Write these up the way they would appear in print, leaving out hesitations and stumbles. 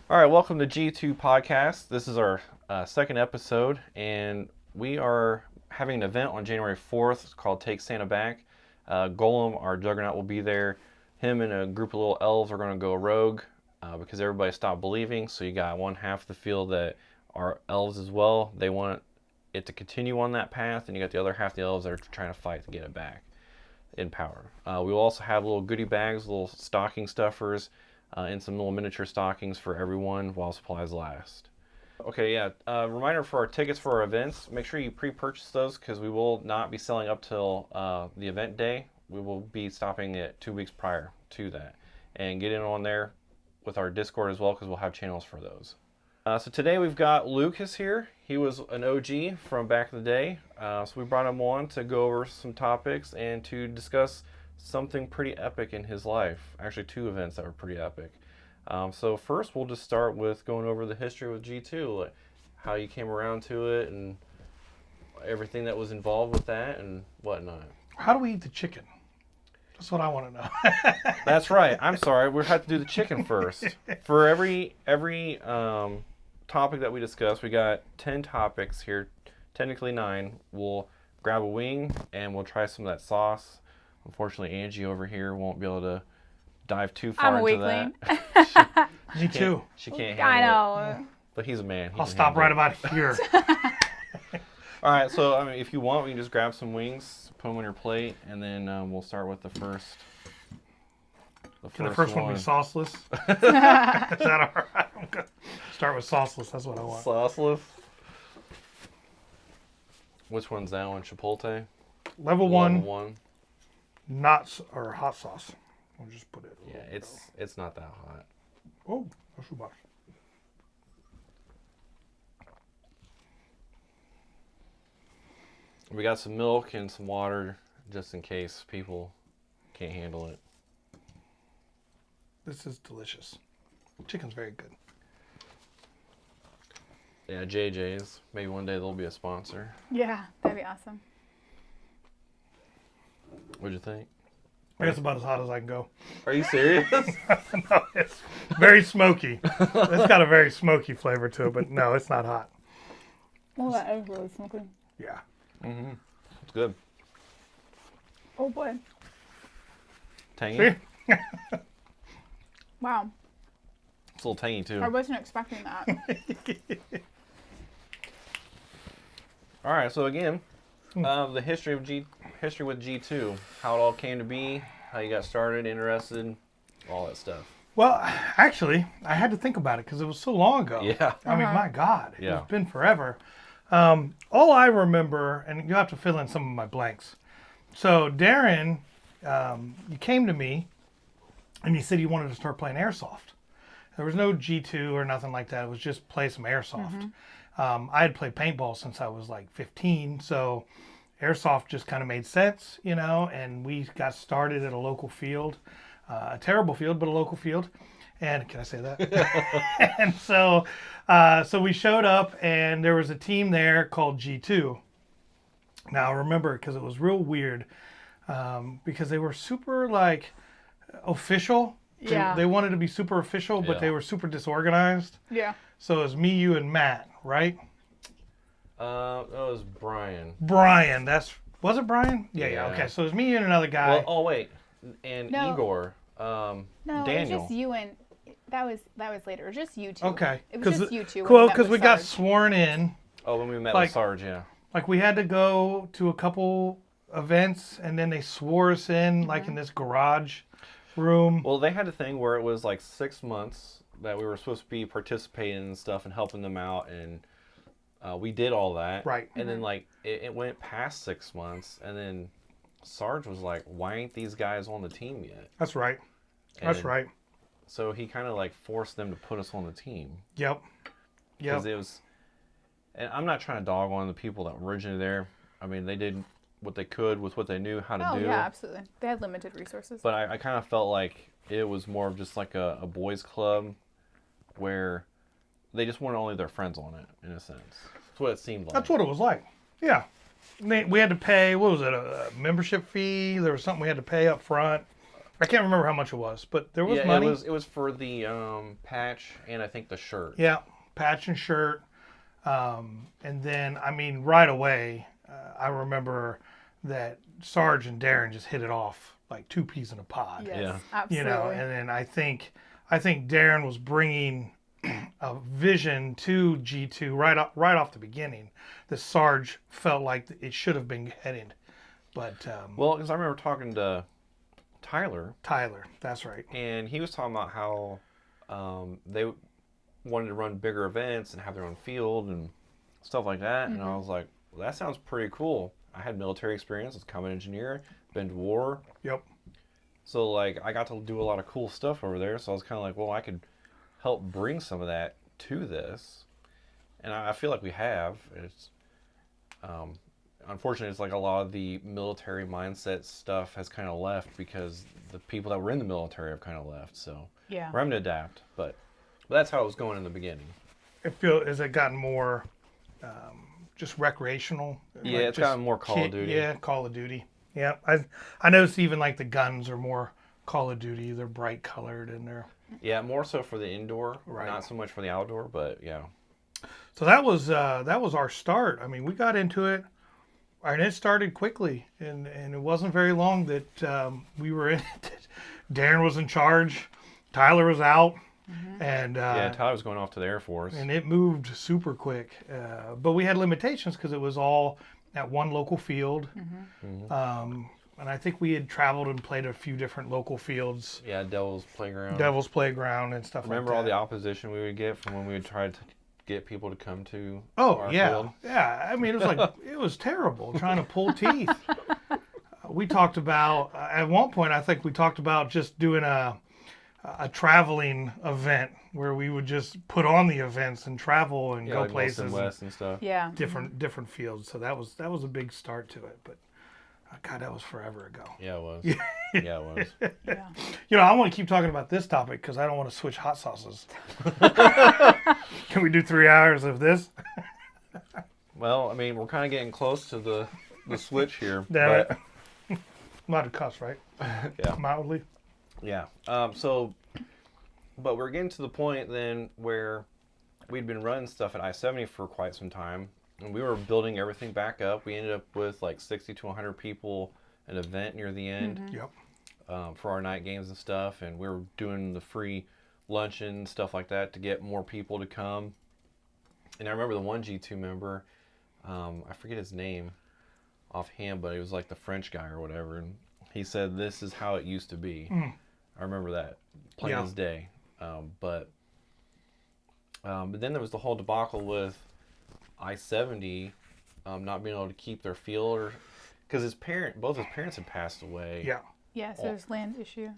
All right, welcome to G2 Podcast. This is our second episode, and we are having an event on January 4th. It's called Take Santa Back. Golem, our Juggernaut, will be there. Him and a group of little elves are going to go rogue because everybody stopped believing. So you got one half of the field that are elves as well. They want it to continue on that path, and you got the other half of the elves that are trying to fight to get it back in power. We will also have little goodie bags, little stocking stuffers, and some little miniature stockings for everyone while supplies last. Okay, yeah. Reminder for our tickets for our events. Make sure you pre-purchase those because we will not be selling up till the event day. We will be stopping it 2 weeks prior to that. And get in on there with our Discord as well because we'll have channels for those. So today we've got Lucas here. He was an OG from back in the day. So we brought him on to go over some topics and to discuss something pretty epic in his life. Actually, two events that were pretty epic. So first, we'll just start with going over the history with G2, like how you came around to it and everything that was involved with that and whatnot. How do we eat the chicken? That's what I want to know. That's right. I'm sorry. We have to do the chicken first. For every topic that we discuss, we got 10 topics here, technically 9. We'll grab a wing and we'll try some of that sauce. Unfortunately, Angie over here won't be able to dive too far I'm a into weakling. that. Me too. She can't I handle it. know. But he's a man. He I'll can stop handle right it. about here. All right, so I mean, if you want, we can just grab some wings, put them on your plate, and then we'll start with the first. Can the first one be sauceless? Is that all right? I'm gonna start with sauceless. That's what I want. Sauceless. Which one's that one? Chipotle. Level Level 1, not or hot sauce. I'll just put it. Yeah, it's not that hot. Oh, no shoebox. We got some milk and some water, just in case people can't handle it. This is delicious. Chicken's very good. Yeah, JJ's. Maybe one day they'll be a sponsor. Yeah, that'd be awesome. What'd you think? I guess about as hot as I can go. Are you serious? No, it's very smoky. It's got a very smoky flavor to it, but no, it's not hot. Oh, that is really smoky. Yeah. Mm-hmm. It's good. Oh boy. Tangy. See? Wow. It's a little tangy too. I wasn't expecting that. All right, so again, the history with G2, how it all came to be, how you got started, interested, all that stuff. Well, actually, I had to think about it because it was so long ago. Yeah. I mean, my God, Yeah. it's been forever. All I remember, and you have to fill in some of my blanks. So, Darren, you came to me, and you said you wanted to start playing airsoft. There was no G2 or nothing like that. It was just play some airsoft. I had played paintball since I was like 15, so airsoft just kind of made sense, you know, and we got started at a local field, a terrible field, but a local field. And can I say that? And so we showed up, and there was a team there called G2. Now, remember, because it was real weird, because they were super, like, official. Yeah. They wanted to be super official, but Yeah. they were super disorganized. Yeah. So it was me, you, and Matt, right? That was Brian. Brian, was it Brian? Yeah. Yeah. Okay, so it was me, you, and another guy. Well, oh wait, and No. Igor, No, it was Daniel. just you and that was later. It was just you two. Okay. It was just you two. when Cool, you met because with we got Sarge. sworn in. Oh, when we met like- with Sarge, yeah. Like, we had to go to a couple events, and then they swore us in, like, in this garage room. Well, they had a thing where it was like 6 months that we were supposed to be participating and stuff and helping them out, and we did all that. Right. And then like it went past 6 months, and then Sarge was like, "Why ain't these guys on the team yet?" That's right. That's And right. So he kind of like forced them to put us on the team Yep. because Yep. it was. And I'm not trying to dog on the people that were originally there. I mean, they did what they could with what they knew how to Oh do. yeah, absolutely. They had limited resources. But I kind of felt like it was more of just like a boys' club where they just wanted only their friends on it, in a sense. That's what it seemed like. That's what it was like. Yeah. We had to pay, what was it, a membership fee? There was something we had to pay up front. I can't remember how much it was, but there was Yeah, money. it was for the patch and I think the shirt. Yeah, patch and shirt. And then, I mean, right away, I remember that Sarge and Darren just hit it off like two peas in a pod. Yes, Yeah. absolutely. You know, and then I think Darren was bringing a vision to G2 right off the beginning that Sarge felt like it should have been headed. But Well, because I remember talking to Tyler, Tyler, that's right. and he was talking about how they wanted to run bigger events and have their own field and stuff like that. And I was like, well, that sounds pretty cool. I had military experience as a combat engineer, been to war. Yep. So, like, I got to do a lot of cool stuff over there. So I was kind of like, well, I could help bring some of that to this. And I feel like we have. It's, unfortunately, it's like a lot of the military mindset stuff has kind of left because the people that were in the military have kind of left. So Yeah. we're having to adapt. But that's how it was going in the beginning. Has it gotten more just recreational? Yeah, Like it's just gotten more Call of Duty. Yeah, Call of Duty. Yeah, I noticed even like the guns are more Call of Duty. They're bright colored and they're Yeah, more so for the indoor, Right. not so much for the outdoor. But yeah, so that was our start. I mean, we got into it, and it started quickly, and it wasn't very long that we were in it. Darren was in charge, Tyler was out, and yeah. Tyler was going off to the Air Force. and it moved super quick. But we had limitations because it was all at one local field. And I think we had traveled and played a few different local fields, Yeah, Devil's Playground. Devil's Playground and stuff Remember like all that. the opposition we would get from when we would try to get people to come to Oh our yeah, field? yeah. I mean, it was like it was terrible trying to pull teeth. We talked about at one point. I think we talked about just doing a traveling event where we would just put on the events and travel and Yeah, go like places, Wilson and West and stuff. Yeah. different fields. So that was a big start to it. But God, that was forever ago. Yeah, it was. Yeah, it was. Yeah. You know, I want to keep talking about this topic because I don't want to switch hot sauces. Can we do 3 hours of this? Well, I mean, we're kind of getting close to the switch here. Damn but, it. Not a cuss, right? Yeah. Mildly. Yeah. But we're getting to the point then where we'd been running stuff at I-70 for quite some time, and we were building everything back up. We ended up with like 60 to 100 people an event near the end Yep. for our night games and stuff, and we were doing the free luncheon, stuff like that, to get more people to come. And I remember the one G2 member, I forget his name offhand, but he was like the French guy or whatever, and he said, "This is how it used to be." I remember that plain Yeah. as day. But then there was the whole debacle with I-70 not being able to keep their field, or because both his parents had passed away. Yeah. Yeah, so there's land issue.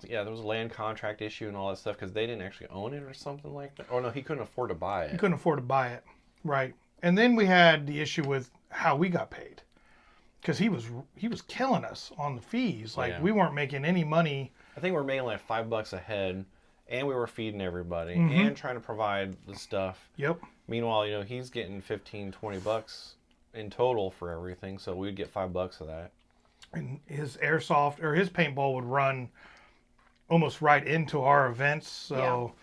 Yeah, there was a land contract issue and all that stuff because they didn't actually own it or something like that. Oh no, he couldn't afford to buy You it. couldn't afford to buy it. Right. And then we had the issue with how we got paid. Because he was killing us on the fees. Like Yeah. we weren't making any money. I think we were making like $5 a head, and we were feeding everybody and trying to provide the stuff. Yep. Meanwhile, he's getting $15-$20 in total for everything, so we'd get $5 of that. And his airsoft or his paintball would run almost right into our events. So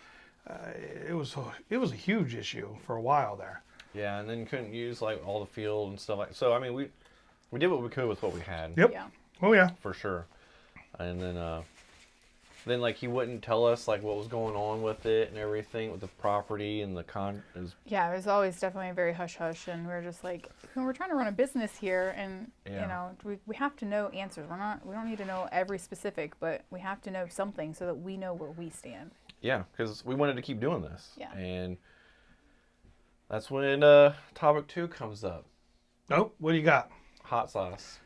it was a huge issue for a while there. Yeah, and then you couldn't use like all the field and stuff like. So I mean, we did what we could with what we had. Yep. Yeah. Oh yeah. For sure. And then like he wouldn't tell us like what was going on with it and everything with the property and the Yeah, it was always definitely very hush hush, and we're just like, we're trying to run a business here, and Yeah. we have to know answers. We don't need to know every specific, but we have to know something so that we know where we stand. Yeah, because we wanted to keep doing this. Yeah. And that's when topic 2 comes up. Nope. What do you got? Hot sauce.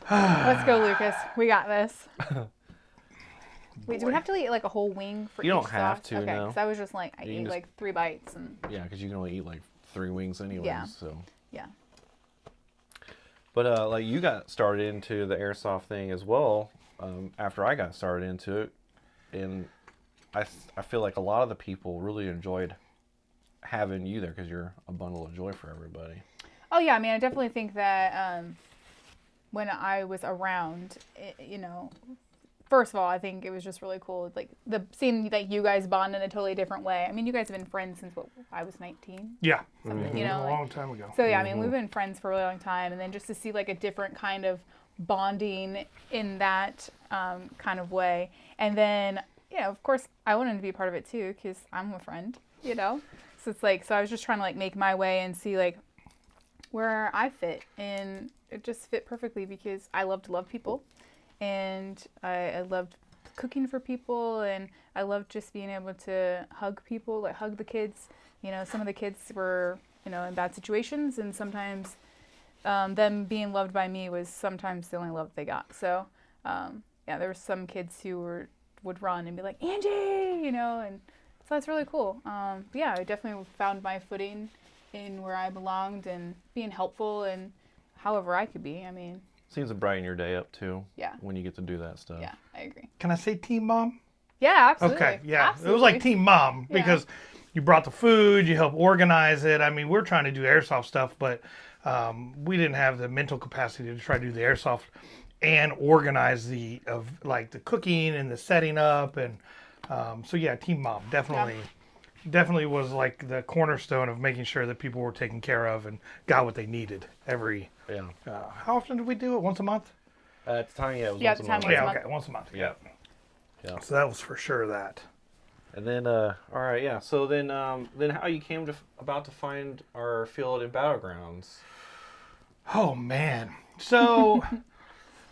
Let's go, Lucas. We got this. Wait, do we have to eat like a whole wing for You each don't have sauce? to, Okay, no. because I was just like, I You can ate just- like 3 bites, and Yeah, because you can only eat like 3 wings anyways. Yeah. So. yeah. But like you got started into the airsoft thing as well after I got started into it, and I feel like a lot of the people really enjoyed having you there because you're a bundle of joy for everybody. Oh yeah, I mean, I definitely think that when I was around, you know, first of all, I think it was just really cool, like seeing like you guys bond in a totally different way. I mean, you guys have been friends since I was 19. Yeah. Something, you know, A long time ago. So yeah, I mean, we've been friends for a really long time, and then just to see like a different kind of bonding in that kind of way, and then of course, I wanted to be a part of it too because I'm a friend, you know. So it's like, so I was just trying to like make my way and see like where I fit, and it just fit perfectly because I love to love people, and I loved cooking for people, and I loved just being able to hug people, like hug the kids. You know, some of the kids were, in bad situations, and sometimes them being loved by me was sometimes the only love they got. So, there were some kids who would run and be like, Angie, and so that's really cool. But yeah, I definitely found my footing in where I belonged and being helpful and however I could be. I mean, seems to brighten your day up too. Yeah. When you get to do that stuff. Yeah, I agree. Can I say team mom? Yeah, absolutely. Okay, yeah. Absolutely. It was like team mom because you brought the food, you helped organize it. I mean, we're trying to do airsoft stuff, but we didn't have the mental capacity to try to do the airsoft and organize the cooking and the setting up. And so yeah, team mom definitely was like the cornerstone of making sure that people were taken care of and got what they needed every. Yeah. How often did we do it? Once a month? At the time, it was Yeah, once at a the time month. it was Yeah, month. okay, once a month. Yeah. Yeah. So that was for sure that. And then, all right, yeah. So then how you came about to find our field in Battlegrounds? Oh man. So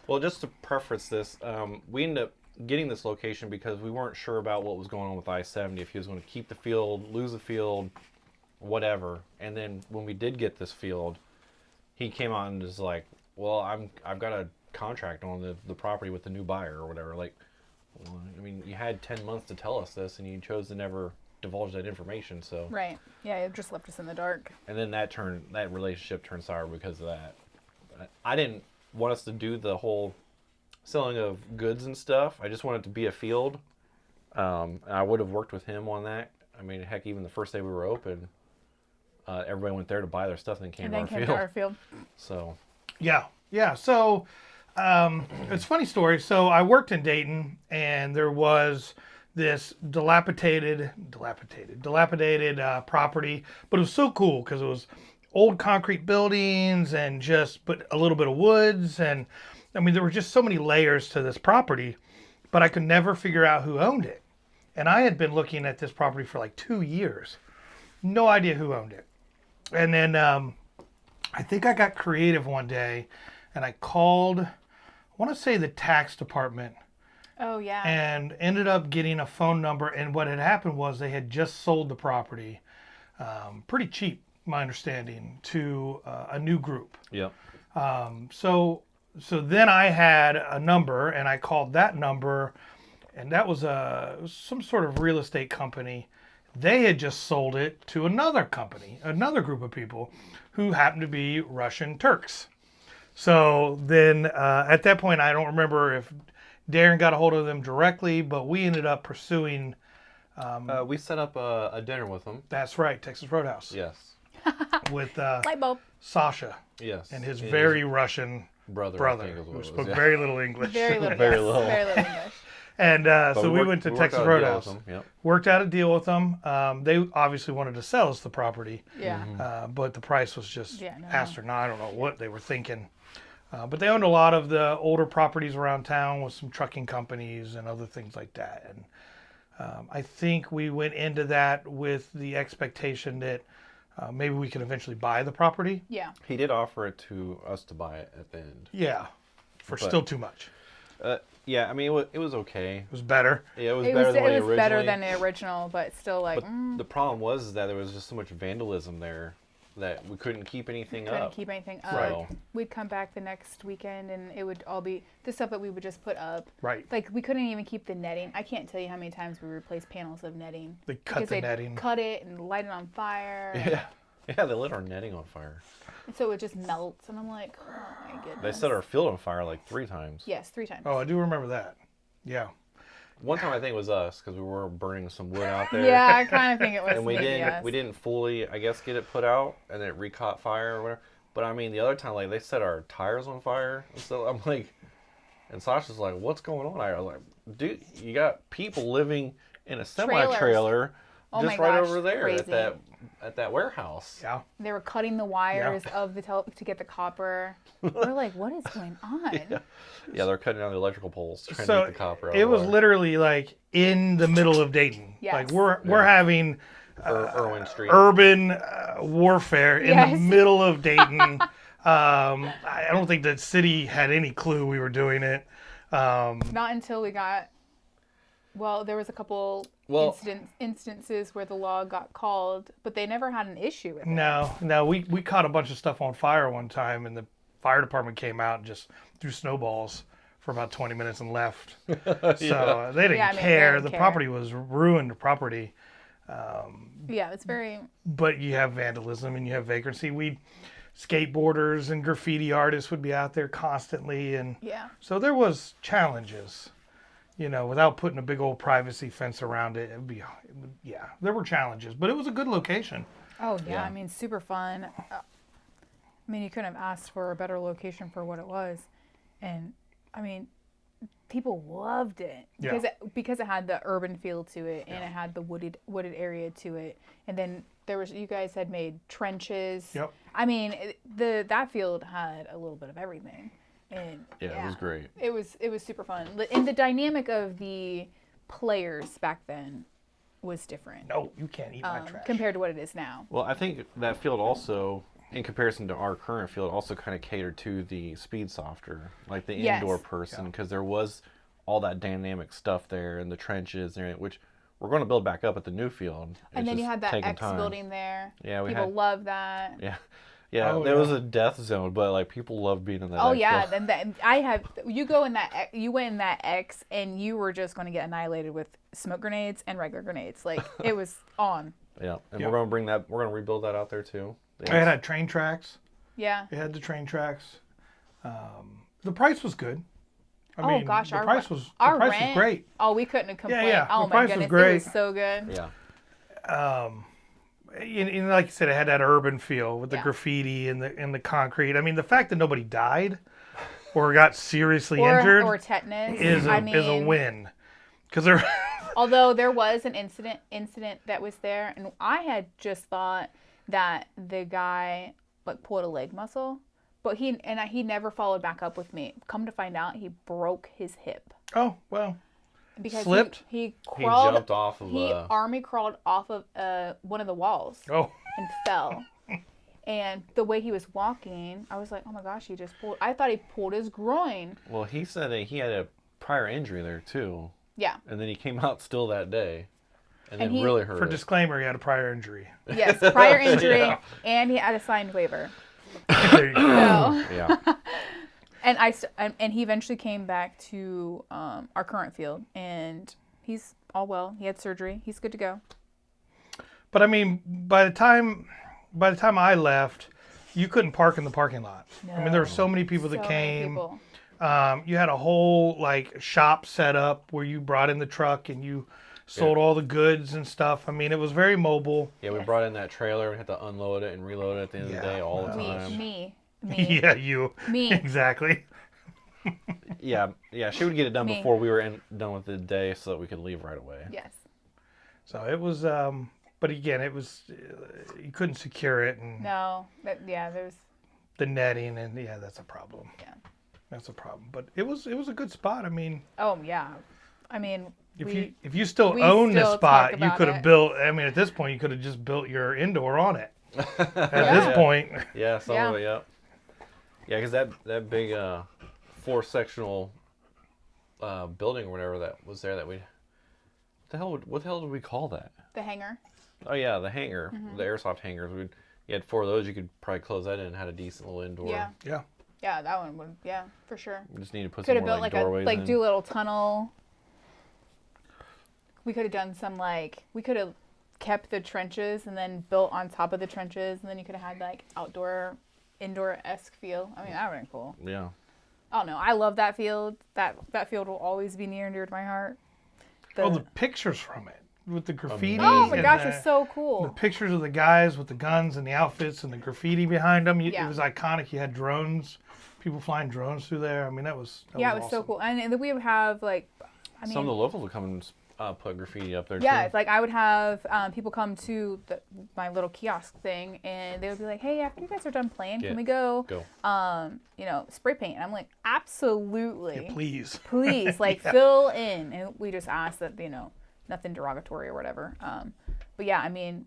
Well, just to preface this, we ended up getting this location because we weren't sure about what was going on with I-70, if he was going to keep the field, lose the field, whatever. And then when we did get this field, he came out and was like, well, I've got a contract on the property with the new buyer or whatever. Like, well, I mean, you had 10 months to tell us this, and you chose to never divulge that information. So Right. Yeah, it just left us in the dark. and then that relationship turned sour because of that. I didn't want us to do the whole selling of goods and stuff. I just wanted it to be a field. I would have worked with him on that. I mean, heck, even the first day we were open, everybody went there to buy their stuff and then came And to then our came field. to our field. So yeah. So it's a funny story. So I worked in Dayton, and there was this dilapidated property, but it was so cool because it was old concrete buildings and but a little bit of woods, and I mean there were just so many layers to this property, but I could never figure out who owned it. And I had been looking at this property for like 2 years, no idea who owned it. And then I think I got creative one day, and I called, I want to say the tax department, Oh, yeah. and ended up getting a phone number. And what had happened was they had just sold the property pretty cheap, my understanding, to a new group. yep. So then I had a number, and I called that number, and that was some sort of real estate company. They had just sold it to another company, another group of people who happened to be Russian Turks. So then at that point, I don't remember if Darren got a hold of them directly, but we ended up pursuing. We set up a dinner with them. That's right, Texas Roadhouse. Yes. With Light bulb. Sasha Yes. and his very Russian brother, I think is what who it spoke was, yeah. very little English. Very little. Very yes, little. Very little English. And But so we went to worked Texas out a deal with Roadhouse. them, yep. Worked out a deal with them. They obviously wanted to sell us the property, Yeah. but the price was just Yeah, no. astronomical. I don't know what they were thinking. But they owned a lot of the older properties around town with some trucking companies and other things like that. And I think we went into that with the expectation that maybe we could eventually buy the property. Yeah. He did offer it to us to buy it at the end. Yeah, for But- still too much. Yeah, I mean, it was okay. It was better. Yeah, it was It better was, than what he it was better originally- than the original, but still like, But the problem was that there was just so much vandalism there that we couldn't keep anything couldn't up. keep anything up. Right. We'd come back the next weekend and it would all be the stuff that we would just put up. Right. Like we couldn't even keep the netting. I can't tell you how many times we replaced panels of netting. They cut because the they'd netting. cut it and light it on fire. Yeah, they lit our netting on fire. And so it just melts. And I'm like, oh my goodness. They set our field on fire like 3 times. Yes, 3 times. Oh, I do remember that. Yeah. One time I think it was us because we were burning some wood out there. Yeah, I kind of think it was And we maybe didn't us. we didn't fully, I guess, get it put out, and it recaught fire or whatever. But I mean, the other time, like they set our tires on fire, and so I'm like, and Sasha's like, "What's going on?" I was like, "Dude, you got people living in a semi-trailer Oh just my right gosh, over there crazy. at that warehouse." Yeah. They were cutting the wires of the to get the copper. We're like, what is going on? Yeah, they're cutting down the electrical poles trying to So get the copper out. it of the was wire. literally like in the middle of Dayton. Yes. Like we're having Irwin Street. urban warfare in the Yes. middle of Dayton. I don't think the city had any clue we were doing it. Not until we got. Well, there was a couple instances where the law got called, but they never had an issue with it. No, we caught a bunch of stuff on fire one time, and the fire department came out and just threw snowballs for about 20 minutes and left. So they didn't Yeah, I mean, they care. didn't The care. property was ruined property. Yeah, it's very. But you have vandalism and you have vagrancy. Skateboarders and graffiti artists would be out there constantly, and Yeah. so there was challenges. Without putting a big old privacy fence around it, there were challenges, but it was a good location. Oh yeah, Yeah. I mean, super fun. I mean, you couldn't have asked for a better location for what it was, and I mean, people loved it Yeah. because it had the urban feel to it, and it had the wooded area to it, and then you guys had made trenches. Yep. I mean, that field had a little bit of everything, and Yeah, it was great. It was super fun, and the dynamic of the players back then was different No, you can't eat my trash. compared to what it is now. Well, I think that field also, in comparison to our current field, also kind of catered to the speed softer, like the Yes. indoor person, because there was all that dynamic stuff there in the trenches, and which we're going to build back up at the new field. And It's then you just had that taking X time. building there. Yeah, we People had. love that. Yeah, yeah. Oh, There yeah. was a death zone, but like people loved being in that. Oh X yeah, building. then you went in that X and you were just going to get annihilated with smoke grenades and regular grenades. Like it was on. Yeah, and Yeah. we're going to bring that. We're going to rebuild that out there too. It had train tracks. Yeah. It had the train tracks. The price was good. I mean, gosh, the our price was our was rent. great. Oh, we couldn't have complained. yeah, Oh the my price was goodness, great. it was so good. Yeah. And like you said, it had that urban feel with the Yeah. graffiti and the concrete. I mean, the fact that nobody died or got seriously injured Or tetanus. is I a mean, win. Because they're although there was an incident that was there, and I had just thought that the guy like pulled a leg muscle, but he never followed back up with me. Come to find out, he broke his hip oh well. because Slipped? He He crawled. jumped off of. He army crawled off of one of the walls Oh, and fell. And the way he was walking, I was like, oh my gosh, he just pulled. I thought he pulled his groin. Well, he said that he had a prior injury there too, Yeah. and then he came out still that day, and then And he- really hurt. for it. disclaimer, he had a prior injury. Yes. Prior injury, Yeah. and he had a signed waiver. There you go. So. Yeah. And he eventually came back to our current field, and he's all well. He had surgery. He's good to go. But I mean, by the time I left, you couldn't park in the parking lot. I mean, there were so many people that So many came. people. You had a whole like shop set up where you brought in the truck and you sold all the goods and stuff. I mean, it was very mobile. Yeah, we brought in that trailer and had to unload it and reload it at the end of the day all the time. Me. Yeah, you. Me. Exactly. Yeah, she would get it done Me. before we were done with the day so that we could leave right away. Yes. So it was, but again, it was, you couldn't secure it and No. There's. the netting and yeah, that's a problem. Yeah. That's a problem. But it was a good spot. I mean, Oh yeah. I mean, if you still we own this still spot, talk you about could have it. built. I mean, at this point, you could have just built your indoor on it. At Yeah. this point, Yeah, some Yeah. of it, yeah. Yeah, because that big 4-sectional building or whatever that was there that we... What the hell did we call that? the hangar. Oh yeah, the hangar, Mm-hmm. the airsoft hangars. You had 4 of those. You could probably close that in and had a decent little indoor. Yeah. yeah. Yeah, that one would. Yeah, for sure. We just need to put Could some have more built like like a doorways in. do a little tunnel. We could have done some we could have kept the trenches and then built on top of the trenches, and then you could have had like indoor-esque feel. I mean, that would have been cool. Yeah. I don't know. I love that field. That field will always be near and dear to my heart. Oh, the pictures from it. with the graffiti. Oh my and gosh, the, it's so the cool. pictures of the guys with the guns and the outfits and the graffiti behind them. Yeah. It was iconic. You had drones, people flying drones through there. I mean, that was Yeah, it was was so awesome. cool. And then we would have like, I mean, Some of the locals would come and put graffiti up there yeah, too. it's like I would have people come to my little kiosk thing, and they would be like, "Hey, after you guys are done playing, Yeah. can we go, Go. spray paint?" And I'm like, "Absolutely, Yeah, please. please, like fill in." And we just asked that, nothing derogatory or whatever. But yeah, I mean,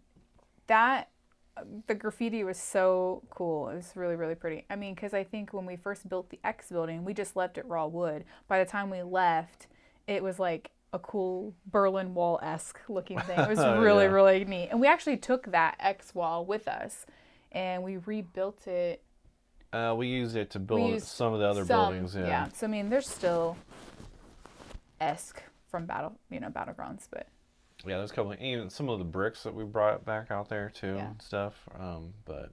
the graffiti was so cool. It was really, really pretty. I mean, because I think when we first built the X building, we just left it raw wood. By the time we left, it was like a cool Berlin Wall-esque looking thing. It was really, Yeah. really neat. And we actually took that X wall with us and we rebuilt it. We used it to We build used some of the other some- buildings. Yeah. So I mean, there's still esque from battlegrounds, but Yeah, there's a couple. Even some of the bricks that we brought back out there too Yeah. and stuff. But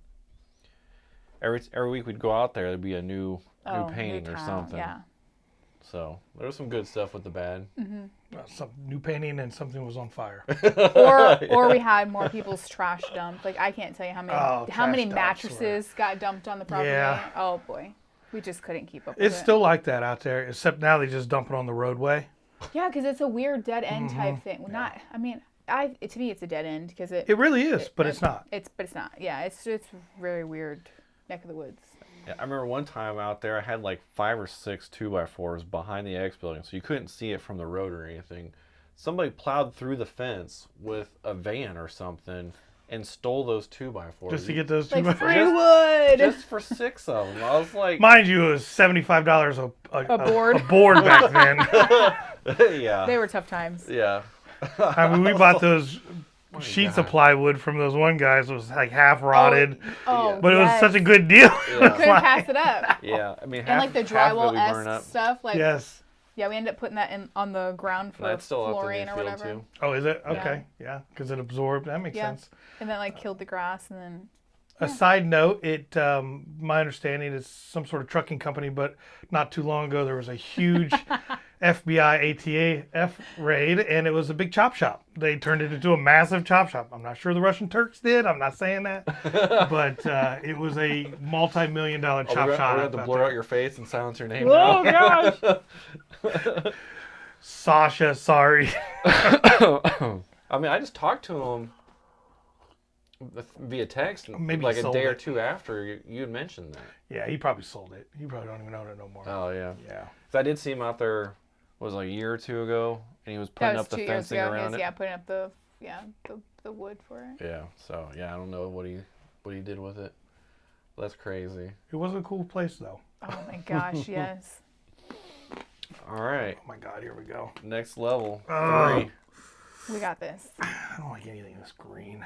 every week we'd go out there, there'd be a new painting or town, something. Yeah. So there was some good stuff with the bad. Some new painting and something was on fire. Or we had more people's trash dumped. Like I can't tell you how many trash dumps mattresses got dumped on the property. Yeah. Oh boy, we just couldn't keep up with It's it. still like that out there, except now they just dump it on the roadway. Yeah, because it's a weird dead end type thing. Well, not. I mean, to me it's a dead end because It really is, but it's not. But it's not. Yeah, it's very weird neck of the woods. Yeah, I remember one time out there, I had like 5 or 6 2x4s behind the X building, so you couldn't see it from the road or anything. Somebody plowed through the fence with a van or something and stole those 2x4s. Just to get those two. Like free wood. Just for 6 of them. I was like, Mind you, it was $75 A board. a board back then. yeah. They were tough times. Yeah. I mean, we bought those sheets of God. plywood from those one guys. It was like half rotted, Oh, but it was yes. such a good deal. Yeah. Couldn't pass it up. Yeah. I mean, And like the half of it we burn drywall up. esque stuff, like Yes. yeah, we ended up putting that in on the ground for That's still up in flooring the or field whatever. too. Oh, is it? Okay. Yeah, because it absorbed. That makes Yeah. sense. And then like killed the grass and then A side note, my understanding is some sort of trucking company, but not too long ago there was a huge FBI ATF raid, and it was a big chop shop. They turned it into a massive chop shop. I'm not sure the Russian Turks did. I'm not saying that, but it was a multi-million-dollar chop We're shop. gonna have to out blur there. out your face and silence your name. oh now. gosh. Sasha, sorry. I mean, I just talked to him via text, Maybe he like a sold day or it. two after you had mentioned that. Yeah, he probably sold it. He probably don't even own it no more. Oh yeah. Yeah. 'Cause I did see him out there. Was it like a year or two ago, and he was That putting was up the 2 years fencing ago. around it. Yeah, putting up the wood for it. Yeah. So yeah, I don't know what he did with it. That's crazy. It was a cool place, though. Oh my gosh, yes. All right, Oh my God, here we go. next level. Oh. 3. We got this. I don't like anything that's green.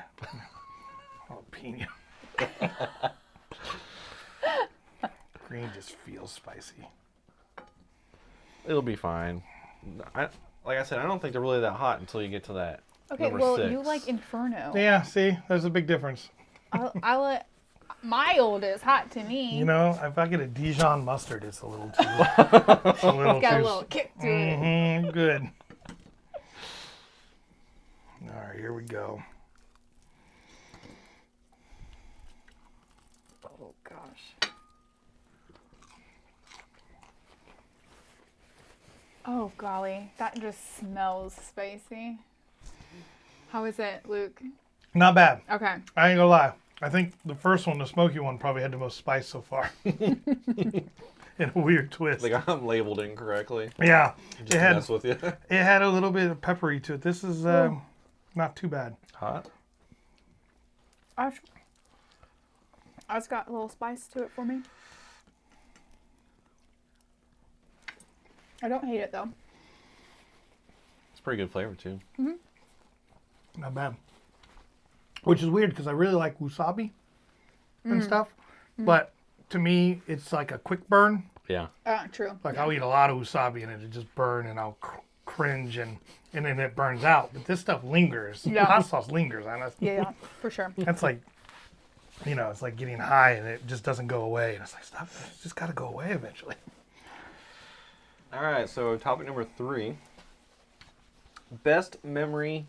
Jalapeno. Green just feels spicy. It'll be fine. Like I said, I don't think they're really that hot until you get to that. Okay, number well 6. you like Inferno. Yeah, see, there's a big difference. I like mild is hot to me. You know, if I get a Dijon mustard, it's a little too. It's a little It's got a too. little kick to it. Mm-hmm, good. All right, here we go. Oh gosh. Oh golly, that just smells spicy. How is it, Luke? Not bad. Okay. I ain't gonna lie. I think the first one, the smoky one, probably had the most spice so far. In a weird twist. Like I'm labeled incorrectly. Yeah, Just it to had mess with you. it had a little bit of peppery to it. This is not too bad. Hot. It's got a little spice to it for me. I don't hate it though. It's pretty good flavor too. Not bad. Which is weird because I really like wasabi and stuff, but to me it's like a quick burn. Yeah. True. Like I'll eat a lot of wasabi and it'll just burn and I'll cringe and then it burns out. But this stuff lingers. Yeah. Hot sauce lingers on us. Yeah, for sure. That's like, it's like getting high and it just doesn't go away. And it's like, stop, it's just got to go away eventually. All right. So topic number 3. Best memory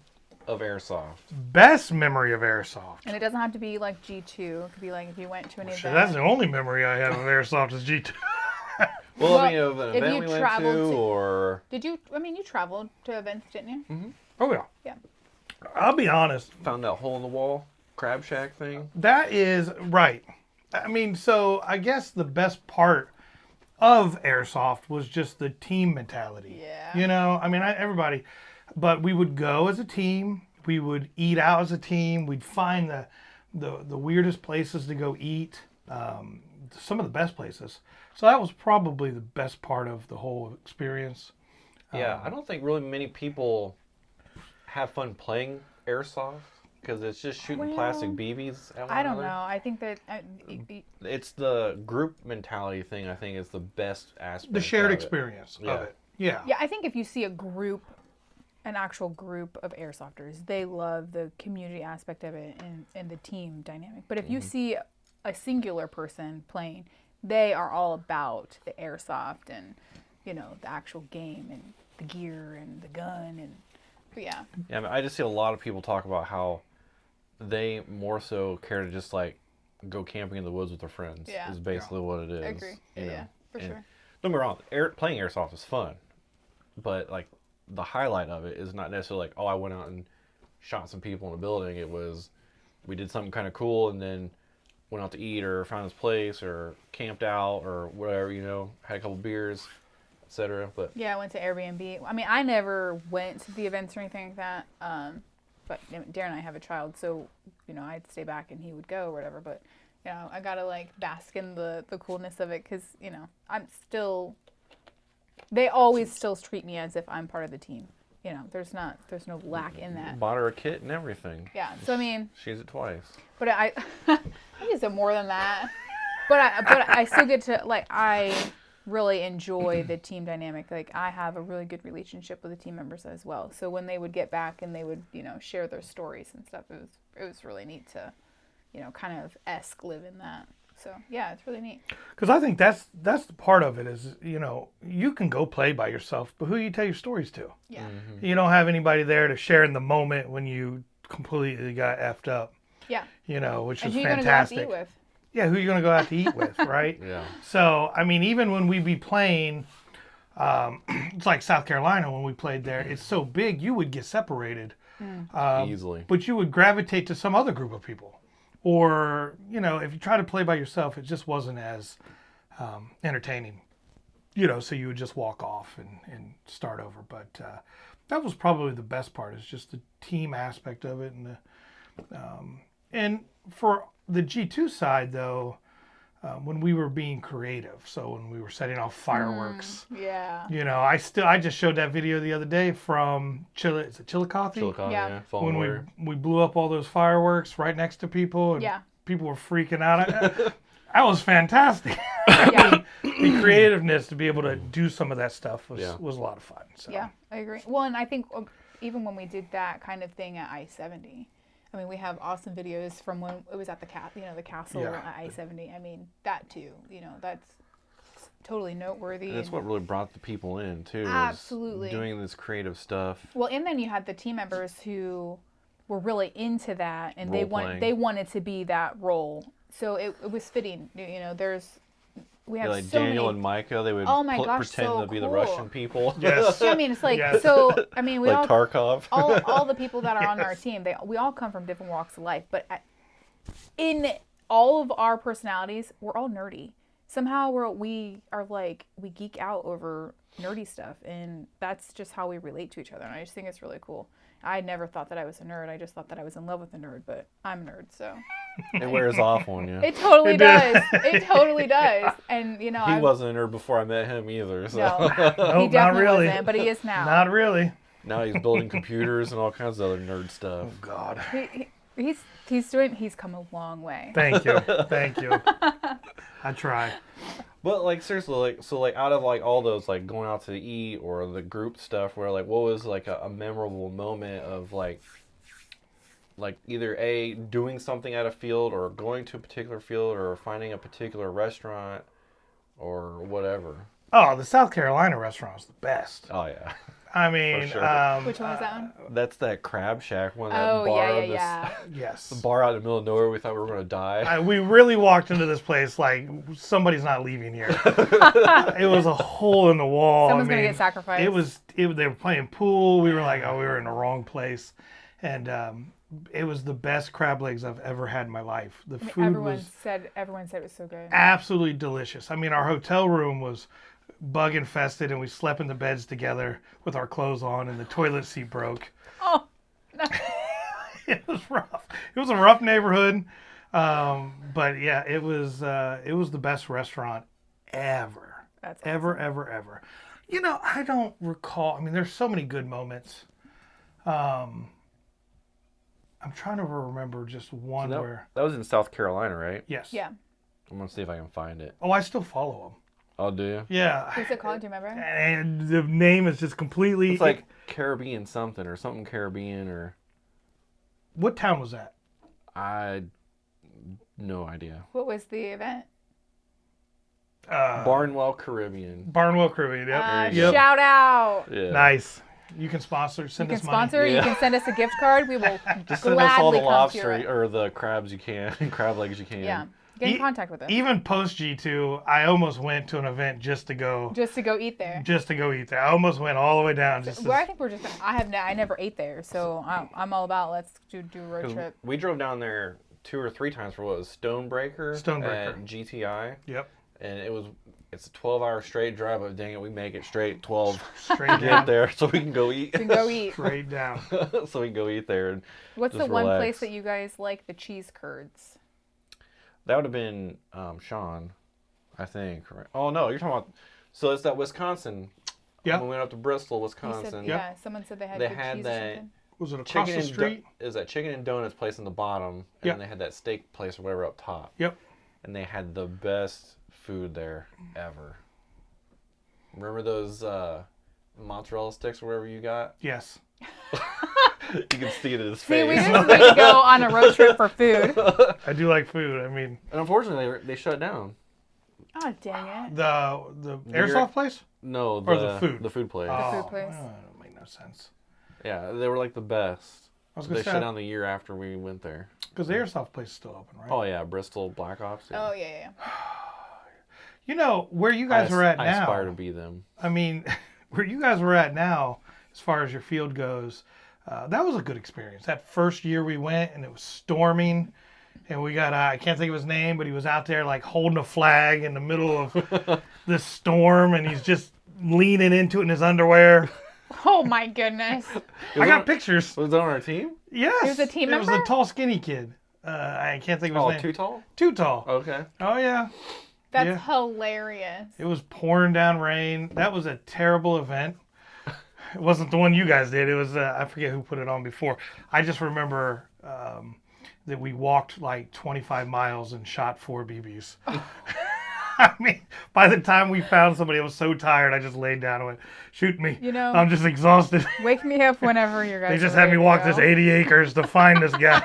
of airsoft? Best memory of airsoft. And it doesn't have to be like G2. It could be like if you went to an event. Shit, that's the only memory I have of airsoft is G2. Well, I Well, mean, of an if event you we went to, traveled to- or Did you? I mean, you traveled to events, didn't you? Oh yeah. Yeah. I'll be honest. found that hole in the wall crab shack thing. That is right. I mean, so I guess the best part of airsoft was just the team mentality. Yeah. You know, I mean, everybody, but we would go as a team. We would eat out as a team. We'd find the weirdest places to go eat. Some of the best places. So that was probably the best part of the whole experience. Yeah, I don't think really many people have fun playing airsoft because it's just shooting plastic Well, BBs at one I don't another. know. I think that It's the group mentality thing. I think is the best aspect. The shared of it. experience Yeah. of it. Yeah. yeah, I think if you see a group, an actual group of airsofters, they love the community aspect of it and the team dynamic. But if you see a singular person playing, they are all about the airsoft and the actual game and the gear and the gun and yeah. Yeah, I mean, I just see a lot of people talk about how they more so care to just like go camping in the woods with their friends. Yeah. Is basically what it is. I agree. you know? Yeah, for And sure. Don't get me wrong, playing airsoft is fun, but like the highlight of it is not necessarily like, oh, I went out and shot some people in a building. It was we did something kind of cool and then went out to eat or found this place or camped out or whatever, had a couple beers, etc. But Yeah, I went to Airbnb. I mean, I never went to the events or anything like that. But Darren and I have a child, so I'd stay back and he would go or whatever. But I gotta like bask in the coolness of it because I'm still. They always still treat me as if I'm part of the team. There's no lack in that. bought her a kit and everything. Yeah. So I mean, She used it twice. but I use it more than that. But I still get to like I really enjoy the team dynamic. Like I have a really good relationship with the team members as well. So when they would get back and they would share their stories and stuff, it was really neat to kind of live in that. So yeah, it's really neat. Because I think that's the part of it is, you can go play by yourself, but who you tell your stories to? Yeah. You don't have anybody there to share in the moment when you completely got effed up, Yeah. which And is who you gonna go out to fantastic. eat with? Yeah, who you going to go out to eat with, right? Yeah. So, I mean, even when we be playing, it's like South Carolina when we played there, it's so big, you would get separated. Easily. But you would gravitate to some other group of people. Or, if you try to play by yourself, it just wasn't as entertaining. So you would just walk off and start over. But that was probably the best part is just the team aspect of it. And for the G2 side, though, when we were being creative, so when we were setting off fireworks, Yeah. I just showed that video the other day from Chillicothe? Chillicothe, Yeah. yeah. Fallen When Warrior. we blew up all those fireworks right next to people, and Yeah. people were freaking out. That was fantastic. Yeah. The creativeness to be able to do some of that stuff was a lot of fun. So. Yeah, I agree. Well, and I think even when we did that kind of thing at I-70, I mean, we have awesome videos from when it was at the the castle Yeah. at I-70. I mean, that too. That's totally noteworthy. And that's what really brought the people in too. is Absolutely. Doing this creative stuff. Well, and then you had the team members who were really into that, and they Role-playing. wanted to be that role. So it was fitting. We have like so Daniel many. and Micah, they would Oh my gosh, pretend so to be the cool. Russian people. Yes. I mean, it's like Yes. so. I mean, we like all Tarkov. all the people that are on our team, we all come from different walks of life, but in all of our personalities, we're all nerdy. Somehow we are like we geek out over nerdy stuff, and that's just how we relate to each other. And I just think it's really cool. I never thought that I was a nerd. I just thought that I was in love with a nerd, but I'm a nerd, so It wears off on you. it totally It does. does. It totally does. And He wasn't a nerd before I met him either. So no, Nope, he not definitely really. wasn't, but he is now. Not really. now he's building computers and all kinds of other nerd stuff. Oh, God. He's come a long way. Thank you. Thank you. I try. But like seriously, like out of like all those like going out to eat or the group stuff, where like what was like a memorable moment of like either doing something at a field or going to a particular field or finding a particular restaurant or whatever. Oh, the South Carolina restaurant was the best. Oh yeah. I mean, sure. Which one was that one? That's that Crab Shack one. That Oh, bar yeah, on yeah, this, yeah. yes. bar out in the middle of nowhere. We thought we were going to die. We really walked into this place like somebody's not leaving here. It was a hole in the wall. Someone's going to get sacrificed. They were playing pool. We were like, oh, we were in the wrong place. And it was the best crab legs I've ever had in my life. The food Everyone was said it was so good. absolutely delicious. I mean, our hotel room was bug infested and we slept in the beds together with our clothes on and the toilet seat broke. Oh, no. It was rough. It was a rough neighborhood. But yeah, it was the best restaurant ever. That's Ever. You know, I don't recall. I mean, there's so many good moments. I'm trying to remember just one where. That was in South Carolina, right? Yes. Yeah. I'm going to see if I can find it. Oh, I still follow him. Oh, do you? Yeah. Who's it called? Do you remember? And the name is just completely. It's like Caribbean something or something Caribbean or What town was that? I no idea. What was the event? Barnwell Caribbean. Barnwell Caribbean. Yep. you go. Shout out. Yeah. Nice. You can sponsor. You Send can us money. sponsor. You Yeah. can send us a gift card. We will Just send us all gladly the come to your lobster or the crabs you can, crab legs you can. Yeah. Get in E- contact with us. Even post G2, I almost went to an event just to go Just to go eat there. eat there. I almost went all the way down. Well, I think we're just. I never ate there, so I'm all about let's do a road 'Cause trip. we drove down there 2 or 3 times for what was Stonebreaker. Stonebreaker. At GTI. Yep. And it's a 12-hour straight drive, but dang it, we make it straight 12 Straight to get down. there so we can go eat. We can go eat. Straight down. So we can go eat there. And What's the just one relax. place that you guys like the cheese curds? that would have been Sean, I think. Right? Oh, no, you're talking about... So it's that Wisconsin. Yeah. When we went up to Bristol, You Wisconsin. said, Yep. yeah, someone said they had They good had cheese that- or something. Was it across the street? Is that Chicken and Donuts place in the bottom, and Yep. then they had that steak place or whatever up top. Yep. And they had the best food there ever. Remember those mozzarella sticks or whatever you got? Yes. You can see it in his See, we face. just need to go on a road trip for food. I do like food. I mean, And unfortunately, they shut down. Oh, dang it. the You're- airsoft place? No, Or the food? The food place. food place. That don't make no sense. Yeah, they were like the best. I was They going to shut say, down the year after we went there. because the airsoft place is still open, right? Oh yeah, Bristol Black Ops. Yeah. Oh, yeah. You know, where you guys are at I now. aspire to be them. I mean, where you guys were at now, as far as your field goes, that was a good experience. That first year we went and it was storming, and we got, I can't think of his name, but he was out there like holding a flag in the middle of this storm, and he's just leaning into it in his underwear. Oh, my goodness. I got pictures. Was that on our team? Yes. He was a team It was member? a tall, skinny kid. I can't think of his Oh, name. too tall? Too tall. Okay. Oh, yeah. That's Yeah. hilarious. It was pouring down rain. That was a terrible event. It wasn't the one you guys did. It was, I forget who put it on before. I just remember that we walked like 25 miles and shot 4 BBs. I mean, by the time we found somebody, I was so tired, I just laid down and went, shoot me. You know- I'm just exhausted. Wake me up whenever you guys They just are had me ready to walk go. this 80 acres to find this guy.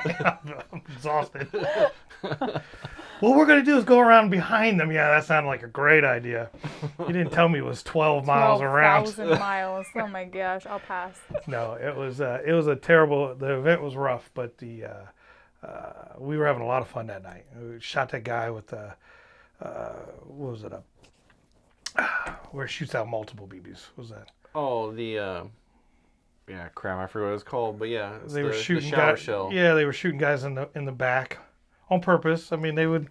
I'm exhausted. What we're going to do is go around behind them. Yeah, that sounded like a great idea. You didn't tell me it was 12 miles around. 12,000 miles. Oh, my gosh. I'll pass. No, it was a terrible. The event was rough, but we were having a lot of fun that night. We shot that guy with what was it? Where it shoots out multiple BBs. What was that? Oh, the yeah, crap, I forgot what it's called, but yeah, it's They were the shooting shower guys. shell. Yeah, they were shooting guys in the back on purpose. I mean, they would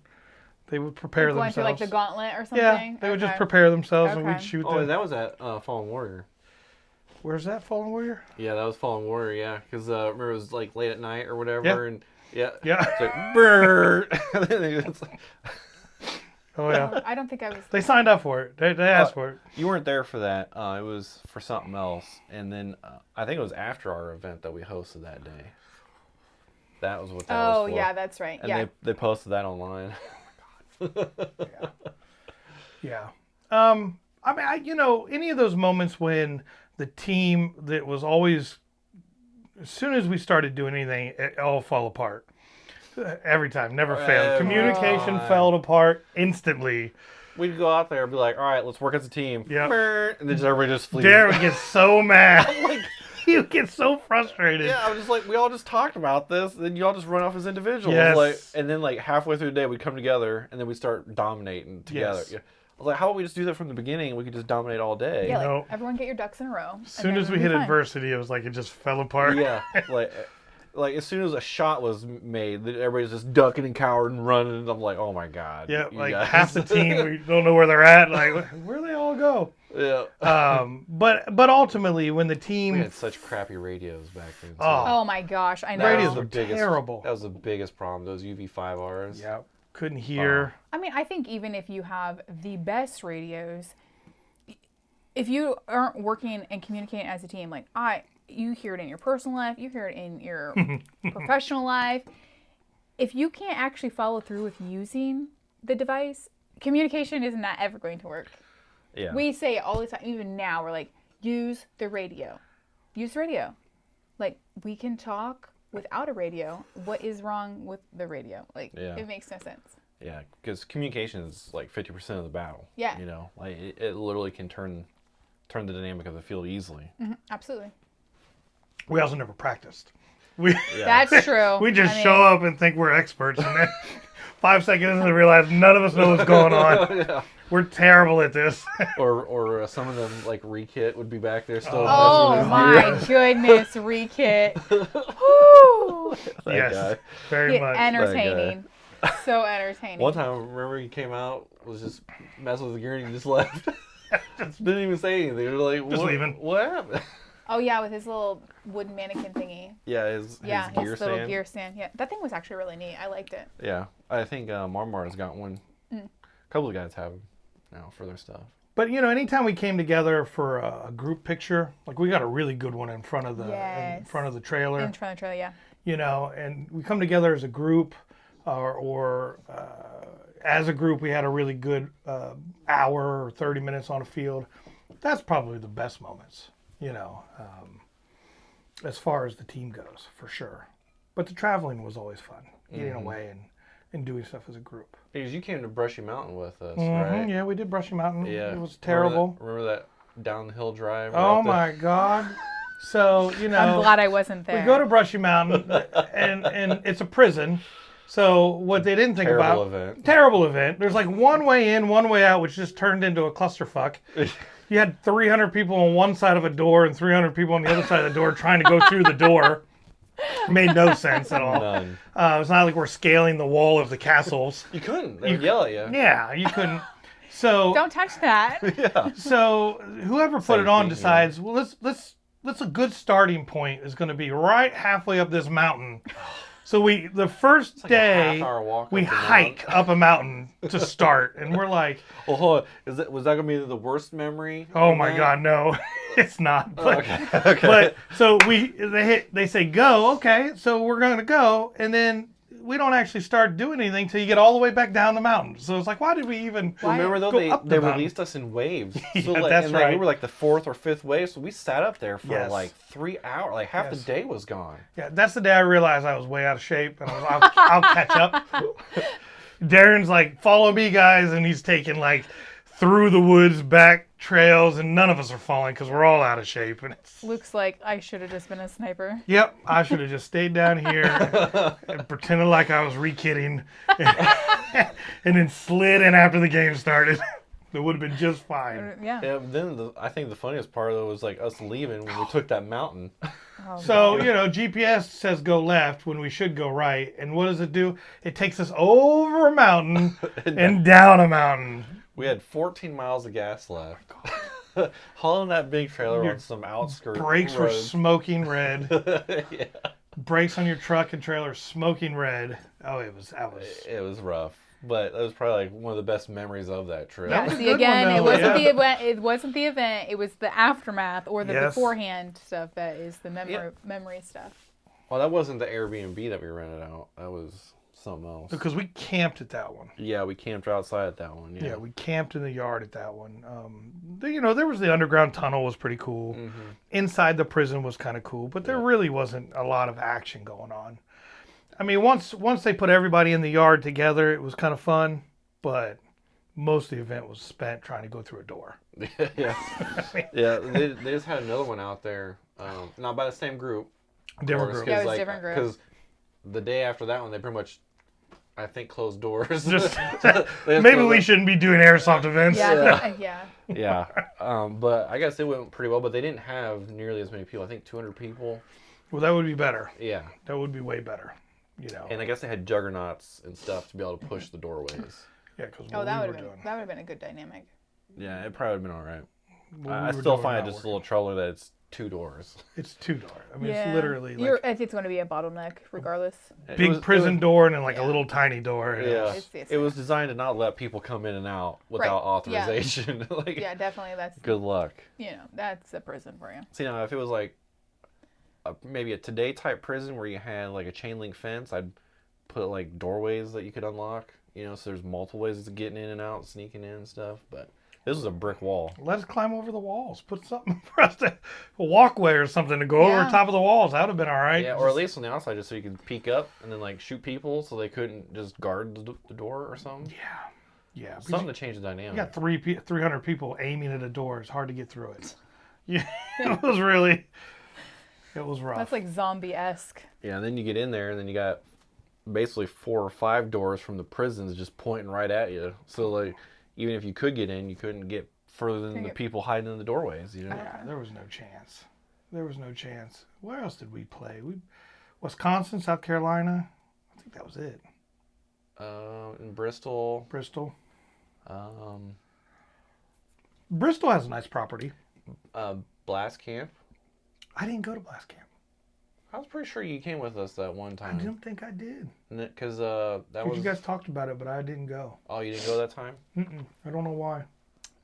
prepare Going themselves. through like the gauntlet or something? Yeah, they would just Okay. prepare themselves and Okay. we'd shoot Oh, them. that was at Fallen Warrior. Where's that Fallen Warrior? Yeah, that was Fallen Warrior. Yeah, because remember it was like late at night or whatever, Yeah. and yeah, Yeah. it's like brrr. And then it's like- Oh yeah. I don't think I was. They signed up for it. They asked for it. you weren't there for that. It was for something else, and then I think it was after our event that we hosted that day. That was what that was Oh, for. yeah, that's right. And Yeah. they posted that online. Yeah. I mean, any of those moments when the team that was always, as soon as we started doing anything, it all fell apart. Every time, never failed. Every Communication time. fell apart instantly. we'd go out there and be like, all right, let's work as a team. Yep. And then everybody just flees. Darren gets so mad. like, You get so frustrated. yeah, I was just like, we all just talked about this, and then you all just run off as individuals. Yes. Like, and then like halfway through the day, we'd come together, and then we start dominating together. Yes. Yeah. I was like, how about we just do that from the beginning? And we could just dominate all day. Yeah, like No. everyone get your ducks in a row. As soon as we hit adversity, it was like it just fell apart. Yeah, like as soon as a shot was made, everybody's just ducking and cowering and running. And I'm like, oh my god. Yeah, you like guys. half the team, we don't know where they're at. Like, where they all go? Yeah. But ultimately, when the We team, had such crappy radios back then. Too. Oh my gosh, I know. That radios was the were biggest, terrible. That was the biggest problem. Those UV5Rs. yeah, couldn't hear. I mean, I think even if you have the best radios, if you aren't working and communicating as a team, like you hear it in your personal life, you hear it in your professional life. If you can't actually follow through with using the device, communication is not ever going to work. Yeah. We say it all the time. Even now, we're like, use the radio. Use the radio. Like, we can talk without a radio. What is wrong with the radio? Like, Yeah. it makes no sense. Yeah, because communication is like 50% of the battle. Yeah. You know, like it literally can turn the dynamic of the field easily. Absolutely. We also never practiced. We Yeah. That's true. we just I mean, show up and think we're experts, and then 5 seconds into realize none of us know what's going on. Yeah. We're terrible at this. Or some of them like re-kit would be back there still. Oh messing with my goodness, re-kit. Woo! that Yes, guy. very much. Entertaining. So entertaining. One time, remember he came out, was just messing with the gear and he just left. Didn't even say anything. They were like, Just what, leaving. What happened? Oh yeah, with his little wooden mannequin thingy. Yeah, his Yeah, gear his little stand. gear stand. Yeah, that thing was actually really neat. I liked it. Yeah, I think Marmar's got one. A couple of guys have them now for their stuff. But anytime we came together for a group picture, like we got a really good one in front of the Yes. trailer. In front of the trailer, yeah. And we come together as a group, or as a group, we had a really good hour or 30 minutes on a field. That's probably the best moments, as far as the team goes, for sure. But the traveling was always fun, getting away and doing stuff as a group. Because you came to Brushy Mountain with us, Mhm, right? yeah, we did Brushy Mountain. Yeah. It was terrible. Remember that downhill drive? Oh right my God. So, I'm glad I wasn't there. we go to Brushy Mountain, and it's a prison. So what they didn't think Terrible about, event. terrible event. There's like one way in, one way out, which just turned into a clusterfuck. You had 300 people on one side of a door and 300 people on the other side of the door trying to go through the door. Made no sense at all. None. It's not like we're scaling the wall of the castles. You couldn't. They would yell at you. Yeah, you couldn't. So Don't touch that. Yeah. So whoever put it Safety, on yeah. decides, well, let's a good starting point is going to be right halfway up this mountain. So the first like a day half-hour walk we up the hike up a mountain to start, and we're like, Well, hold on. Was that gonna be the worst memory? oh of my that? God, no, it's not. But, Okay. Okay. but so they say go, okay, so we're going to go, and then we don't actually start doing anything till you get all the way back down the mountain. So it's like, why did we even Remember though, go up the they mountain? released us in waves. Yeah, So like, that's and right. we were like the 4th or 5th wave, so we sat up there for Yes. like 3 hours. Like half Yes. the day was gone. Yeah, that's the day I realized I was way out of shape, and I'll catch up. Darren's like, follow me, guys, and he's taking like through the woods, back trails, and none of us are falling because we're all out of shape. And it's, Luke's like, I should have just been a sniper. yep, I should have just stayed down here and pretended like I was re-kidding, and then slid in after the game started. It would have been just fine. Yeah. Yeah, but then I think the funniest part though was like us leaving when we took that mountain. Oh, So, GPS says go left when we should go right. And what does it do? It takes us over a mountain and down a mountain. We had 14 miles of gas left. Hauling that big trailer on some outskirts. Brakes were roads. smoking red. Yeah, Brakes on your truck and trailer smoking red. Oh, that was. it was rough, but that was probably like one of the best memories of that trip. That Yeah, was a see, good again, one, it though, wasn't yeah. the event. It wasn't the event. It was the aftermath or the Yes. beforehand stuff that is the Yeah. memory stuff. Well, that wasn't the Airbnb that we rented out. That was something else. Because we camped at that one. Yeah, we camped outside at that one. Yeah, we camped in the yard at that one. There was the underground tunnel was pretty cool. Mm-hmm. Inside the prison was kind of cool, but there really wasn't a lot of action going on. I mean, once they put everybody in the yard together, it was kind of fun, but most of the event was spent trying to go through a door. Yeah. Yeah. They just had another one out there, not by the same group. Different group. Yeah, it was a different group. Because the day after that one, they pretty much, I think, closed doors. Just They maybe closed we up. shouldn't be doing airsoft events. Yeah. Yeah. But I guess it went pretty well, but they didn't have nearly as many people. I think 200 people. Well, that would be better. Yeah. That would be way better. You know. And I guess they had juggernauts and stuff to be able to push the doorways. Yeah, because Oh, what that we would were doing. have been a good dynamic. Yeah, it probably would have been all right. what I we were still doing find it not just a working. little troubling that it's 2 doors. It's 2 doors. I mean, Yeah. it's literally You're, like it's going to be a bottleneck, regardless. big prison door and then like a little tiny door. and Yeah, It's it was designed to not let people come in and out without Right, yeah. authorization. Like, Yeah, definitely. That's good luck. that's a prison for you. See, now if it was like maybe a today type prison where you had like a chain link fence, I'd put like doorways that you could unlock. So there's multiple ways of getting in and out, sneaking in and stuff. But this was a brick wall. Let us climb over the walls. Put something for us to, a walkway or something to go over Yeah. top of the walls. That would have been all right. Yeah, or at least on the outside, just so you could peek up and then like shoot people, so they couldn't just guard the door or something. Yeah. because Something to change the dynamic. You got 300 people aiming at a door. It's hard to get through it. Yeah, it was rough. That's like zombie-esque. Yeah, and then you get in there, and then you got basically 4 or 5 doors from the prisons just pointing right at you. So like, even if you could get in, you couldn't get further than the people hiding in the doorways. Yeah, there was no chance. There was no chance. Where else did we play? Wisconsin, South Carolina. I think that was it. In Bristol. Bristol. Um, Bristol has a nice property. Blast Camp. I didn't go to Blast Camp. I was pretty sure you came with us that one I time. don't think I did. Because that Because was. you guys talked about it, but I didn't go. Oh, you didn't go that time? I don't know why.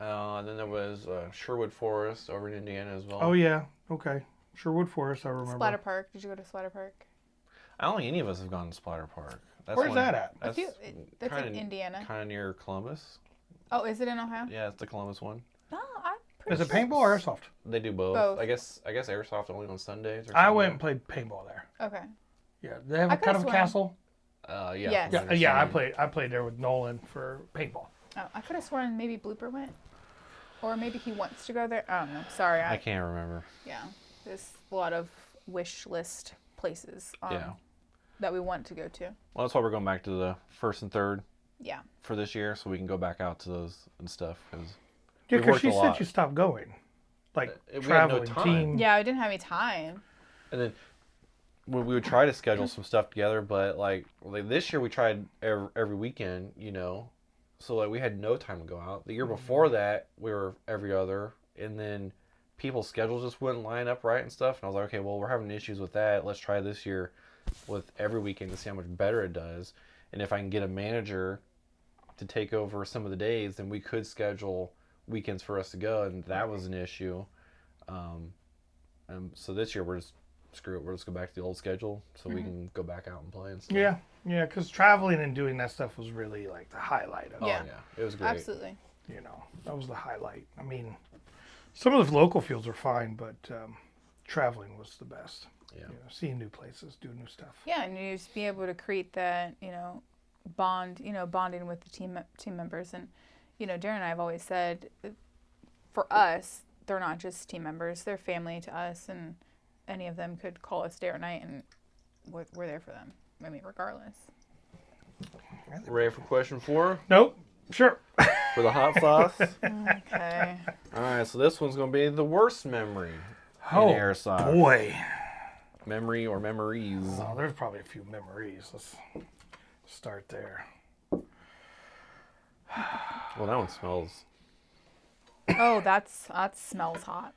And then there was Sherwood Forest over in Indiana as well. Oh, yeah. Okay. Sherwood Forest, I remember. Splatter Park. Did you go to Splatter Park? I don't think any of us have gone to Splatter Park. Where's that at? That's in Indiana. Kind of near Columbus. Oh, is it in Ohio? Yeah, it's the Columbus one. No, I'm pretty Is it sure paintball or airsoft? They do both. Both. I guess airsoft only on Sundays. Or I something. went and played paintball there. Okay. Yeah. They have I a kind of could've castle. Yeah. Yes. from Yeah, I understanding. played there with Nolan for paintball. Oh, I could have sworn maybe Blooper went. Or maybe he wants to go there. I don't know. Sorry. I can't remember. Yeah. There's a lot of wish list places Yeah. that we want to go to. Well, that's why we're going back to the first and third Yeah. for this year, so we can go back out to those and stuff. Cause Yeah, we've because worked she a said lot. you stopped going. Like We had no traveling, time. team. Yeah, I didn't have any time. And then we would try to schedule some stuff together, but like this year we tried every weekend, So like we had no time to go out. The year before that we were every other, and then people's schedules just wouldn't line up right and stuff. And I was like, okay, well we're having issues with that. Let's try this year with every weekend to see how much better it does. And if I can get a manager to take over some of the days, then we could schedule weekends for us to go, and that was an issue. And so this year we're just screw it. We'll just go back to the old schedule so we can go back out and play and stuff. Yeah, because traveling and doing that stuff was really like the highlight of Oh, Yeah. yeah. It was great. Absolutely. it. That was the highlight. I mean, some of the local fields were fine, but traveling was the best. Yeah. Seeing new places, doing new stuff. Yeah, and you just be able to create that, bonding with the team members. And, Darren and I have always said, for us, they're not just team members; they're family to us. And any of them could call us day or night, and we're there for them. I mean, regardless. Ready for question 4 Nope. Sure. for the hot sauce? Okay. All right, so this one's going to be the worst memory in Oh, airsoft. boy. Memory or memories. Oh, there's probably a few memories. Let's start there. Well, that one smells, Oh, that smells hot.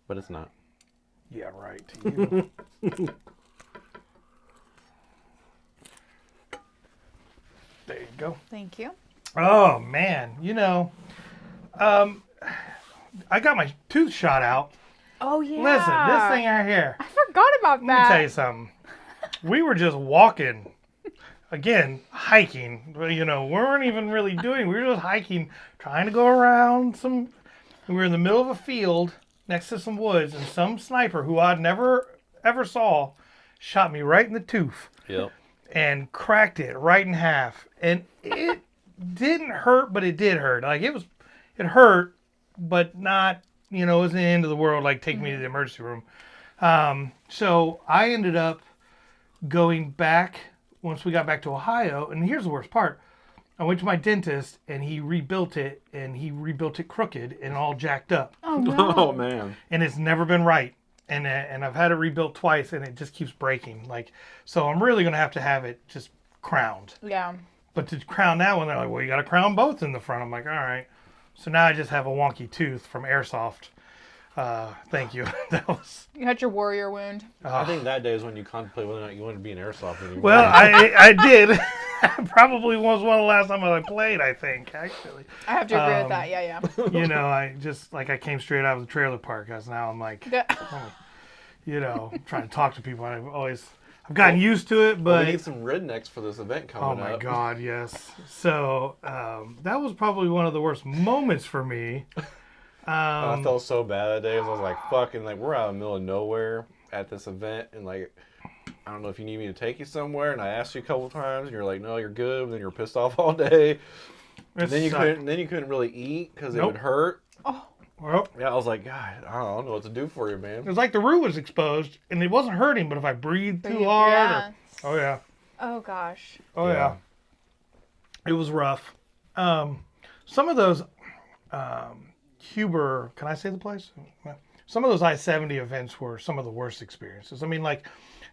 but it's not. Yeah, right. To you. There you go. Thank you. Oh man, I got my tooth shot out. Oh yeah. Listen, this thing right here. I forgot about Let me tell that. you something. We were just walking, again, hiking. We weren't even really doing. We were just hiking, trying to go around some. We were in the middle of a field next to some woods, and some sniper who I'd never ever saw shot me right in the tooth Yep. and cracked it right in half. And it didn't hurt, but it did hurt. Like it hurt, but not, it wasn't the end of the world. Like take me to the emergency room. So I ended up going back once we got back to Ohio. And here's the worst part. I went to my dentist and he rebuilt it crooked and all jacked up. Oh no. Oh man. And it's never been right. And I've had it rebuilt twice and it just keeps breaking. Like, so I'm really going to have it just crowned. Yeah. But to crown that one, they're like, well, you got to crown both in the front. I'm like, all right. So now I just have a wonky tooth from Airsoft. Thank you. That was. You had your warrior wound. I think that day is when you contemplate whether or not you wanted to be an airsoft anymore. Well, I did. Probably was one of the last time I played, I think, actually. I have to agree with that. Yeah, yeah. I just, like, I came straight out of the trailer park. Because now I'm like, trying to talk to people. I've gotten used to it, but... we need some rednecks for this event coming up. Oh, my God, yes. So, that was probably one of the worst moments for me. I felt so bad that day. 'Cause I was like, fucking, like, we're out in the middle of nowhere at this event, and, like, I don't know if you need me to take you somewhere, and I asked you a couple times, and you're like, no, you're good, and then you're pissed off all day. And then you couldn't really eat because it would hurt. Oh. Well, Yeah, I was like, God, I don't know what to do for you, it man. was like the root was exposed, and it wasn't hurting, but if I breathed too hard... Yeah. Oh, yeah. Oh gosh. Oh, yeah. It was rough. Some of those... Huber, can I say the place? Some of those I-70 events were some of the worst experiences. I mean, like,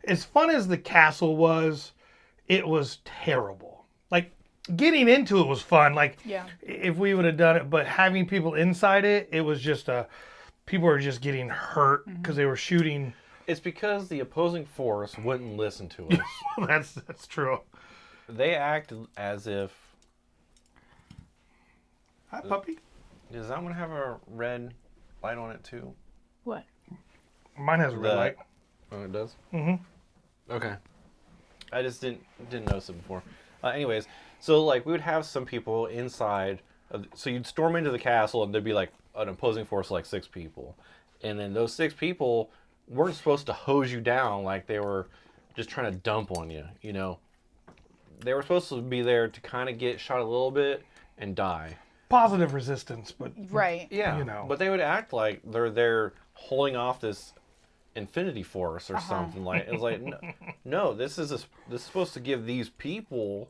as fun as the castle was, it was terrible. Like, getting into it was fun. Like, Yeah. if we would have done it, but having people inside it, it was just people were just getting hurt because they were shooting. It's because the opposing force wouldn't listen to us. That's true. They acted as if... Hi, puppy. Does that one have a red light on it, too? What? Mine has a red light. Oh, it does? Mm-hmm. Okay. I just didn't notice it before. Anyways, so like we would have some people inside. So you'd storm into the castle and there'd be like an opposing force of like 6 people. And then those 6 people weren't supposed to hose you down like they were just trying to dump on you, They were supposed to be there to kind of get shot a little bit and die. Positive resistance, but... Right. Yeah, but they would act like they're there holding off this infinity force or something like. It's like no, this is supposed to give these people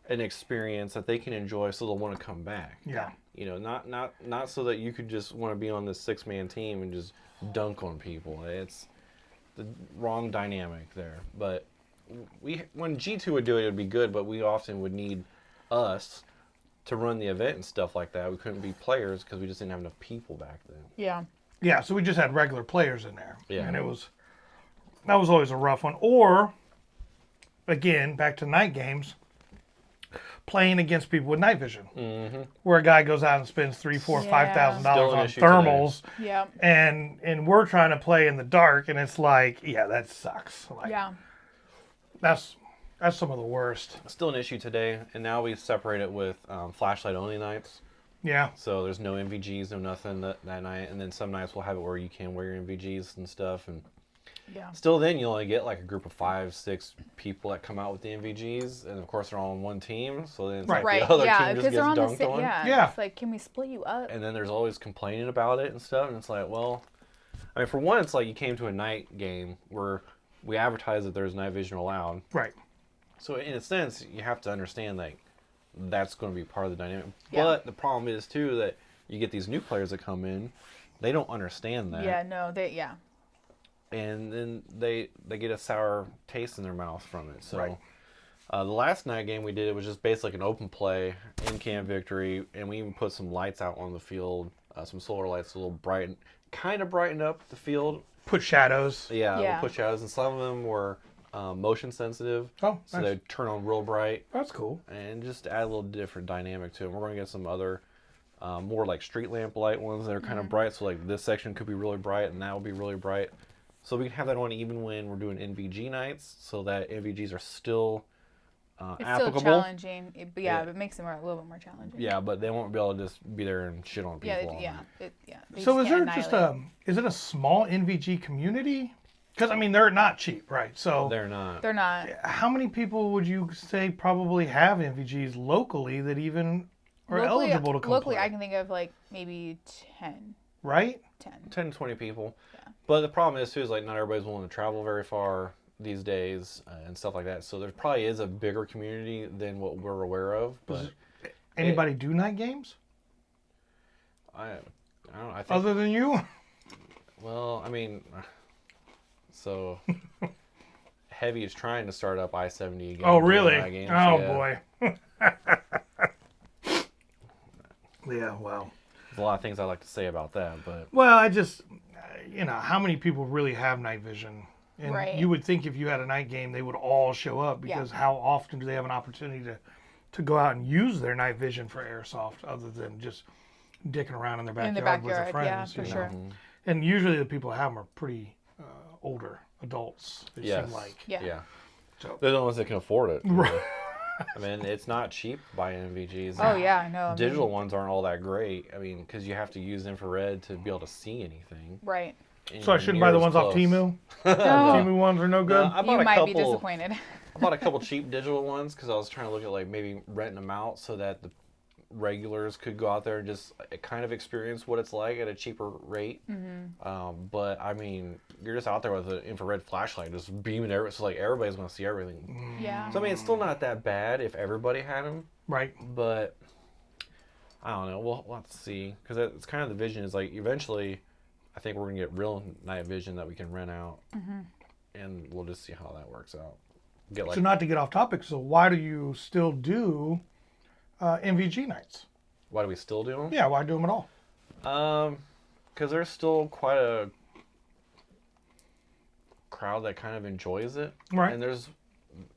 an experience that they can enjoy, so they'll want to come back. Yeah. Not so that you could just want to be on this 6-man team and just dunk on people. It's the wrong dynamic there. But when G2 would do it, it would be good. But we often would need us to run the event and stuff like that. We couldn't be players because we just didn't have enough people back then. Yeah. Yeah, so we just had regular players in there. Yeah. And that was always a rough one. Or, again, back to night games, playing against people with night vision. Mm-hmm. Where a guy goes out and spends $3,000, $4,000, Yeah. $5,000 Still an on issue thermals. Yeah. And we're trying to play in the dark, and it's like, yeah, that sucks. Like, Yeah. That's some of the worst. Still an issue today, and now we separate it with flashlight only nights. Yeah. So there's no NVGs, no nothing that night, and then some nights we'll have it where you can wear your NVGs and stuff. And Yeah. still, then you only get like a group of 5, 6 people that come out with the NVGs, and of course they're all on one team. So then it's like Right. the other Yeah. team just Because gets they're on the dunked same. on. Yeah. Yeah. It's like, can we split you up? And then there's always complaining about it and stuff, and it's like, well, I mean, for one, it's like you came to a night game where we advertise that there's night vision allowed. Right. So in a sense, you have to understand that that's going to be part of the dynamic. Yeah. But the problem is too that you get these new players that come in, they don't understand that, Yeah. No. Yeah. and then they get a sour taste in their mouth from it. So Right. the last night game we did, it was just basically like an open play in Camp Victory, and we even put some lights out on the field, some solar lights, a little brighten, kind of brighten up the field. Put shadows. Yeah, Yeah. we'll put shadows, and some of them were motion sensitive. Oh, So nice. they'd turn on real bright That's cool. and just add a little different dynamic to it. We're going to get some other more like street lamp light ones that are kind of bright. So like this section could be really bright and that will be really bright. So we can have that on even when we're doing NVG nights, so that NVGs are still It's applicable. still challenging. But Yeah. it makes them a little bit more challenging. Yeah, but they won't be able to just be there and shit on people. Yeah. all Yeah. night. They So just is there can't just annihilate. is it a small NVG community? Because, I mean, they're not cheap, right? So They're not. They're not. how many people would you say probably have NVGs locally that even are eligible to come Locally, play? I can think of like maybe 10. Right? 10. 10 to 20 people. Yeah. But the problem is, too, is like not everybody's willing to travel very far these days and stuff like that. So there probably is a bigger community than what we're aware of. But Anybody do night games I don't know. I think, other than you? well, I mean, so Heavy is trying to start up I-70 again. Oh, doing really? night games, Oh, yeah. boy. Yeah, wow. There's a lot of things I like to say about that, but Well, I just, how many people really have night vision? And Right. you would think if you had a night game, they would all show up because how often do they have an opportunity to go out and use their night vision for airsoft other than just dicking around in their backyard, In the with their backyard, yeah, friends? for you know? sure. And usually the people that have them are pretty older adults, it yes. seem like. Yeah. So, They're the ones that can afford it. right. I mean, it's not cheap buying NVGs. Oh, yeah, I know. I mean, Digital ones aren't all that great. I mean, because you have to use infrared to be able to see anything. Right. So I shouldn't buy the ones off Temu? No, Temu ones are no good? I you bought a might be couple. disappointed. I bought a couple cheap digital ones because I was trying to look at like maybe renting them out so that the regulars could go out there and just kind of experience what it's like at a cheaper rate. But I mean, you're just out there with an infrared flashlight, just beaming everywhere. So like everybody's going to see everything. Yeah. So I mean, it's still not that bad if everybody had them, Right. but I don't know. We'll have to see because it's kind of the vision is like eventually, I think we're gonna get real night vision that we can rent out, and we'll just see how that works out. Get like So not to get off topic, so why do you still do NVG nights? why do we still do them? Yeah, why do them at all? Because there's still quite a crowd that kind of enjoys it, Right. and there's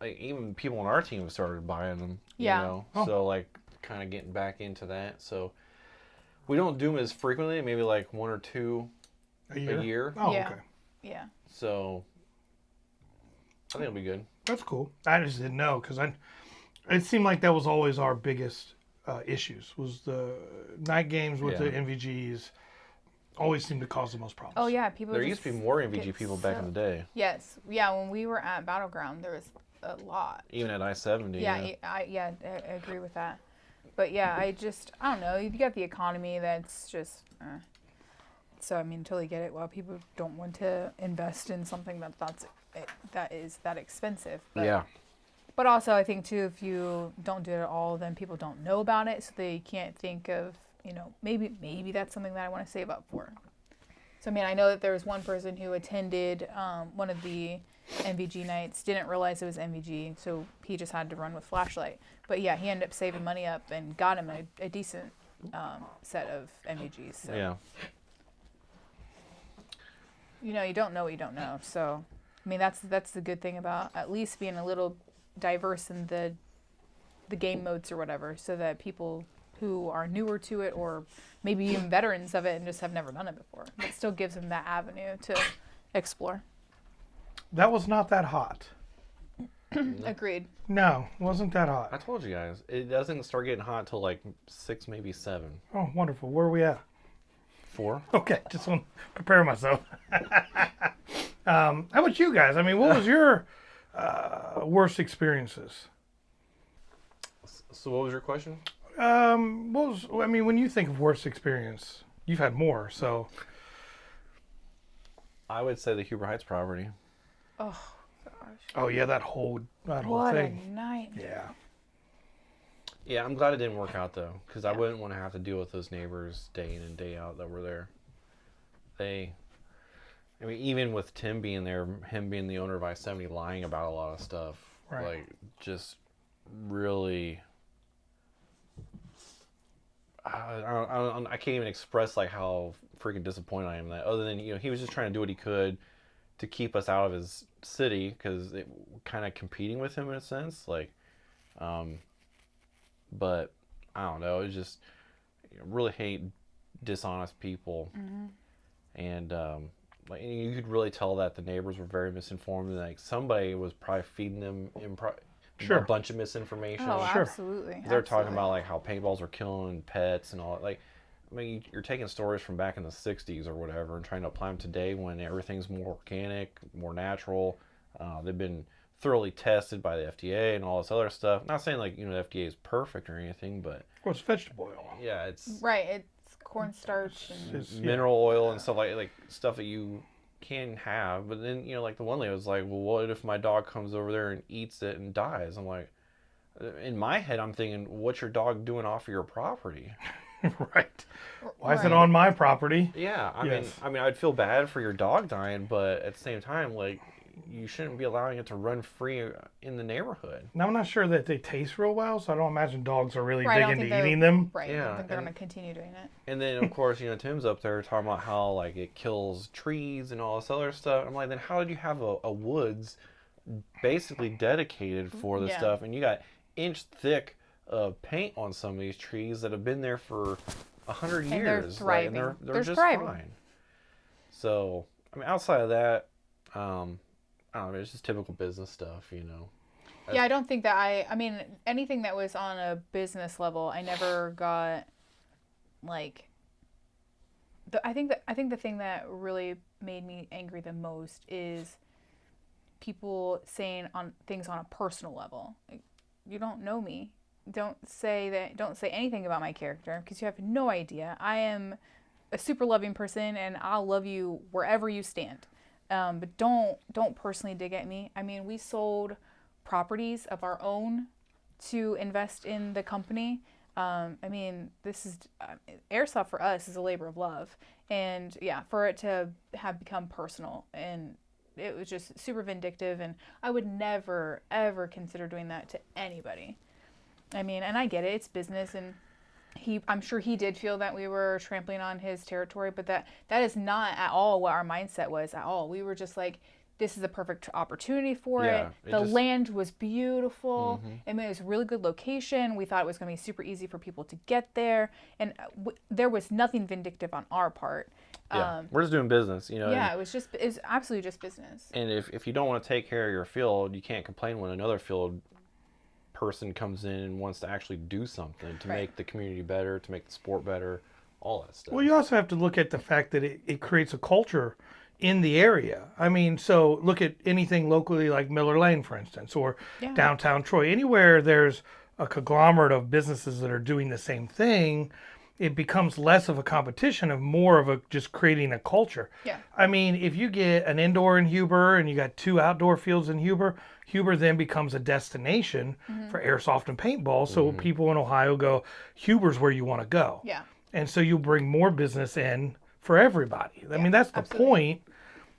like, even people on our team have started buying them. Yeah. You know? Oh. So like kind of getting back into that. So we don't do them as frequently, maybe like one or two A year? a year. Oh, Yeah. okay. Yeah. So I think it'll be good. That's cool. I just didn't know because it seemed like that was always our biggest issues was the night games with the Yeah. NVGs always seemed to cause the most problems. Oh, yeah. People There just used to be more NVG get people back in the day, Yes. Yeah. When we were at Battleground, there was a lot. even at I-70. Yeah. I agree with that. But yeah, I don't know. You got the economy that's just. So I mean, totally get it. Why people don't want to invest in something that is that expensive. But, Yeah. But also, I think too, if you don't do it at all, then people don't know about it, so they can't think of, maybe that's something that I want to save up for. So I mean, I know that there was one person who attended one of the NVG nights, didn't realize it was NVG, so he just had to run with flashlight. But yeah, he ended up saving money up and got him a decent set of NVGs. So. Yeah. You don't know what you don't know. So, I mean, that's the good thing about at least being a little diverse in the game modes or whatever, so that people who are newer to it or maybe even veterans of it and just have never done it before, it still gives them that avenue to explore. That was not that hot. Agreed. No, wasn't that I hot. told you guys, it doesn't start getting hot till like 6, maybe 7. Oh, wonderful. Where are we at? 4. Okay, just want to prepare myself. How about you guys? I mean, what was your worst experiences? So what was your question? When you think of worst experience, you've had more, so. I would say the Huber Heights property. Oh gosh. Oh yeah, that whole What thing. a night. Yeah. Yeah, I'm glad it didn't work out though, because I wouldn't want to have to deal with those neighbors day in and day out that were there. Even with Tim being there, him being the owner of I-70, lying about a lot of stuff, Right. like just really, I can't even express like how freaking disappointed I am in that. Other than he was just trying to do what he could to keep us out of his city because it kind of competing with him in a sense, like. But I don't know. It's just really hate dishonest people, and like you could really tell that the neighbors were very misinformed. And like somebody was probably feeding them Sure. a bunch of misinformation. Oh, Sure. absolutely. They're talking absolutely. about like how paintballs are killing pets and all that. Like I mean, you're taking stories from back in the 60s or whatever and trying to apply them today when everything's more organic, more natural. They've been thoroughly tested by the FDA and all this other stuff. Not saying like, the FDA is perfect or anything, but Well, it's vegetable oil. yeah, it's Right. It's cornstarch and It's- yeah. mineral oil and stuff like stuff that you can have. But then, like the one lady was like, well, what if my dog comes over there and eats it and dies? I'm like, in my head, I'm thinking, what's your dog doing off of your property? Right. Why is it Right. on my property? Yeah, Yes. I mean, I'd feel bad for your dog dying, but at the same time, like, you shouldn't be allowing it to run free in the neighborhood. Now, I'm not sure that they taste real well, so I don't imagine dogs are really Right, I big don't into think they're- eating them. Right. I Yeah, don't think they're and- going to continue doing it. And then, of course, Tim's up there talking about how, like, it kills trees and all this other stuff. I'm like, then how did you have a woods basically dedicated for this Yeah. stuff? And you got inch thick paint on some of these trees that have been there for 100 And they're years. Like, and they're thriving. They're just thriving. fine. So, I mean, outside of that, I don't know, it's just typical business stuff, Yeah, I don't think that I mean, anything that was on a business level, I never got like I think the thing that really made me angry the most is people saying on things on a personal level. Like, you don't know me. Don't say anything about my character because you have no idea. I am a super loving person and I'll love you wherever you stand. But don't personally dig at me. I mean, we sold properties of our own to invest in the company. I mean, this is airsoft for us is a labor of love, and yeah, for it to have become personal, and it was just super vindictive, and I would never ever consider doing that to anybody. I mean, and I get it; it's business, and I'm sure he did feel that we were trampling on his territory, but that is not at all what our mindset was at all. We were just like, this is a perfect opportunity for Yeah, it. it The just- land was beautiful. I mean, it was a really good location. We thought it was going to be super easy for people to get there. And there was nothing vindictive on our part. Yeah, we're just doing business, Yeah, it was absolutely just business. And if you don't want to take care of your field, you can't complain when another field person comes in and wants to actually do something to Right. make the community better, to make the sport better, all that stuff. Well, you also have to look at the fact that it creates a culture in the area. I mean, so look at anything locally like Miller Lane, for instance, or Yeah. downtown Troy. Anywhere there's a conglomerate of businesses that are doing the same thing, it becomes less of a competition and more of a just creating a culture. Yeah. I mean, if you get an indoor in Huber and you got 2 outdoor fields in Huber, Huber then becomes a destination for airsoft and paintball. So people in Ohio go, Huber's where you want to go. Yeah. And so you bring more business in for everybody. I mean, that's the absolutely. point,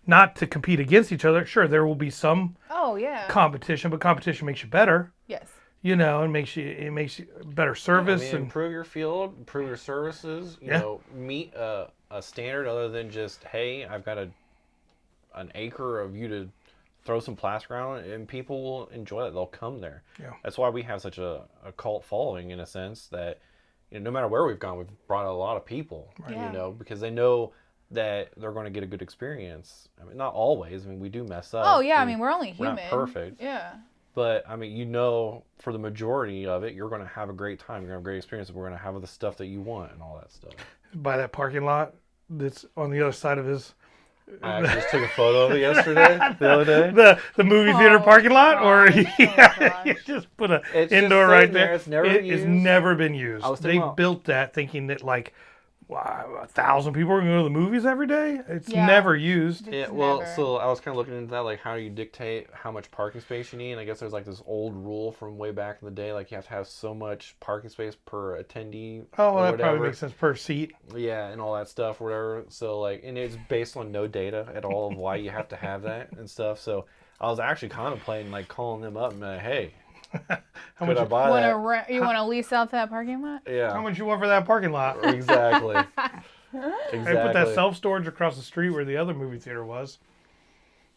not to compete against each other. Sure, there will be some Oh, yeah. competition, but competition makes you better, Yes. and makes you better service. I mean, And improve your field, improve your services, Yeah. Meet a standard other than just, hey, I've got an acre of you to throw some plastic around, and people will enjoy it. They'll come there. Yeah. That's why we have such a cult following, in a sense, that no matter where we've gone, we've brought a lot of people, Yeah. because they know that they're going to get a good experience. I mean, not always. I mean, we do mess up. Oh, yeah. I mean, we're only we're human. not perfect. Yeah. But I mean, for the majority of it, you're going to have a great time. You're going to have a great experience. We're going to have the stuff that you want and all that stuff. by that parking lot that's on the other side of his I actually just took a photo of it yesterday, the other day. the movie theater Oh, parking lot, or gosh. Oh, yeah, you gosh. just put a It's just indoor right sitting there. there. It's never It been has used. never been used. I was They thinking about- built that thinking that like, wow, 1,000 people are going to go to the movies every day. It's Yeah. never used. It's Yeah, well, never- so I was kind of looking into that, like how do you dictate how much parking space you need? And I guess there's like this old rule from way back in the day, like you have to have so much parking space per attendee. Oh, or well, that whatever. probably makes sense per seat. Yeah, and all that stuff, whatever. So like, and it's based on no data at all of why you have to have that and stuff. So I was actually contemplating like calling them up and be like, hey, How could I much, buy that? You want to lease out that parking lot? Yeah, how much you want for that parking lot? exactly. They put that self-storage across the street where the other movie theater was.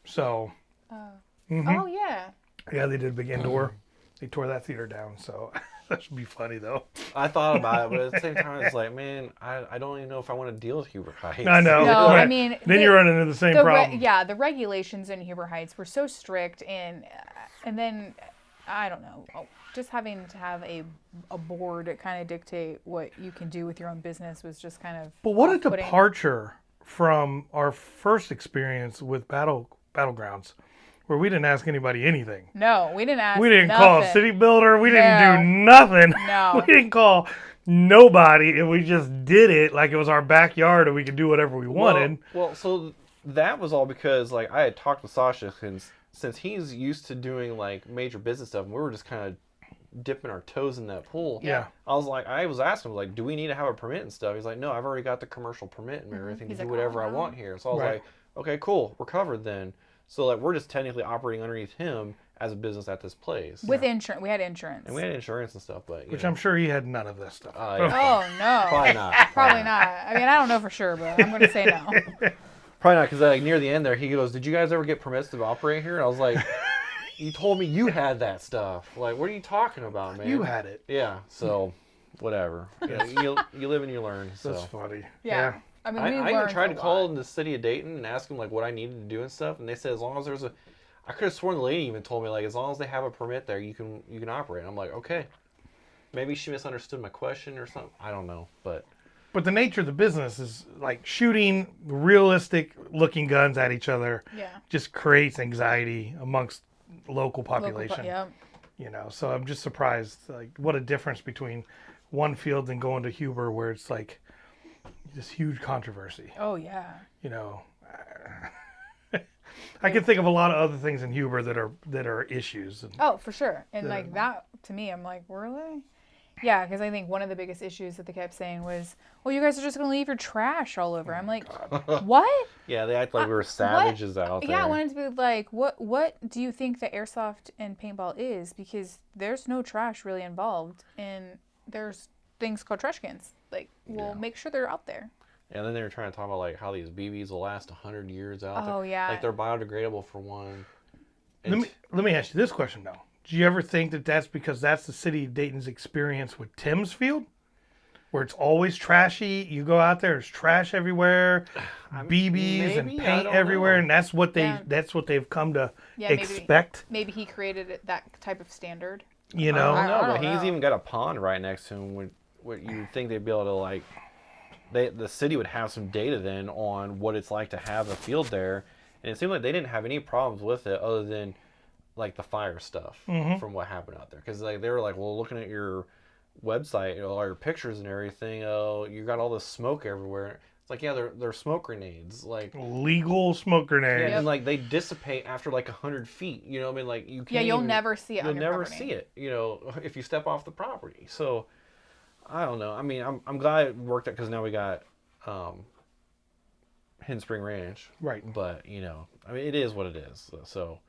So, Oh, yeah. yeah, they did a big indoor. They tore that theater down, so that should be funny, though. I thought about it, but at the same time, it's like, man, I don't even know if I want to deal with Huber Heights. I know. No, I right. mean, Then you're running into the same problem. the regulations in Huber Heights were so strict, and then I don't know. Just having to have a board to kind of dictate what you can do with your own business was just kind of. But what a off-putting. departure from our first experience with Battlegrounds, where we didn't ask anybody anything. No, we didn't ask. We didn't call a nothing. city builder. We didn't No. do nothing. No. We didn't call nobody, and we just did it like it was our backyard and we could do whatever we wanted. Well, so that was all because like I had talked with Sasha since he's used to doing like major business stuff, and we were just kind of dipping our toes in that pool. Yeah. I was asking him like, do we need to have a permit and stuff? He's like, no, I've already got the commercial permit and everything He's to do like, whatever oh, I wow. want here. So I was Right. like, okay, cool, we're covered then. So like we're just technically operating underneath him as a business at this place. With insurance, we had insurance. And we had insurance and stuff, but Which know. I'm sure he had none of this stuff. Yeah. Oh no. Probably not. Probably not. I mean, I don't know for sure, but I'm going to say no. Probably not, because like near the end there, he goes, "Did you guys ever get permits to operate here?" And I was like, "You told me you had that stuff. Like, what are you talking about, man?" You had it. Yeah. So, whatever. You live and you learn. So That's funny. Yeah. I mean, we I even learned tried a to call lot. in the city of Dayton and ask them like what I needed to do and stuff, and they said as long as there's a, I could have sworn the lady even told me like as long as they have a permit there, you can operate. And I'm like, okay. Maybe she misunderstood my question or something. I don't know, but. But the nature of the business is like shooting realistic looking guns at each other Yeah. just creates anxiety amongst local population. Yeah. You know, so I'm just surprised like what a difference between one field and going to Huber where it's like this huge controversy. Oh yeah. You know, I can think of a lot of other things in Huber that are issues. And, Oh, for sure. And like that to me, I'm like, really? Yeah, because I think one of the biggest issues that they kept saying was, "Well, you guys are just gonna leave your trash all over." I'm like, what? Yeah, they act like we were savages out there. Yeah, I wanted to be like, what do you think that airsoft and paintball is? Because there's no trash really involved, and there's things called trash cans. Like, we'll make sure they're out there. And then they were trying to talk about like how these BBs will last 100 years out there. Oh, yeah. Like they're biodegradable for one. let me ask you this question though. Do you ever think that that's because that's the city of Dayton's experience with Timms Field? Where it's always trashy. You go out there, there's trash everywhere, BBs and maybe, I paint don't everywhere, know. and that's what Yeah. they've come to Yeah, maybe. expect. Maybe he created that type of standard. You know, I don't know, I but don't he's know. even got a pond right next to him. What you would think they'd be able to like, the city would have some data then on what it's like to have a field there, and it seemed like they didn't have any problems with it other than like the fire stuff from what happened out there. Because like they were like, well, looking at your website, you know, all your pictures and everything, oh, you got all this smoke everywhere. It's like, yeah, they're smoke grenades, like. legal smoke grenades. Yeah, and like they dissipate after like 100 feet. You know, what I mean, like you can't. Yeah, you'll even- never see it You'll on your never property. see it. You know, if you step off the property. So, I don't know. I mean, I'm glad it worked out because now we got Hidden Spring Ranch. Right. But you know, I mean, it is what it is. So,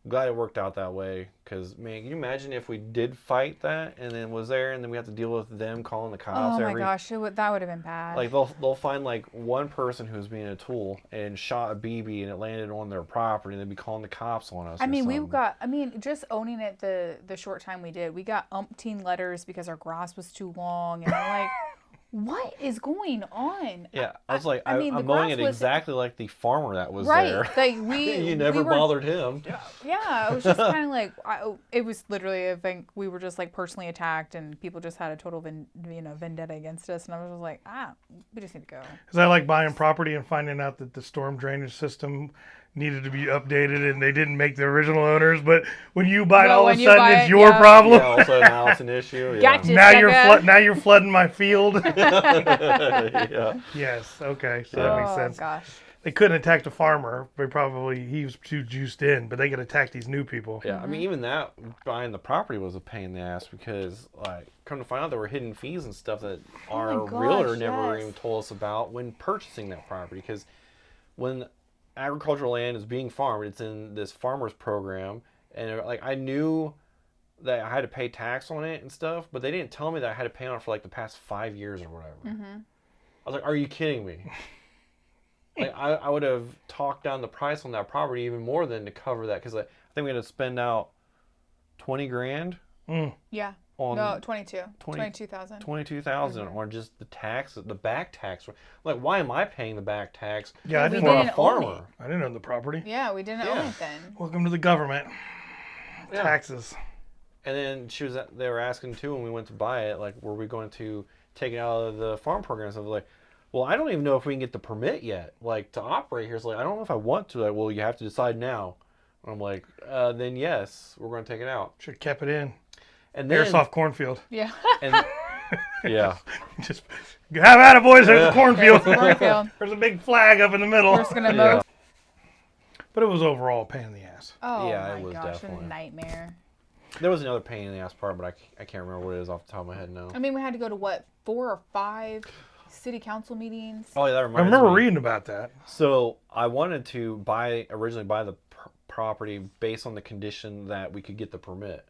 I'm glad it worked out that way. Because man, can you imagine if we did fight that and then was there and then we have to deal with them calling the cops Oh my every. gosh, that would have been bad. Like they'll find like one person who's being a tool and shot a BB and it landed on their property and they'd be calling the cops on us. I or mean, something. just owning it the short time we did, we got umpteen letters because our grass was too long, and I'm like, what is going on? Yeah, I was like, I mean, the I'm mowing grass it was- exactly like the farmer that was Right, there. like we You never we were, bothered him. Yeah, it was just kind of like it was literally. I think we were just like personally attacked, and people just had a total vendetta against us, and I was just like, we just need to go. Is that like buying property and finding out that the storm drainage system needed to be updated and they didn't make the original owners, but when you buy it, Well, all of when a you sudden buy it's it, your yeah. problem? Yeah, also now it's an issue. Yeah. Gotcha. Now you're flooding my field. Yeah. Yes, okay, so that makes Oh sense. gosh. They couldn't attack the farmer. He was too juiced in, but they could attack these new people. Yeah, I mean, even that buying the property was a pain in the ass because, like, come to find out there were hidden fees and stuff that our Oh gosh, realtor never yes. even told us about when purchasing that property. Because when agricultural land is being farmed, it's in this farmers program, and like I knew that I had to pay tax on it and stuff, but they didn't tell me that I had to pay on it for like the past 5 years or whatever. I was like, "Are you kidding me?" Like I would have talked down the price on that property even more than to cover that because I think we had to spend out $20,000 Yeah. on No, 22,000. 22,000 on just the tax, the back tax. Like, why am I paying the back tax Yeah, I We didn't, for a didn't own farmer? I didn't own the property. Yeah, we didn't own Yeah. it then. Welcome to the government. Yeah. Taxes. And then they were asking too when we went to buy it, like, were we going to take it out of the farm program? So I was like, well, I don't even know if we can get the permit yet, like, to operate here. It's like, I don't know if I want to. Like, well, you have to decide now. And I'm like, then yes, we're going to take it out. Should have kept it in. And then, Airsoft cornfield. Yeah. and yeah, Just have at it, boys. There's a cornfield. Cornfield. There's a big flag up in the middle. We're just gonna Yeah. mow. But it was overall a pain in the ass. Oh Yeah, my it was gosh, definitely. a nightmare. there was another pain in the ass part, but I can't remember what it is off the top of my head now. I mean, we had to go to what, 4 or 5 city council meetings. Oh, yeah, that I reminds remember me. reading about that. So I wanted to originally buy the property based on the condition that we could get the permit.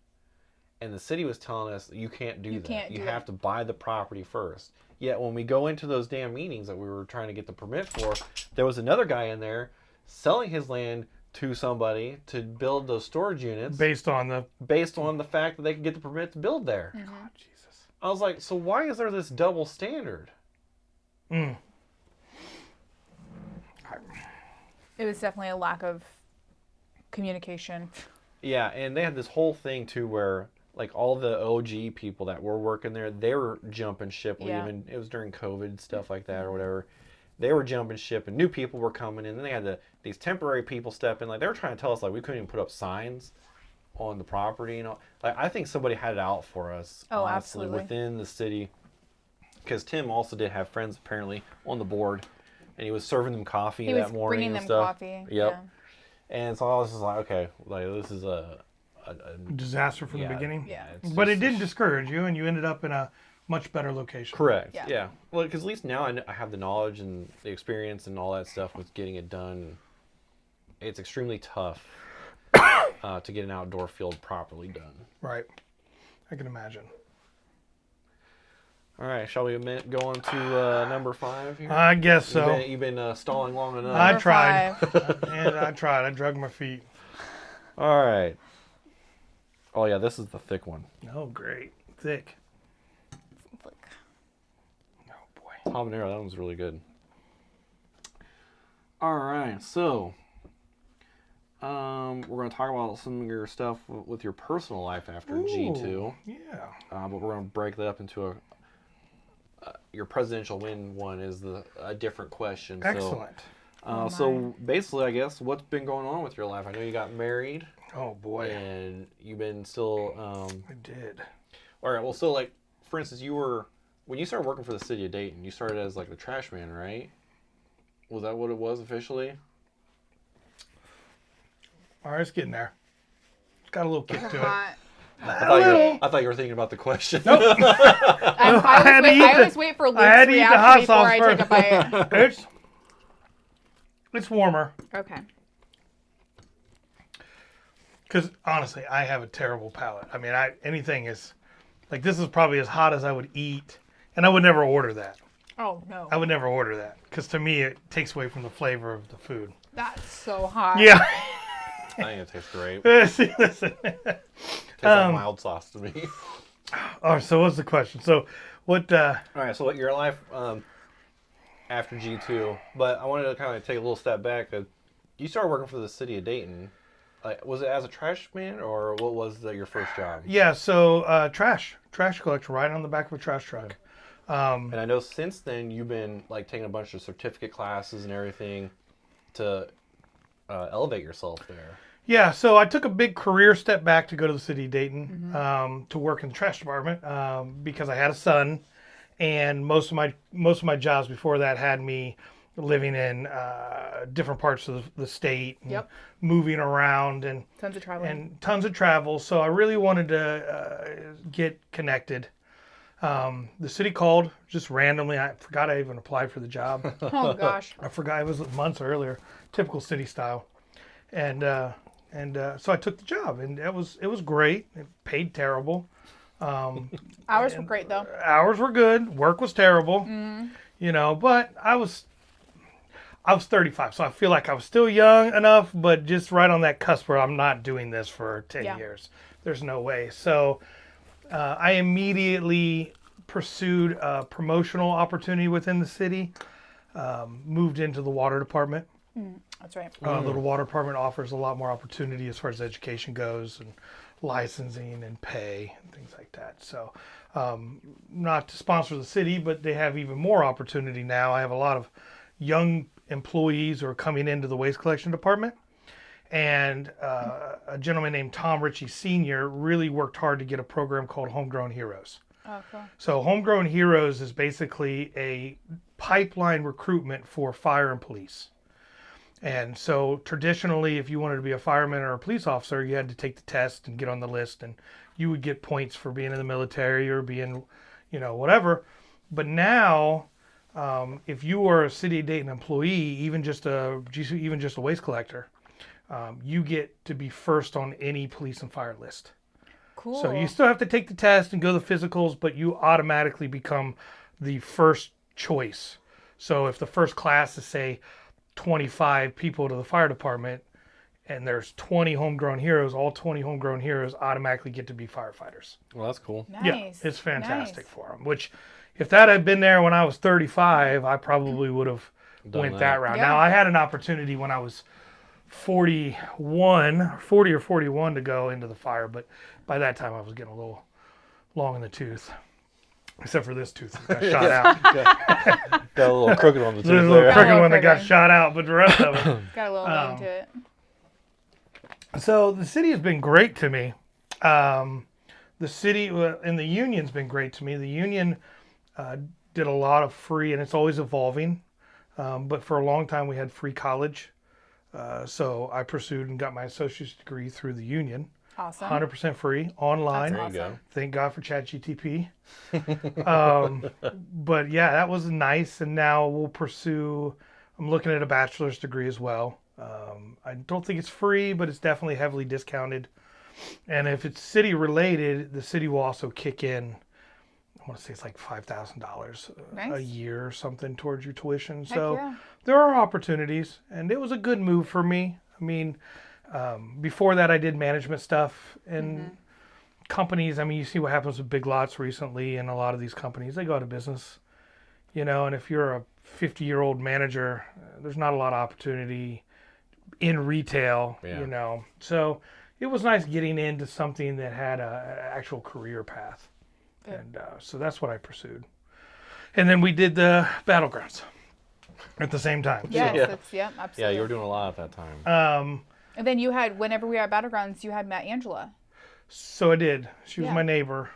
And the city was telling us you can't do that. Can't You do have it. to buy the property first. Yet when we go into those damn meetings that we were trying to get the permit for, there was another guy in there selling his land to somebody to build those storage units Based on the based on the fact that they could get the permit to build there. God, Jesus. I was like, so why is there this double standard? Mm. It was definitely a lack of communication. Yeah, and they had this whole thing too where like all the OG people that were working there, they were jumping ship Yeah. leaving. It was during COVID, stuff like that or whatever. They were jumping ship and new people were coming in. Then they had these temporary people step in. Like they were trying to tell us like we couldn't even put up signs on the property. You know, like I think somebody had it out for us. Oh, honestly, absolutely. within the city. Because Tim also did have friends apparently on the board, and he was serving them coffee He that was morning bringing and them stuff. coffee. Yep. Yeah. And so I was just like, okay, like this is a Disaster from yeah, the beginning. Yeah. it's But it just- didn't discourage you, and you ended up in a much better location. Correct. Yeah. Yeah. Well, because at least now I have the knowledge and the experience and all that stuff with getting it done. It's extremely tough to get an outdoor field properly done. Right. I can imagine. All right, shall we go on to number 5 here? I guess so. You've been stalling long enough. I Number tried. 5. And I tried. I drug my feet. All right. Oh yeah, this is the thick one. Oh, great. Thick. Look. Oh, boy. Habanero, that one's really good. All right, so we're going to talk about some of your stuff with your personal life after G2. Ooh, Yeah. But we're going to break that up into your presidential win one is a different question. Excellent. So basically, I guess, what's been going on with your life? I know you got married, Oh, boy. and you've been still. I did. All right. Well, so like, for instance, when you started working for the city of Dayton, you started as like the trash man, right? Was that what it was officially? All right, it's getting there. It's got a little kick to it. Hot. I thought you were thinking about the question. I had to eat always the- wait for Luke's I had to eat the hot reaction before sauce I take a first. bite. It's warmer. Okay. Because honestly, I have a terrible palate. I mean, anything is like this is probably as hot as I would eat, and I would never order that. Oh no, I would never order that because to me it takes away from the flavor of the food. that's so hot. Yeah. I think it tastes great. See, listen. Tastes like mild sauce to me. Oh, so what's the question? So, what? All right, so what your life after G2, but I wanted to kind of take a little step back. You started working for the city of Dayton. Like, was it as a trash man, or what was your first job? Yeah. So, trash collection right on the back of a trash truck. And I know since then you've been like taking a bunch of certificate classes and everything to elevate yourself there. Yeah, so I took a big career step back to go to the city of Dayton to work in the trash department because I had a son, and most of my jobs before that had me living in different parts of the state, and Yep. moving around and Tons of traveling. tons of travel. So I really wanted to get connected. The city called just randomly. I forgot I even applied for the job. Oh gosh. I forgot it was months earlier, typical city style, and so I took the job, and it was great. It paid terrible. Hours were great though. Hours were good. Work was terrible, you know. But I was 35, so I feel like I was still young enough, but just right on that cusp where I'm not doing this for 10 Yeah. years. There's no way. So I immediately pursued a promotional opportunity within the city. Moved into the water department. That's right. The water department offers a lot more opportunity as far as education goes, and licensing and pay and things like that. So, not to sponsor the city, but they have even more opportunity now. I have a lot of young employees who are coming into the waste collection department. And a gentleman named Tom Ritchie Sr. really worked hard to get a program called Homegrown Heroes. Oh, cool. So Homegrown Heroes is basically a pipeline recruitment for fire and police. And so traditionally, if you wanted to be a fireman or a police officer, you had to take the test and get on the list, and you would get points for being in the military or being, whatever. But now, if you are a City of Dayton employee, even just a waste collector, you get to be first on any police and fire list. Cool. So you still have to take the test and go to the physicals, but you automatically become the first choice. So if the first class is, say, 25 people to the fire department, and there's 20 homegrown heroes, all 20 homegrown heroes automatically get to be firefighters. Well, that's cool. Nice. Yeah, it's fantastic Nice. for them. Which, if that had been there when I was 35, I probably would have went that route. Yeah. Now, I had an opportunity when I was 40 or 41 to go into the fire, but by that time I was getting a little long in the tooth. Except for this tooth that got shot out. Got a little crooked on the There's a tooth little there. crooked Got a one that got crooked. shot out, but the rest of it. Got a little name to it. So the city has been great to me. The city and the union's been great to me. The union did a lot of free, and it's always evolving. But for a long time, we had free college. So I pursued and got my associate's degree through the union. Awesome. 100% free, online. There you go. Awesome. Thank God for ChatGTP. But yeah, that was nice. And now I'm looking at a bachelor's degree as well. I don't think it's free, but it's definitely heavily discounted. And if it's city related, the city will also kick in, I want to say it's like $5,000 a Nice. year or something towards your tuition. Heck So yeah. there are opportunities, and it was a good move for me. I mean, before that, I did management stuff and companies. I mean, you see what happens with Big Lots recently, and a lot of these companies, they go out of business, and if you're a 50-year-old manager, there's not a lot of opportunity in retail, Yeah. So it was nice getting into something that had an actual career path. Good. And so that's what I pursued. And then we did the Battlegrounds at the same time. Yes, Yeah. absolutely. Yeah, you were doing a lot at that time. And then you had, whenever we were at Battlegrounds, you had Matt Angela. So I did. She was Yeah. my neighbor.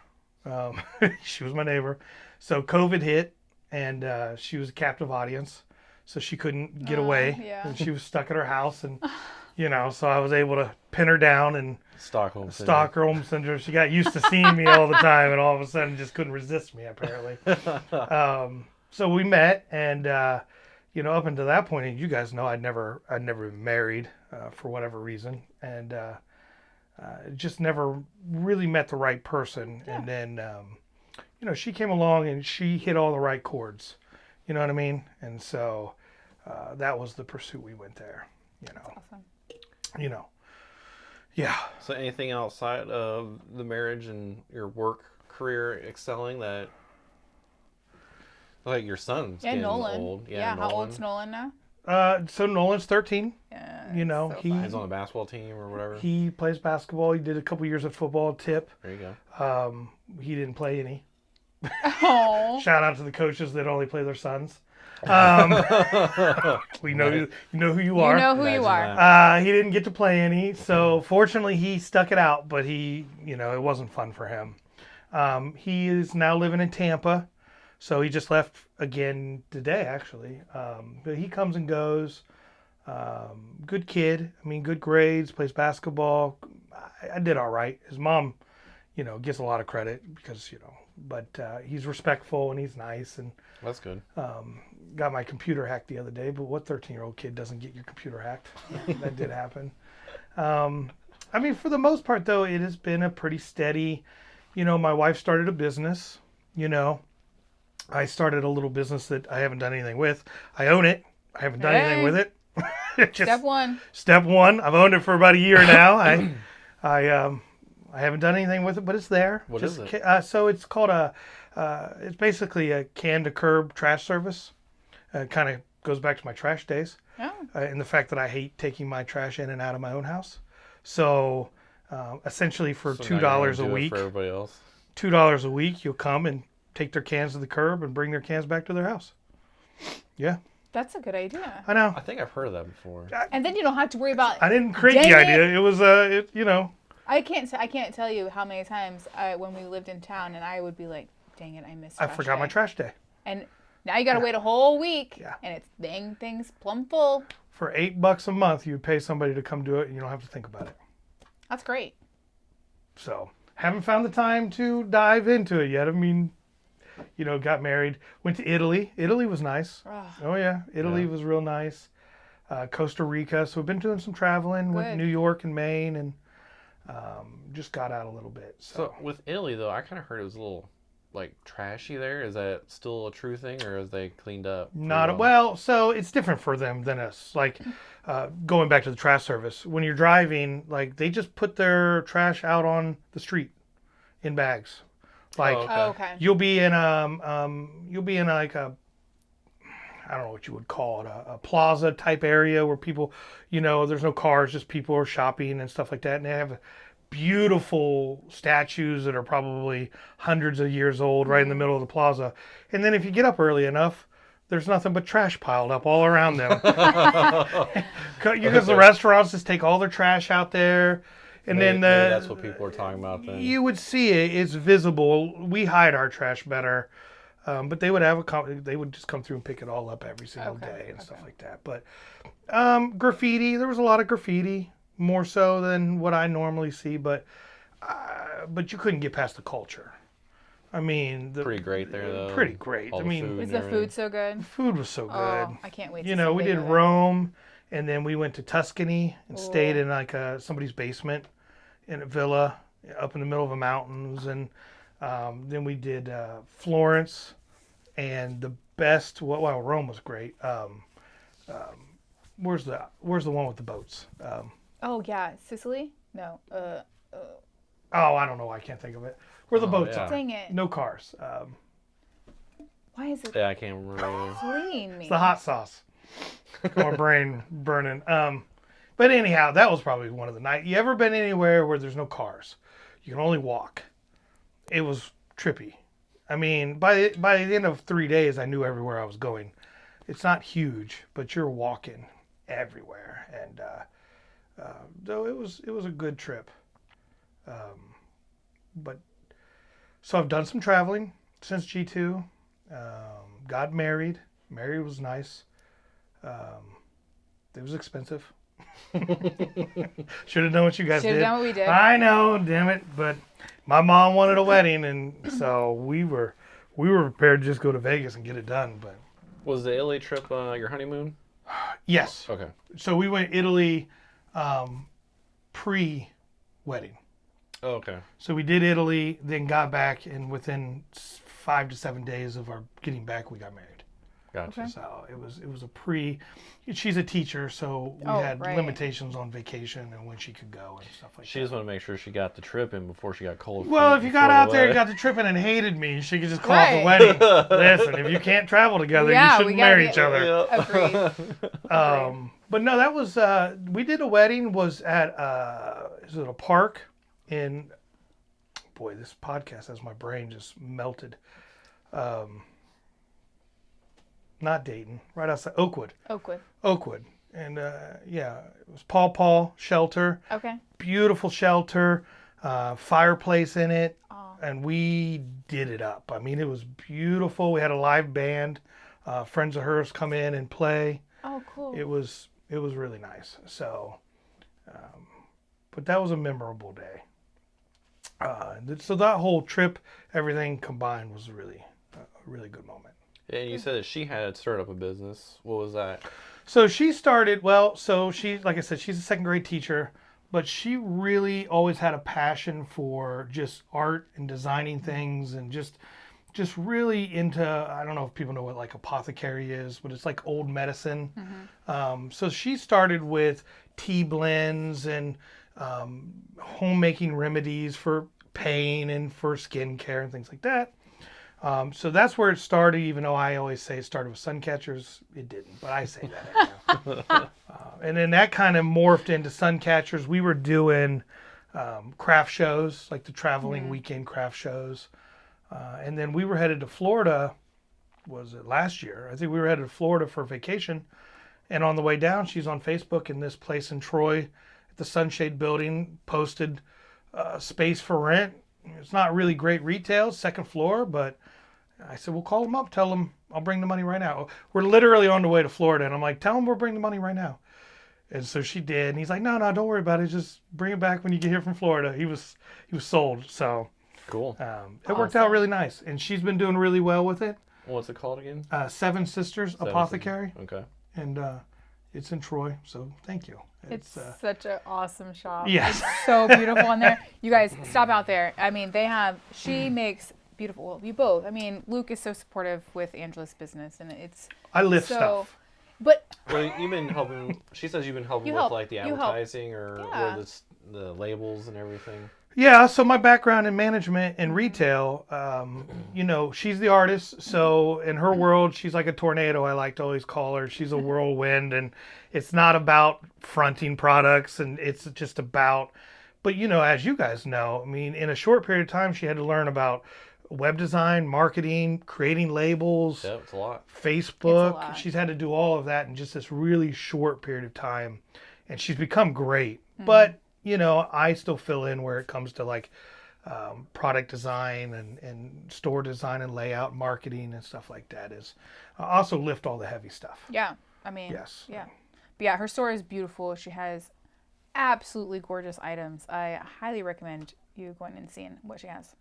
She was my neighbor. So COVID hit, and she was a captive audience, so she couldn't get away. yeah. And she was stuck at her house, and so I was able to pin her down and Stockholm syndrome. Stockholm syndrome. She got used to seeing me all the time, and all of a sudden just couldn't resist me, apparently. So we met, and up until that point, and you guys know I'd never been married for whatever reason, and just never really met the right person. Yeah. And then she came along and she hit all the right chords. You know what I mean? And so that was the pursuit. We went there. Awesome. Yeah. So anything outside of the marriage and your work career excelling that, like your son's Yeah, getting Nolan. old. Yeah, how Nolan. old's Nolan now? So Nolan's 13. Yeah, So He's on the basketball team or whatever. he plays basketball. He did a couple years of football. Tip. There you go. He didn't play any. Oh, Shout out to the coaches that only play their sons. We know you know who you are. you know who Imagine you are. that. He didn't get to play any, so fortunately he stuck it out. But it wasn't fun for him. He is now living in Tampa, so he just left again today, actually. But he comes and goes. Good kid. I mean, good grades. Plays basketball. I did all right. His mom, gets a lot of credit because but he's respectful and he's nice and. That's good. Got my computer hacked the other day, but what 13-year-old kid doesn't get your computer hacked? That did happen. I mean, for the most part, though, it has been a pretty steady, my wife started a business, I started a little business that I haven't done anything with. I own it. I haven't done anything Hey. with it. Just Step one. Step one. I've owned it for about a year now. I haven't done anything with it, but it's there. What is it? So it's called it's basically a can to curb trash service. Kind of goes back to my trash days, Oh, and the fact that I hate taking my trash in and out of my own house. So Essentially for So now $2 you're gonna a do it week. for everybody else. $2 a week, you'll come and take their cans to the curb and bring their cans back to their house. Yeah, That's a good idea. I know. I think I've heard of that before. And then you don't have to worry about. I didn't create Dang the it. idea. It was, you know. I can't tell you how many times when we lived in town and I would be like, dang it, I missed. I forgot my trash day. And now you got to wait a whole week. Yeah. And it's dang things plumb full. For $8 a month, you pay somebody to come do it, and you don't have to think about it. That's great. So, haven't found the time to dive into it yet. I mean, you know, got married, went to Italy. Italy was nice. Ugh. Oh yeah, Italy Yeah. was real nice. Costa Rica. So we've been doing some traveling. Went to Good. New York and Maine, and just got out a little bit. So with Italy though, I kind of heard it was a little like trashy there. Is that still a true thing, or is they cleaned up? pretty Not well. So it's different for them than us. Like going back to the trash service, when you're driving, like they just put their trash out on the street in bags. Like Oh, okay. Oh, okay. you'll be in like a, I don't know what you would call it, a plaza type area where people, you know, there's no cars, just people are shopping and stuff like that, and they have beautiful statues that are probably hundreds of years old right in the middle of the plaza. And then if you get up early enough, there's nothing but trash piled up all around them. Because the restaurants just take all their trash out there. And Maybe then that's what people are talking about then. you would see it. It's visible. We hide our trash better. But they would have they would just come through and pick it all up every single Okay, day and stuff like that. But graffiti, there was a lot of graffiti, more so than what I normally see. But you couldn't get past the culture. I mean, Pretty great there though. pretty great. All I the mean, food Is and the everything. food so good? food was so good. Oh, I can't wait. You to know, see we did video. Rome, and then we went to Tuscany and stayed Ooh. in like somebody's basement in a villa up in the middle of the mountains, and then we did Florence, and the best. Well, Rome was great. Where's the one with the boats? Oh yeah, Sicily? No. Oh, I don't know. I can't think of it. Where the boats yeah. are. Dang it. No cars. Why is it Yeah, I can't remember. fleeing me? It's the hot sauce. My brain burning. But anyhow, that was probably one of the night. You ever been anywhere where there's no cars? You can only walk. It was trippy. I mean, by the end of 3 days, I knew everywhere I was going. It's not huge, but you're walking everywhere, and though it was a good trip. But so I've done some traveling since G2. Got married. Married was nice. It was expensive. Should have known what you guys Should have did. done what we did. I know, damn it. But my mom wanted a wedding, and so we were prepared to just go to Vegas and get it done. But Was the Italy trip your honeymoon? yes, Okay. so we went Italy pre-wedding. Oh, okay. So we did Italy, then got back, and within 5 to 7 days of our getting back, we got married. Gotcha. Okay. So it was a pre. She's a teacher, so we Oh, had right. limitations on vacation and when she could go and stuff like She that. just wanted to make sure she got the trip in before she got cold. Well, feet if you got before out the there and wedding. got to tripping and hated me, she could just call Right. off the wedding. Listen, if you can't travel together, Yeah, you we shouldn't gotta marry get- each other. Agreed. But no, that was we did a wedding was at is it a park in boy, this podcast has my brain just melted. Not Dayton, right outside Oakwood. Oakwood. And yeah, it was Paw Shelter. Okay. Beautiful shelter, fireplace in it, Oh. and we did it up. I mean, it was beautiful. We had a live band. Friends of hers come in and play. Oh, cool. It was really nice. So, but that was a memorable day. So that whole trip, everything combined, was really a really good moment. And you said that she had started up a business. What was that? So she started, like I said, she's a second grade teacher, but she really always had a passion for just art and designing things and just really into, I don't know if people know what like apothecary is, but it's like old medicine. So she started with tea blends and homemaking remedies for pain and for skincare and things like that. So that's where it started, even though I always say it started with sun catchers. It didn't, but I say that anyhow. And then that kind of morphed into sun catchers. We were doing craft shows, like the traveling weekend craft shows. And then we were headed to Florida. Was it last year? I think we were headed to Florida for vacation. And on the way down, she's on Facebook in this place in Troy at the Sunshade Building, posted space for rent. It's not really great retail, second floor, but I said, well, call them up, tell them I'll bring the money right now. We're literally on the way to Florida, and I'm like, tell them we'll bring the money right now. And so she did, and he's like, no, don't worry about it. Just bring it back when you get here from Florida. He was sold, so Cool. it worked out really nice, and she's been doing really well with it. What's it called again? Seven Sisters Apothecary, Okay. and it's in Troy. So thank you. It's such an awesome shop. Yes. It's so beautiful in there. You guys, stop out there. I mean, she makes beautiful, well, you both. I mean, Luke is so supportive with Angela's business, and it's I lift so, stuff. But Well, you've been helping. She says you've been helping You with help. like the You help. advertising or Yeah. or the labels and everything. Yeah, so my background in management and retail, she's the artist. So in her world, she's like a tornado. I like to always call her. She's a whirlwind, and it's not about fronting products, and it's just about. But as you guys know, I mean, in a short period of time, she had to learn about web design, marketing, creating labels, Yeah, it's a lot. Facebook. lot. She's had to do all of that in just this really short period of time, and she's become great. But I still fill in where it comes to like product design and store design and layout, marketing and stuff like that. I also lift all the heavy stuff. yeah, I mean, Yes. yeah. But yeah, her store is beautiful. She has absolutely gorgeous items. I highly recommend you going and seeing what she has.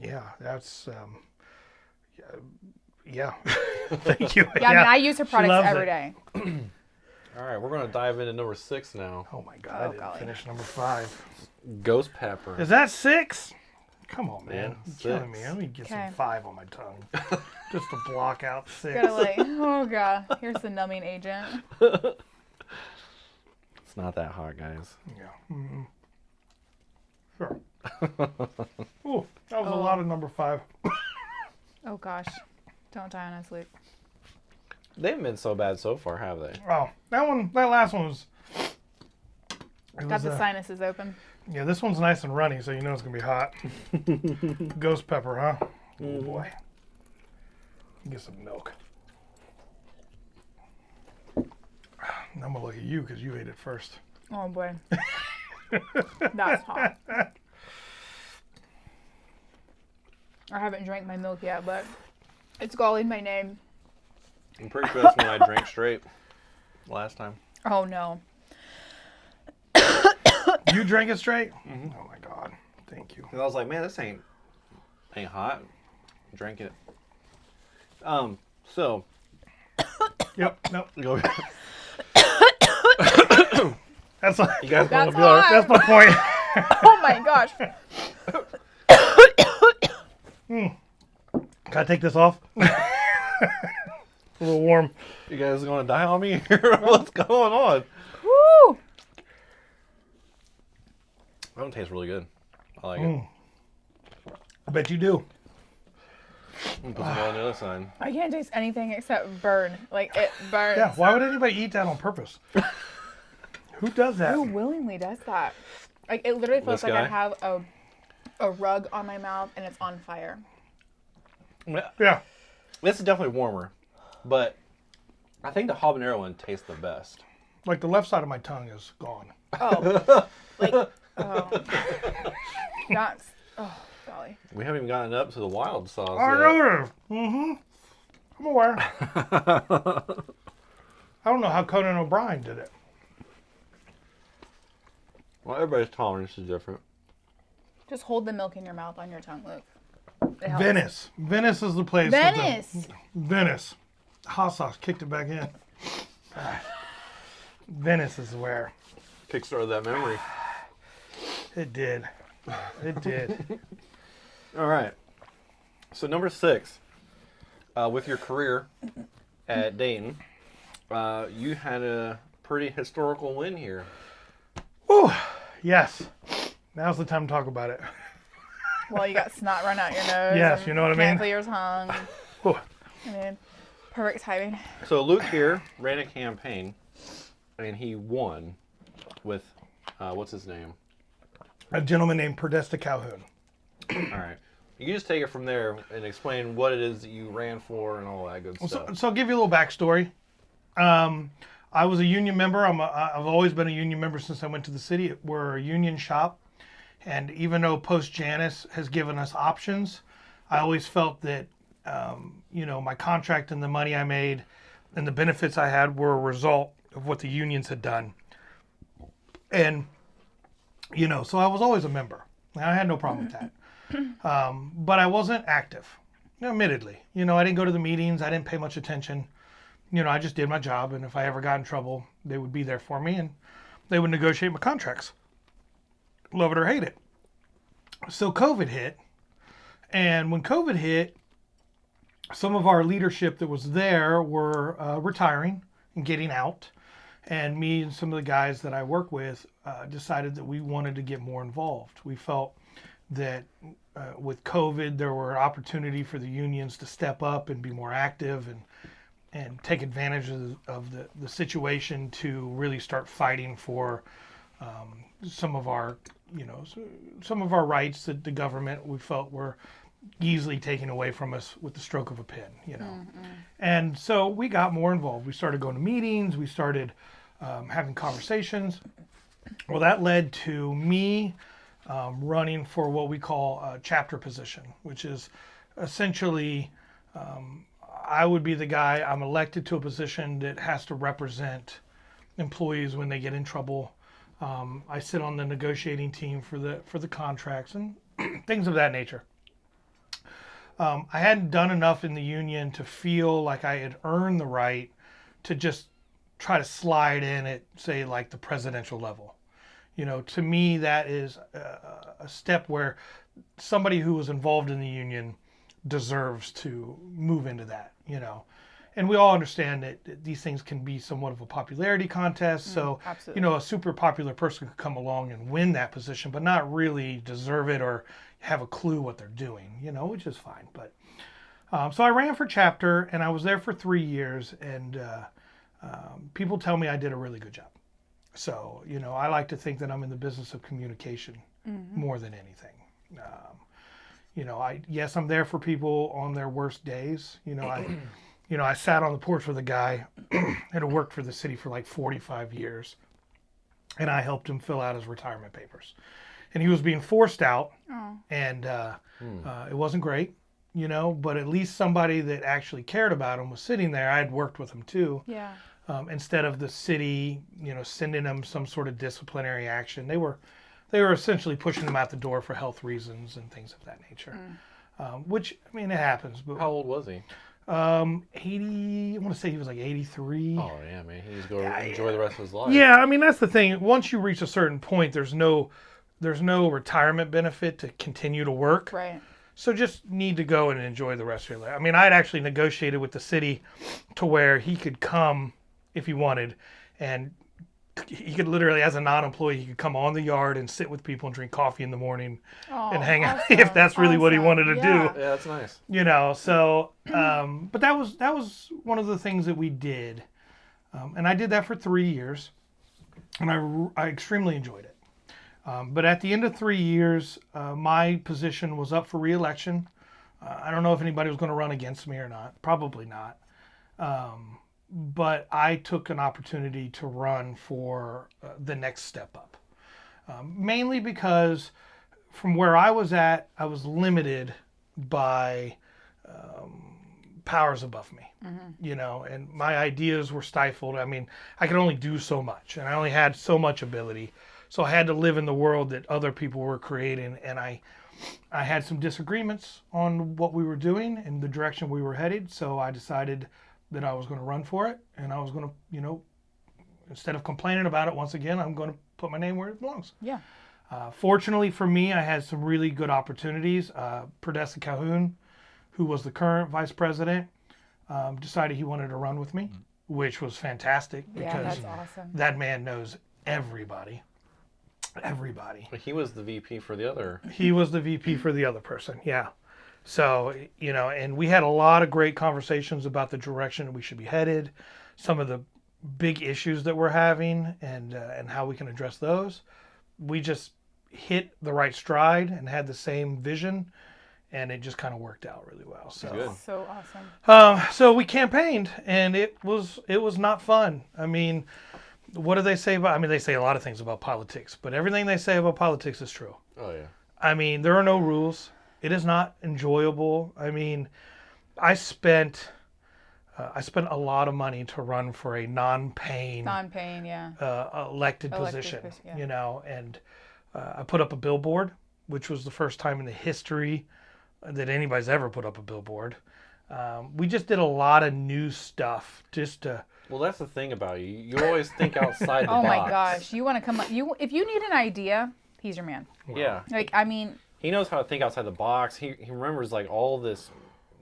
Yeah, that's yeah. Thank you. Yeah, I mean, I use her she products loves every it. day. All right, we're gonna dive into number 6 now. Oh my God, Oh, I didn't golly. finish number 5. Ghost pepper. Is that 6? Come on, man. Yeah, You're killing me. 6. Let me get Okay. some 5 on my tongue. Just to block out 6. Gotta like, oh god, here's the numbing agent. It's not that hot, guys. Yeah. Mm-hmm. Sure. Ooh, that was a lot of number 5. Oh gosh, don't die on us, Luke. They haven't been so bad so far, have they? Oh, that last one was. Got the sinuses open. Yeah, this one's nice and runny, so you know it's gonna be hot. Ghost pepper, huh? Oh boy. Get some milk. I'm gonna look at you because you ate it first. Oh boy, that's hot. I haven't drank my milk yet, but it's calling my name. I'm pretty sure that's when I drank straight last time. Oh no. You drank it straight? Oh my God. Thank you. And I was like, man, this ain't hot. Drink it. So Yep. Nope. go. That's like, You guys That's want to be all right? hot. that's my point. Oh my gosh. Can I take this off? A little warm. You guys going to die on me? What's going on? Woo! That one tastes really good. I like it. I bet you do. I'm put some on the other side. I can't taste anything except burn. Like it burns. Yeah. Why would anybody eat that on purpose? Who does that? Who willingly does that? Like it literally feels This like I guy? have a rug on my mouth and it's on fire. Yeah. This is definitely warmer, but I think the habanero one tastes the best. Like the left side of my tongue is gone. Oh, like oh, that's oh golly. We haven't even gotten up to the wild sauce I yet. know. Mm-hmm. I'm aware. I don't know how Conan O'Brien did it. Well, everybody's tolerance is different. Just hold the milk in your mouth on your tongue, Luke. It helps. Venice. Venice is the place. with the- Venice. Venice. Hot sauce kicked it back in. Venice is where Kickstarted that memory. it did. It did. All right. So number 6, with your career at Dayton, you had a pretty historical win here. Whew. Yes. Now's the time to talk about it. Well, you got snot run out your nose. Yes, and you know what I can't mean? feel your tongue. Whew. I mean, perfect timing. So Luke here ran a campaign, and he won with what's his name? a gentleman named Podesta Calhoun. All right. You can just take it from there and explain what it is that you ran for and all that good So, stuff. so I'll give you a little backstory. I was a union member. I've always been a union member since I went to the city. We're a union shop. And even though Post Janus has given us options, I always felt that, my contract and the money I made and the benefits I had were a result of what the unions had done. And, so I was always a member. I had no problem with that. But I wasn't active, admittedly. I didn't go to the meetings. I didn't pay much attention. I just did my job. And if I ever got in trouble, they would be there for me and they would negotiate my contracts. Love it or hate it. So COVID hit. And when COVID hit, some of our leadership that was there were retiring and getting out. And me and some of the guys that I work with decided that we wanted to get more involved. We felt that with COVID, there were opportunity for the unions to step up and be more active and take advantage of the situation to really start fighting for some of our rights that the government we felt were easily taken away from us with the stroke of a pen. And so we got more involved. We started going to meetings. We started having conversations. Well, that led to me running for what we call a chapter position, which is essentially I would be the guy. I'm elected to a position that has to represent employees when they get in trouble. I sit on the negotiating team for the contracts and things of that nature. I hadn't done enough in the union to feel like I had earned the right to just try to slide in at, say, like the presidential level. To me, that is a step where somebody who was involved in the union deserves to move into that, And we all understand that these things can be somewhat of a popularity contest. So, absolutely. A super popular person could come along and win that position, but not really deserve it or have a clue what they're doing, which is fine. But so I ran for chapter and I was there for 3 years, and people tell me I did a really good job. So, I like to think that I'm in the business of communication more than anything. I'm there for people on their worst days. I sat on the porch with a guy that had worked for the city for like 45 years, and I helped him fill out his retirement papers. And he was being forced out, and it wasn't great, but at least somebody that actually cared about him was sitting there. I had worked with him too. Yeah. Instead of the city, sending him some sort of disciplinary action, they were essentially pushing him out the door for health reasons and things of that nature. Which, it happens. But How old was he? 80. I want to say he was like 83. Oh yeah, man, he's going to enjoy the rest of his life. Yeah, that's the thing. Once you reach a certain point, there's no retirement benefit to continue to work. Right. So just need to go and enjoy the rest of your life. I'd actually negotiated with the city to where he could come if he wanted, and he could literally, as a non-employee, he could come on the yard and sit with people and drink coffee in the morning and hang out if that's really what he wanted to do. Yeah, that's nice. So, but that was one of the things that we did, and I did that for 3 years, and I extremely enjoyed it. But at the end of 3 years, my position was up for re-election. I don't know if anybody was going to run against me or not. Probably not. But I took an opportunity to run for the next step up. Mainly because from where I was at, I was limited by powers above me. And my ideas were stifled. I could only do so much, and I only had so much ability. So I had to live in the world that other people were creating, and I had some disagreements on what we were doing and the direction we were headed. So I decided that I was going to run for it, and I was going to, instead of complaining about it once again, I'm going to put my name where it belongs. Yeah. Fortunately for me, I had some really good opportunities. Podesta Calhoun, who was the current vice president, decided he wanted to run with me, which was fantastic Yeah, because that's awesome. that man knows everybody. Everybody. He was the VP for the other. He was the VP for the other person, yeah. So, and we had a lot of great conversations about the direction we should be headed, some of the big issues that we're having, and how we can address those. We just hit the right stride and had the same vision, and it just kind of worked out really well. So Good. So awesome. so we campaigned, and it was not fun. I mean, what do they say about? I mean, they say a lot of things about politics, but everything they say about politics is true. Oh yeah. I mean, there are no rules. It is not enjoyable. I mean, I spent a lot of money to run for a non-paying Yeah. elected Elected position, yeah. you know, and I put up a billboard, which was the first time in the history that anybody's ever put up a billboard. We just did a lot of new stuff just to. Well, that's the thing about you. You always think outside the Oh box. my gosh, you want to come up? If you need an idea, he's your man. Yeah. Like, I mean, He knows how to think outside the box. He remembers like all this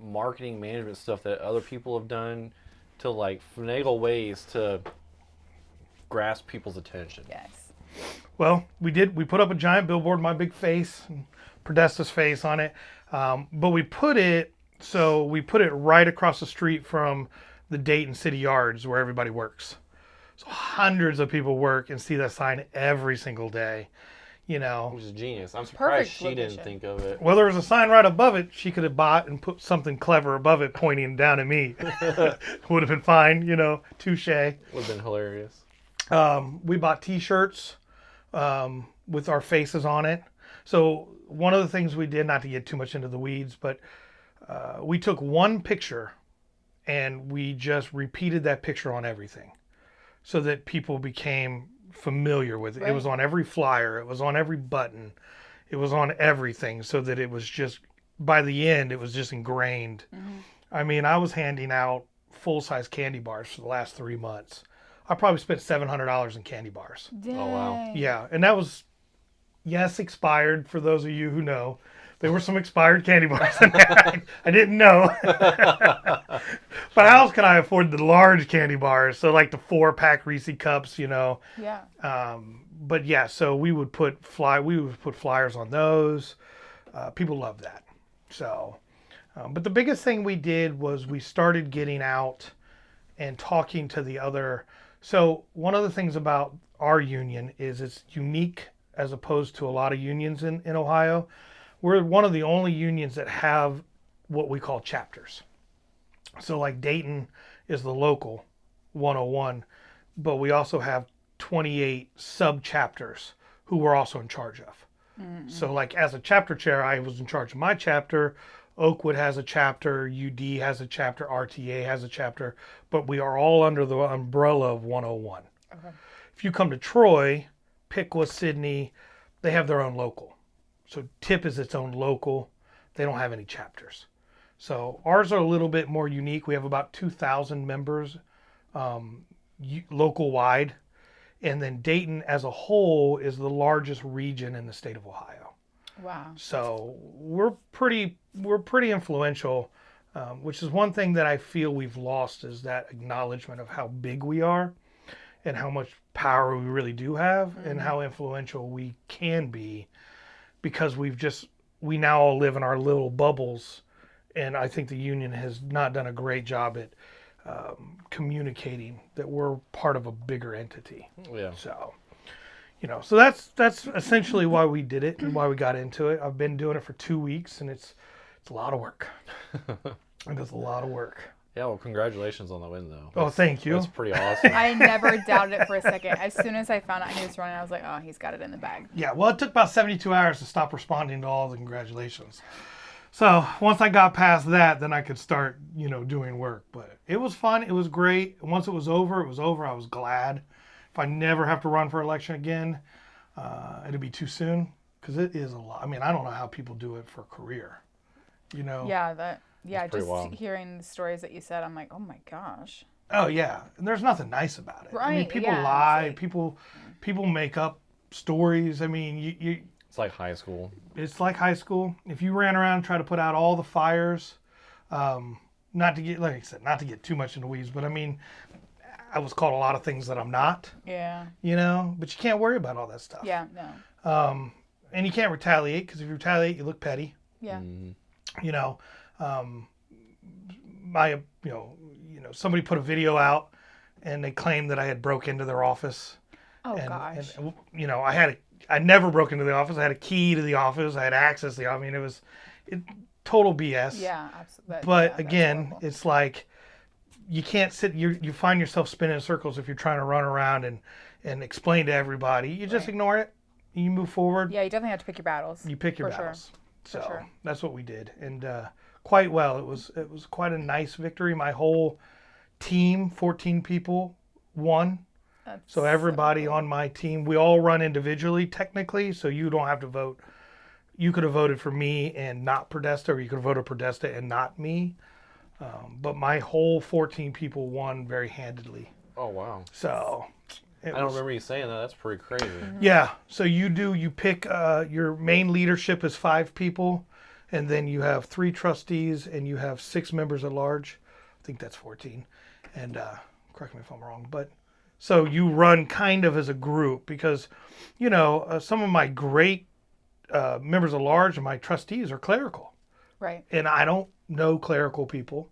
marketing management stuff that other people have done to like finagle ways to grasp people's attention. yes. Well, we put up a giant billboard, my big face, and Podesta's face on it. But we put it right across the street from the Dayton City Yards where everybody works. So hundreds of people work and see that sign every single day, you know. Which is genius. I'm surprised Perfect she location. didn't think of it. Well, there was a sign right above it. She could have bought and put something clever above it pointing down at me. Would have been fine, you know, touche. Would have been hilarious. We bought T-shirts with our faces on it. So one of the things we did, not to get too much into the weeds, but we took one picture and we just repeated that picture on everything so that people became familiar with it. Right. It was on every flyer. It was on every button. It was on everything so that it was just, by the end, it was just ingrained. Mm-hmm. I mean, I was handing out full-size candy bars for the last 3 months. I probably spent $700 in candy bars. Dang. Oh, wow. Yeah, and that was, yes, expired for those of you who know. There were some expired candy bars in there. I didn't know. But how else can I afford the large candy bars? So like the 4-pack Reese cups, you know. Yeah. But yeah, so we would put flyers on those. People love that. So, but the biggest thing we did was we started getting out and talking to the other. So one of the things about our union is it's unique as opposed to a lot of unions in Ohio. We're one of the only unions that have what we call chapters. So like Dayton is the local 101, but we also have 28 sub-chapters who we're also in charge of. Mm-hmm. So like as a chapter chair, I was in charge of my chapter. Oakwood has a chapter, UD has a chapter, RTA has a chapter, but we are all under the umbrella of 101. Okay. If you come to Troy, Piqua, Sidney, they have their own local. So TIP is its own local. They don't have any chapters. So ours are a little bit more unique. We have about 2,000 members local wide. And then Dayton as a whole is the largest region in the state of Ohio. Wow. So we're pretty influential, which is one thing that I feel we've lost is that acknowledgement of how big we are and how much power we really do have and how influential we can be because we now all live in our little bubbles. And I think the union has not done a great job at communicating that we're part of a bigger entity. Yeah. So, you know, so that's essentially why we did it and why we got into it. I've been doing it for 2 weeks, and it's a lot of work. It is a lot of work. Yeah, well, congratulations on the win, though. Oh, thank you. That's pretty awesome. I never doubted it for a second. As soon as I found out he was running, I was like, oh, he's got it in the bag. Yeah, well, it took about 72 hours to stop responding to all the congratulations. So once I got past that, then I could start, you know, doing work. But it was fun. It was great. Once it was over, it was over. I was glad. If I never have to run for election again, it'd be too soon because it is a lot. I mean, I don't know how people do it for a career, you know? Yeah, pretty just wild. hearing the stories that you said, I'm like, oh my gosh. Oh, yeah. And there's nothing nice about it. I mean, Right, people yeah, lie. it's People make up stories. I mean, you It's like high school. it's like high school. If you ran around and tried to put out all the fires, not to get, like I said, not to get too much into weeds, but I mean, I was called a lot of things that I'm not, Yeah. you know, but you can't worry about all that stuff. Yeah, no. And you can't retaliate because if you retaliate, you look petty, Yeah. you know. Somebody put a video out and they claimed that I had broke into their office. Oh, and, gosh. and you know, I had I never broke into the office. I had a key to the office. I had access to the office. I mean, it was total BS. Yeah, absolutely. But again, it's like you can't sit. You find yourself spinning in circles if you're trying to run around and explain to everybody. You just ignore it. You move forward. Yeah, you definitely have to pick your battles. You pick your For sure. battles. So sure. that's what we did, and quite well. It was quite a nice victory. My whole team, 14 people, won. That's So everybody cool. on my team, we all run individually technically, so you don't have to vote. You could have voted for me and not Podesta, or you could have voted Podesta and not me. But my whole 14 people won very handedly. Oh wow. So I don't remember you saying that. That's pretty crazy. Yeah. So you pick your main leadership is 5 people, and then you have 3 trustees, and you have 6 members at large. I think that's 14. And correct me if I'm wrong, but so you run kind of as a group because, some of my great members at large and my trustees are clerical, Right. and I don't know clerical people.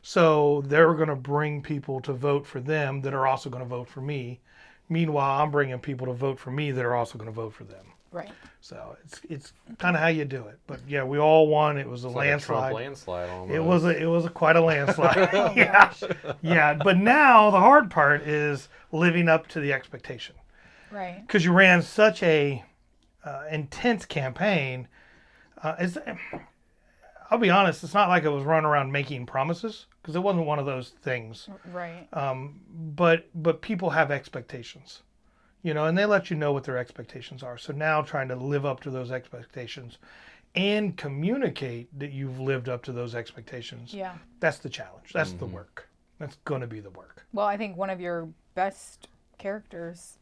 So they're going to bring people to vote for them that are also going to vote for me. Meanwhile, I'm bringing people to vote for me that are also going to vote for them. Right. So it's kind of how you do it. But yeah, we all won. It was a It's like a Trump landslide. landslide almost. It was quite a landslide. yeah. But now the hard part is living up to the expectation Right. because you ran such a intense campaign. I'll be honest, it's not like it was run around making promises because it wasn't one of those things. Right. But people have expectations, and they let you know what their expectations are. So now trying to live up to those expectations and communicate that you've lived up to those expectations. Yeah. That's the challenge. That's the work. That's going to be the work. Well, I think one of your best characters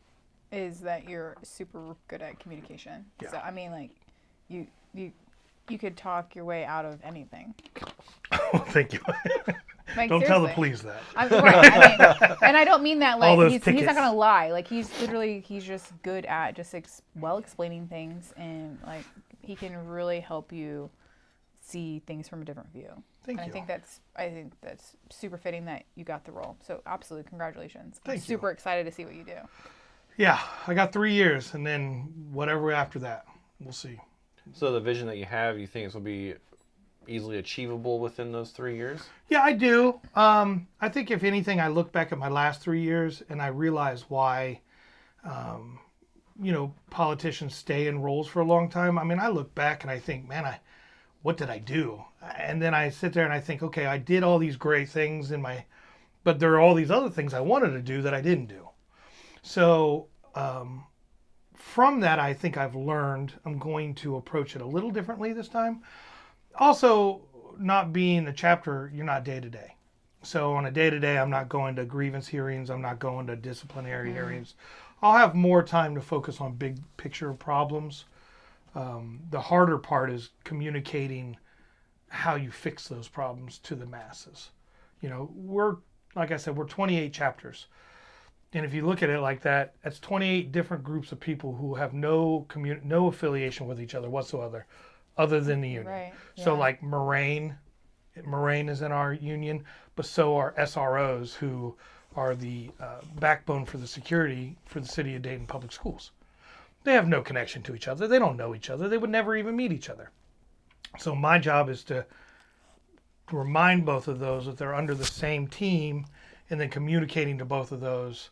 is that you're super good at communication. Yeah. So I mean, like, you could talk your way out of anything. Thank you. Like, Don't tell the seriously. police that. Right. I mean, and I don't mean that All like those he's tickets. not gonna lie. Like he's just good at just explaining things, and like he can really help you see things from a different view. Thank and you. I think that's super fitting that you got the role. So absolutely, congratulations. I'm Thank you. super excited to see what you do. Yeah, I got 3 years, and then whatever after that, we'll see. So the vision that you have, you think this will be easily achievable within those 3 years? Yeah, I do. I think if anything, I look back at my last 3 years and I realize why, politicians stay in roles for a long time. I mean, I look back and I think, man, what did I do? And then I sit there and I think, okay, I did all these great things but there are all these other things I wanted to do that I didn't do. So from that, I think I've learned I'm going to approach it a little differently this time. Also, not being a chapter, you're not day to day. So on a day to day, I'm not going to grievance hearings. I'm not going to disciplinary hearings. I'll have more time to focus on big picture problems. The harder part is communicating how you fix those problems to the masses. Like I said, we're 28 chapters. And if you look at it like that, that's 28 different groups of people who have no affiliation with each other whatsoever, other than the union. Right. So yeah. like Moraine is in our union, but so are SROs, who are the backbone for the security for the city of Dayton Public Schools. They have no connection to each other. They don't know each other. They would never even meet each other. So my job is to remind both of those that they're under the same team, and then communicating to both of those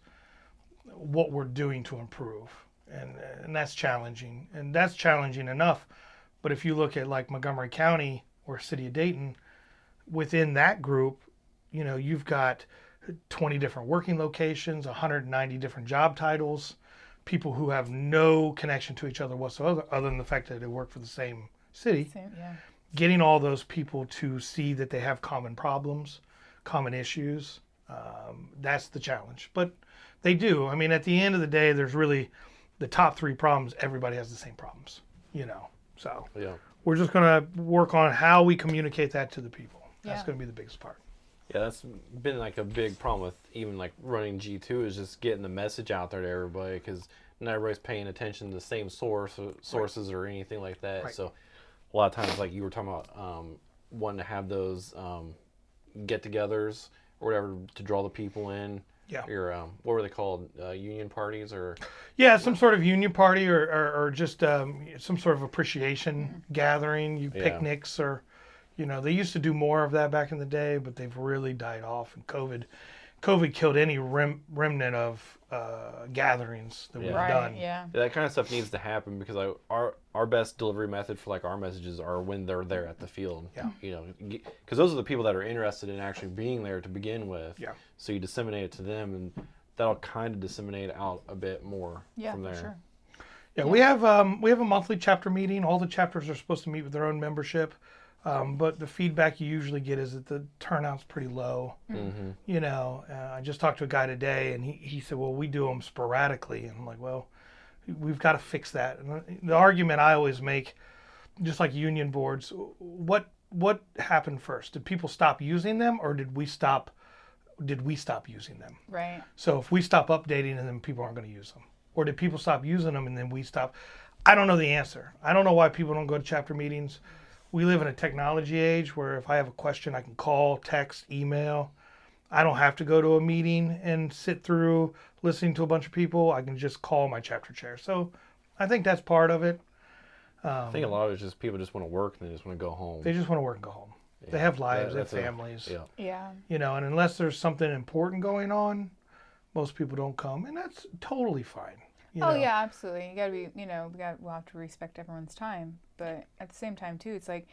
what we're doing to improve. And that's challenging. And that's challenging enough. But if you look at like Montgomery County or City of Dayton, within that group, you've got 20 different working locations, 190 different job titles, people who have no connection to each other whatsoever, other than the fact that they work for the same city. Yeah. Getting all those people to see that they have common problems, common issues, that's the challenge. But they do. I mean, at the end of the day, there's really the top 3 problems. Everybody has the same problems, So Yeah. we're just going to work on how we communicate that to the people. That's Yeah. going to be the biggest part. Yeah, that's been like a big problem with even like running G2 is just getting the message out there to everybody, because not everybody's paying attention to the same sources or anything like that. Right. So a lot of times, like you were talking about, wanting to have those get-togethers or whatever to draw the people in. Yeah. Your what were they called? Union parties or? Yeah, some sort of union party or just some sort of appreciation gathering, Yeah. picnics or, they used to do more of that back in the day, but they've really died off. And COVID killed any remnant of gatherings that we've Yeah. done. Yeah. That kind of stuff needs to happen because our best delivery method for like our messages are when they're there at the field. Yeah. Because those are the people that are interested in actually being there to begin with. Yeah. So you disseminate it to them, and that'll kind of disseminate out a bit more Yeah, from there. for sure. Yeah, we have a monthly chapter meeting. All the chapters are supposed to meet with their own membership, but the feedback you usually get is that the turnout's pretty low. Mm-hmm. I just talked to a guy today, and he said, "Well, we do them sporadically." And I'm like, "Well, we've got to fix that." And the argument I always make, just like union boards, what happened first? Did people stop using them, or did we stop using them? Right. So if we stop updating them, people aren't going to use them. Or did people stop using them and then we stop? I don't know the answer. I don't know why people don't go to chapter meetings. We live in a technology age where if I have a question, I can call, text, email. I don't have to go to a meeting and sit through listening to a bunch of people. I can just call my chapter chair. So I think that's part of it. I think a lot of it's just people just want to work and they just want to go home. They just want to work and go home. Yeah. They have lives, they have That's families. Yeah. Yeah. And unless there's something important going on, most people don't come, and that's totally fine. Oh yeah, absolutely. You gotta be, we'll have to respect everyone's time, but at the same time too, it's like,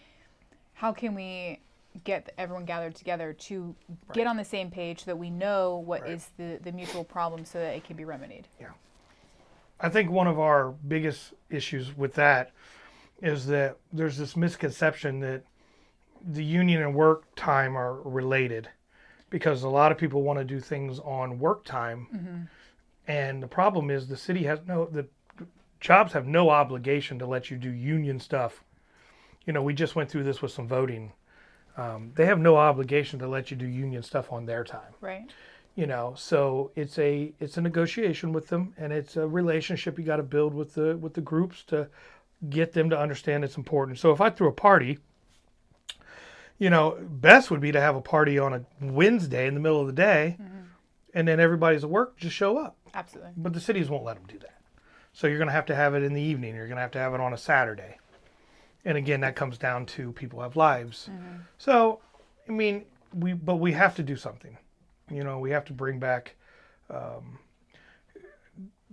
how can we get everyone gathered together to get on the same page so that we know what is the mutual problem so that it can be remedied? Yeah. I think one of our biggest issues with that is that there's this misconception that the union and work time are related, because a lot of people want to do things on work time. And the problem is the jobs have no obligation to let you do union stuff. We just went through this with some voting. They have no obligation to let you do union stuff on their time. Right. So it's a negotiation with them, and it's a relationship you got to build with the groups to get them to understand it's important. So if I threw a party, best would be to have a party on a Wednesday in the middle of the day, and then everybody's at work, just show up. Absolutely. But the cities won't let them do that. So you're going to have it in the evening. You're going to have it on a Saturday. And again, that comes down to people have lives. So, we have to do something. We have to bring back.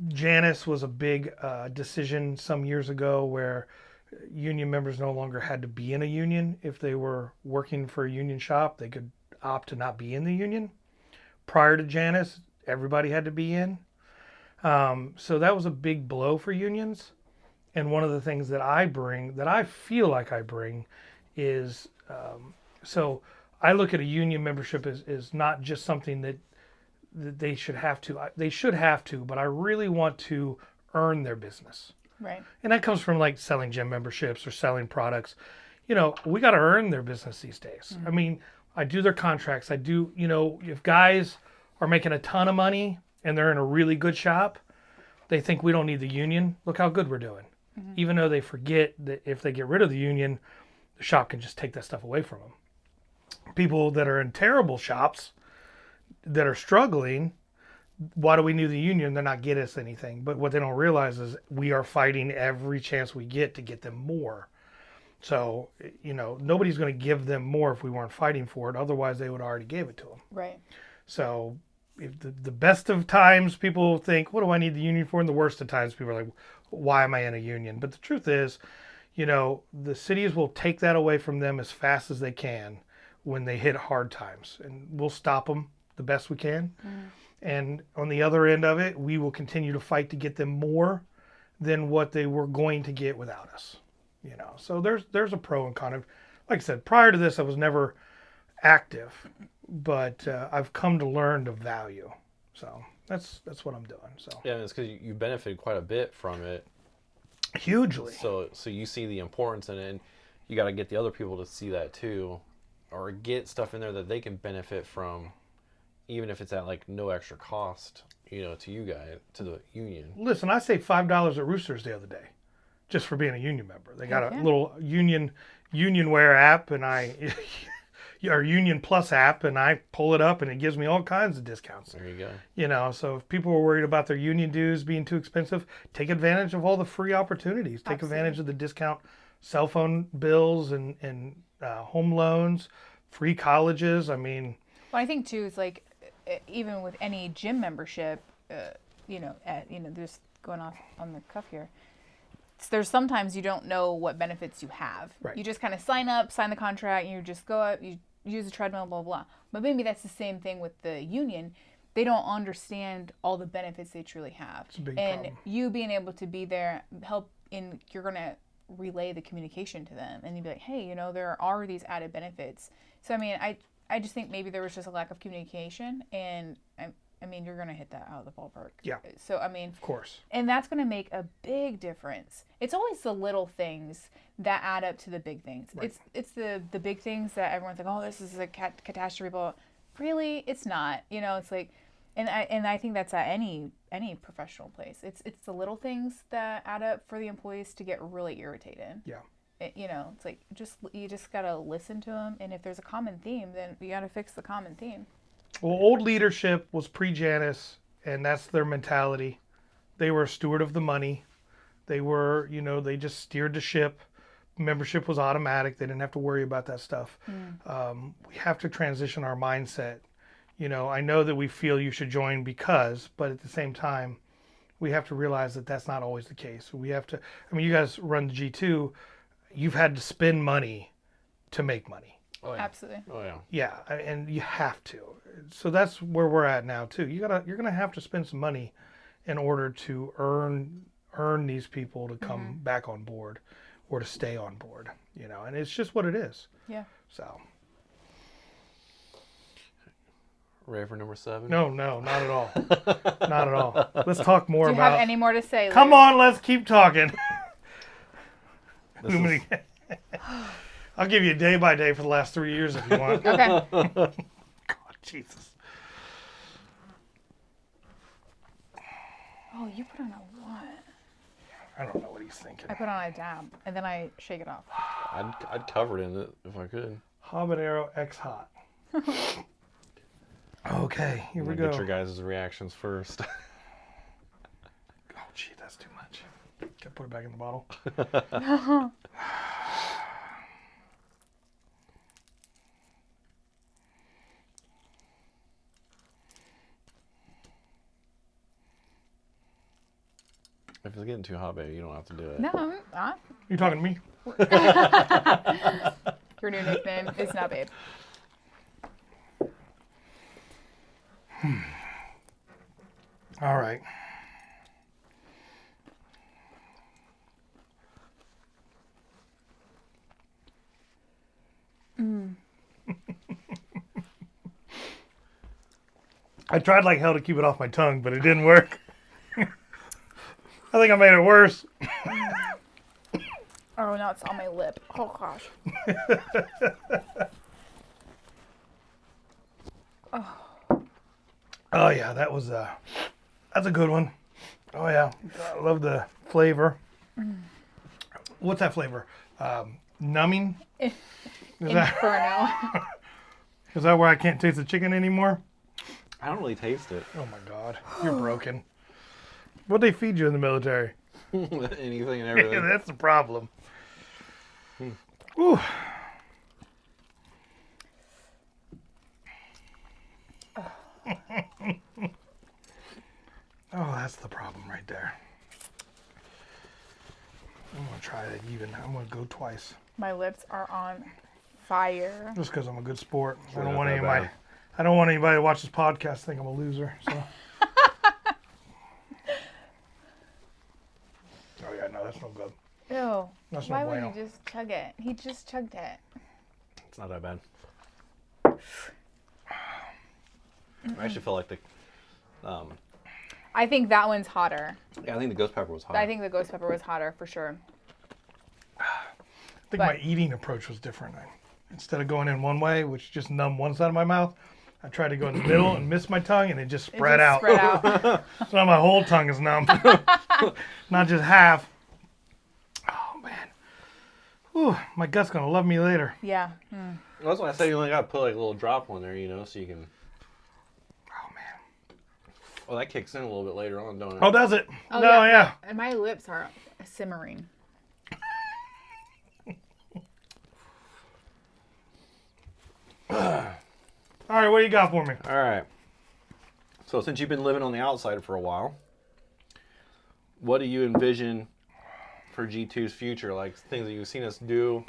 Janus was a big decision some years ago where union members no longer had to be in a union. If they were working for a union shop, they could opt to not be in the union. Prior to Janus, everybody had to be in. So that was a big blow for unions. And one of the things that I feel like I bring is, so I look at a union membership as not just something that they should have to. They should have to, but I really want to earn their business. Right. And that comes from like selling gym memberships or selling products. We got to earn their business these days. I do their contracts. I do, if guys are making a ton of money and they're in a really good shop, they think we don't need the union. Look how good we're doing. Even though they forget that if they get rid of the union, the shop can just take that stuff away from them. People that are in terrible shops that are struggling, why do we need the union? They're not getting us anything. But what they don't realize is we are fighting every chance we get to get them more. So, nobody's going to give them more if we weren't fighting for it. Otherwise, they would already gave it to them. Right. So, if the best of times, people think, what do I need the union for? And the worst of times, people are like, why am I in a union? But the truth is, the cities will take that away from them as fast as they can when they hit hard times. And we'll stop them the best we can. And on the other end of it, we will continue to fight to get them more than what they were going to get without us. So there's a pro and con. Like I said, prior to this, I was never active, but I've come to learn the value. So that's what I'm doing. So Yeah, and it's because you benefited quite a bit from it. hugely. So you see the importance in it, and you got to get the other people to see that too, or get stuff in there that they can benefit from, even if it's at like no extra cost, to you guys, to the union. Listen, I saved $5 at Roosters the other day, just for being a union member. They got Heck a yeah. little union wear app, and our Union Plus app, and I pull it up, and it gives me all kinds of discounts. There you go. You know, so if people are worried about their union dues being too expensive, take advantage of all the free opportunities. Take advantage of the discount cell phone bills and home loans, free colleges. I mean, Well, I think too is like even with any gym membership, just going off on the cuff here. There's sometimes you don't know what benefits you have. Right. You just kind of sign up, sign the contract, and you just go up, you use the treadmill, blah, blah. But maybe that's the same thing with the union. They don't understand all the benefits they truly have. It's a big and problem. you being able to be there, you're going to relay the communication to them. And you'd be like, hey, there are these added benefits. So, I mean, I just think maybe there was just a lack of communication. And, I mean, you're going to hit that out of the ballpark. Yeah. So, I mean, of course. and that's going to make a big difference. It's always the little things that add up to the big things. Right. It's the big things that everyone's like, oh, this is a catastrophe. But really, it's not. It's like, and I think that's at any professional place. It's the little things that add up for the employees to get really irritated. Yeah. It's like you just gotta listen to them, and if there's a common theme, then you gotta fix the common theme. Well, old leadership was pre-Janus, and that's their mentality. They were a steward of the money. They were, they just steered the ship. Membership was automatic. They didn't have to worry about that stuff. We have to transition our mindset. I know that we feel you should join because, but at the same time, we have to realize that that's not always the case. We have to, you guys run the G2. You've had to spend money to make money. Oh, yeah. Absolutely. Oh, yeah. Yeah, and you have to. So that's where we're at now too. You're gonna have to spend some money in order to earn these people to come back on board or to stay on board. And it's just what it is. Yeah. So Ready for number 7? no, not at all, not at all. Let's talk more Do you about. have any more to say? Come Luke? on, let's keep talking. This is- I'll give you day by day for the last 3 years if you want. Okay. God, Jesus. Oh, you put on a what? I don't know what he's thinking. I put on a dab, and then I shake it off. I'd cover it in it if I could. Habanero X Hot. Okay, here we go. Get your guys' reactions first. Oh, gee, that's too much. Can I put it back in the bottle? If it's getting too hot, baby, you don't have to do it. No, I'm not. You talking to me? Your new nickname is not babe. All right. I tried like hell to keep it off my tongue, but it didn't work. I think I made it worse. Oh, now it's on my lip. Oh gosh. Oh yeah, that's a good one. Oh yeah, I love the flavor. What's that flavor? Numbing? Is Inferno. that where I can't taste the chicken anymore? I don't really taste it. Oh my God, you're broken. What'd they feed you in the military? Anything and Yeah, everything. that's the problem. Ooh. Oh, that's the problem right there. I'm gonna try it even. I'm gonna go twice, My lips are on fire. just because I'm a good sport. I Sure, don't not want that anybody. bad. I don't want anybody to watch this podcast think I'm a loser. So. Oh yeah, no, that's no good. Ew. That's Why no would bueno. he just chug it? He just chugged it. It's not that bad. I actually feel like I think that one's hotter. I think the ghost pepper was hot. I think the ghost pepper was hotter for sure. I think But- my eating approach was different. Instead of going in one way, which just numbed one side of my mouth, I tried to go in the middle and miss my tongue, and it just It spread just out. Spread out. So now my whole tongue is numb, not just half. Oh man. Ooh, my gut's gonna love me later. Yeah. Well, that's why I said you only got to put like a little drop on there, so you can. Oh man. Oh, that kicks in a little bit later on, don't it? Oh, does it? Oh, no, yeah. And my lips are simmering. All right, what do you got for me? All right. So since you've been living on the outside for a while, what do you envision for G2's future? Like things that you've seen us do,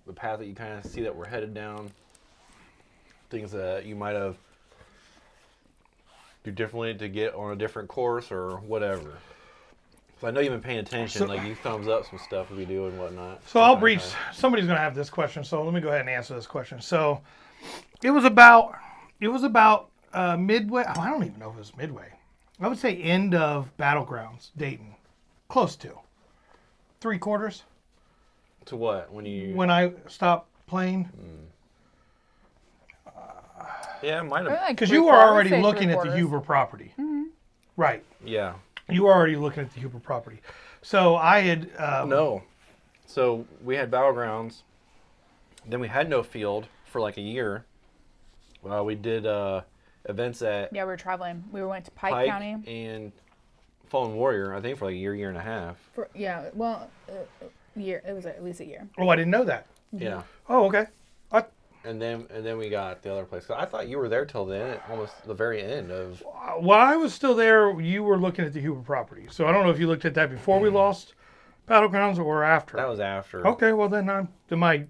the path that you kind of see that we're headed down, things that you might have do differently to get on a different course or whatever. So I know you've been paying attention, like you thumbs up some stuff we do and whatnot. So I'll breach. Somebody's gonna have this question, so let me go ahead and answer this question. So it was about midway. Oh, I don't even know if it was midway. I would say end of Battlegrounds, Dayton, close to 3/4 To what? when I stopped playing. Yeah, it might have. Because you were already looking at the Huber property, right? Yeah. You were already looking at the Huber property. So I had No. So we had Battlegrounds. Then we had no field for like a year. We did events at Yeah, we were traveling. We went to Pike, Pike County. and Fallen Warrior, I think, for like a year and a half. Year. It was at least a year. Oh, I didn't know that. Yeah. Oh, okay. And then we got the other place. 'Cause I thought you were there till then, at almost the very end of. While I was still there, you were looking at the Huber property. So I don't know if you looked at that before we lost Battlegrounds or after. That was after. Okay, well then my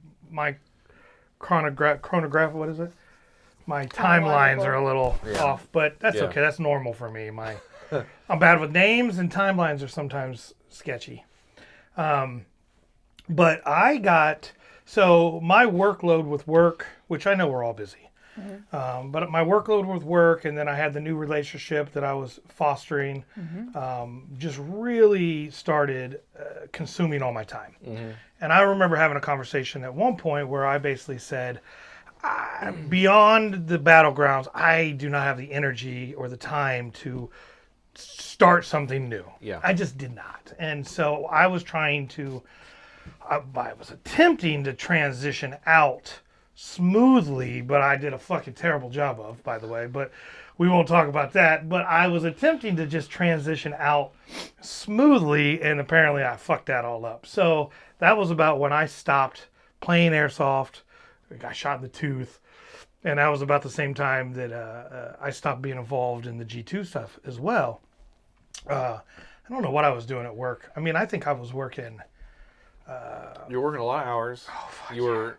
chronograph, what is it? My timelines are a little off, but that's Yeah. okay. That's normal for me. I'm bad with names, and timelines are sometimes sketchy. But so my workload with work, which I know we're all busy, but my workload with work, and then I had the new relationship that I was fostering, just really started consuming all my time. And I remember having a conversation at one point where I basically said, beyond the Battlegrounds, I do not have the energy or the time to start something new. Yeah. I just did not. And so I was I was attempting to transition out smoothly, but I did a fucking terrible job of, by the way, but we won't talk about that. But I was attempting to just transition out smoothly, and apparently I fucked that all up. So that was about when I stopped playing Airsoft. I got shot in the tooth. And that was about the same time that I stopped being involved in the G2 stuff as well. I don't know what I was doing at work. I mean, I think I was working. You were working a lot of hours. You were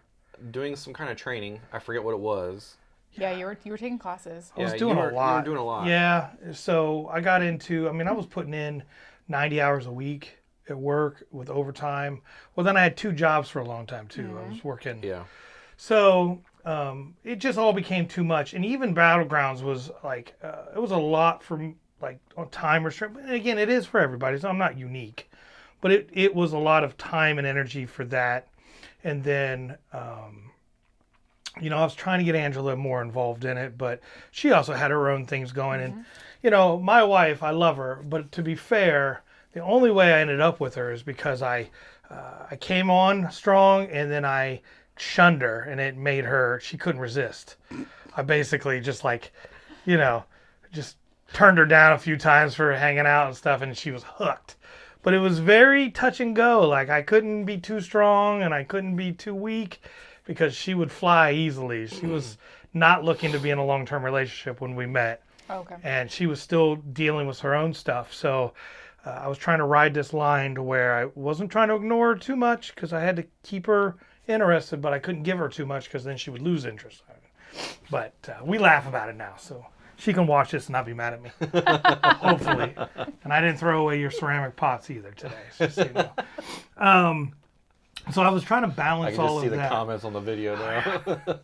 doing some kind of training. I forget what it was. Yeah, you were taking classes. I was doing a lot. You were doing a lot. Yeah. So I got into, I was putting in 90 hours a week at work with overtime. Well, then I had 2 jobs for a long time, too. I was working. Yeah. So it just all became too much. And even Battlegrounds was like, it was a lot for like on time restriction. And again, it is for everybody, so I'm not unique. But it was a lot of time and energy for that. And then, I was trying to get Angela more involved in it, but she also had her own things going. And, my wife, I love her, but to be fair, the only way I ended up with her is because I came on strong and then I shunned her, and it made her, she couldn't resist. I basically just just turned her down a few times for hanging out and stuff, and she was hooked. But it was very touch and go. Like, I couldn't be too strong and I couldn't be too weak because she would fly easily. She was not looking to be in a long-term relationship when we met. Okay. And she was still dealing with her own stuff. So I was trying to ride this line to where I wasn't trying to ignore her too much because I had to keep her interested, but I couldn't give her too much because then she would lose interest. But we laugh about it now, so she can watch this and not be mad at me. Hopefully. And I didn't throw away your ceramic pots either today. Just so you know. So I was trying to balance all of that. I can just see the comments on the video now.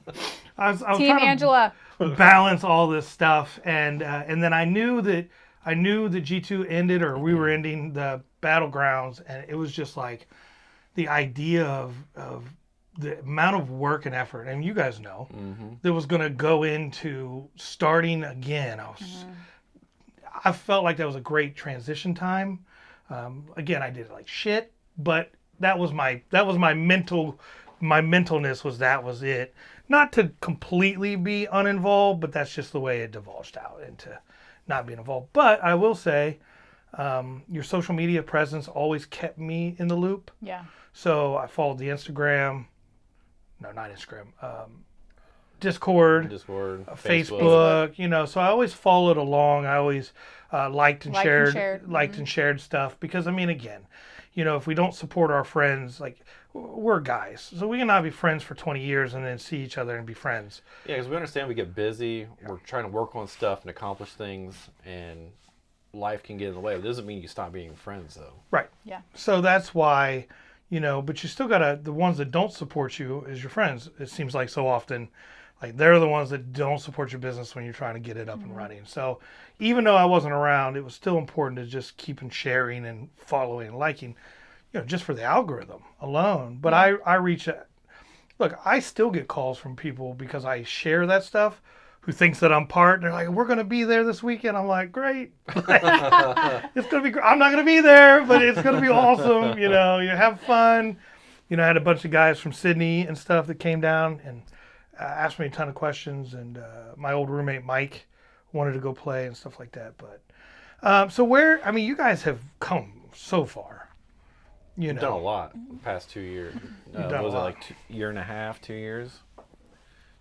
I was Team trying Angela. to balance all this stuff, and then I knew that G2 ended, or we were ending the Battlegrounds, and it was just like the idea of the amount of work and effort, and you guys know, that was going to go into starting again. I felt like that was a great transition time. Again, I did like shit, but that was my mentalness was it. Not to completely be uninvolved, but that's just the way it divulged out into not being involved. But I will say, your social media presence always kept me in the loop. Yeah. So I followed the Instagram, no, not Instagram, Discord, Facebook. You know, so I always followed along. I always liked and shared stuff because I mean, again, you know, if we don't support our friends, like we're guys, so we cannot be friends for 20 years and then see each other and be friends. Yeah, because we understand we get busy. We're trying to work on stuff and accomplish things, and life can get in the way. It doesn't mean you stop being friends, though. Right. Yeah. So that's why, you know, but you still gotta, the ones that don't support you is your friends. It seems like so often, like they're the ones that don't support your business when you're trying to get it up and running. So even though I wasn't around, it was still important to just keep on sharing and following and liking, you know, just for the algorithm alone. But I reach out. Look, I still get calls from people because I share that stuff who thinks that I'm part. And they're like, we're going to be there this weekend. I'm like, great. It's going to be great. I'm not going to be there, but it's going to be awesome. You know, you have fun. You know, I had a bunch of guys from Sydney and stuff that came down and asked me a ton of questions. And my old roommate, Mike, wanted to go play and stuff like that. But so where, I mean, you guys have come so far. You know. We've done a lot the past 2 years. You've done was a it lot. like year and a half, 2 years?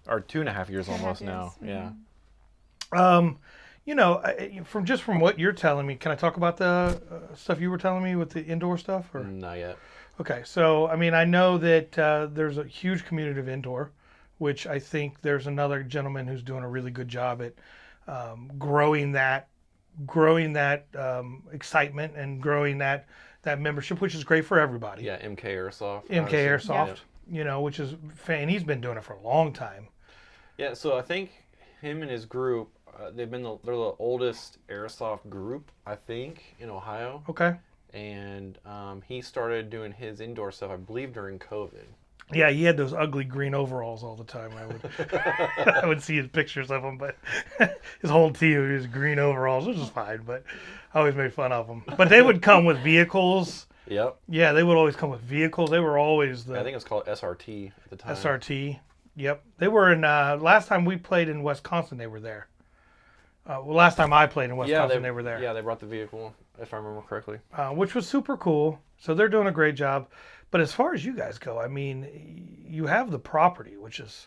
Or 2.5 years almost now. Yeah. You know, from what you're telling me, can I talk about the stuff you were telling me with the indoor stuff? Or Not yet. okay, so I mean, I know that there's a huge community of indoor, which I think there's another gentleman who's doing a really good job at growing that excitement and growing that membership, which is great for everybody. Yeah, MK Airsoft. MK obviously. Airsoft, you know, which is and he's been doing it for a long time. Yeah, so I think him and his group, they're the oldest airsoft group, I think, in Ohio. Okay. And he started doing his indoor stuff, I believe, during COVID. Yeah, he had those ugly green overalls all the time. I would see his pictures of him, but his whole team was green overalls, which is fine. But I always made fun of them. But they would come with vehicles. Yep. Yeah, they would always come with vehicles. They were always the I think it was called SRT at the time. SRT. Yep, they were in. Last time we played in Wisconsin, they were there. Well, last time I played in Wisconsin, they were there. Yeah, they brought the vehicle, if I remember correctly. Which was super cool. So they're doing a great job. But as far as you guys go, I mean, you have the property, which is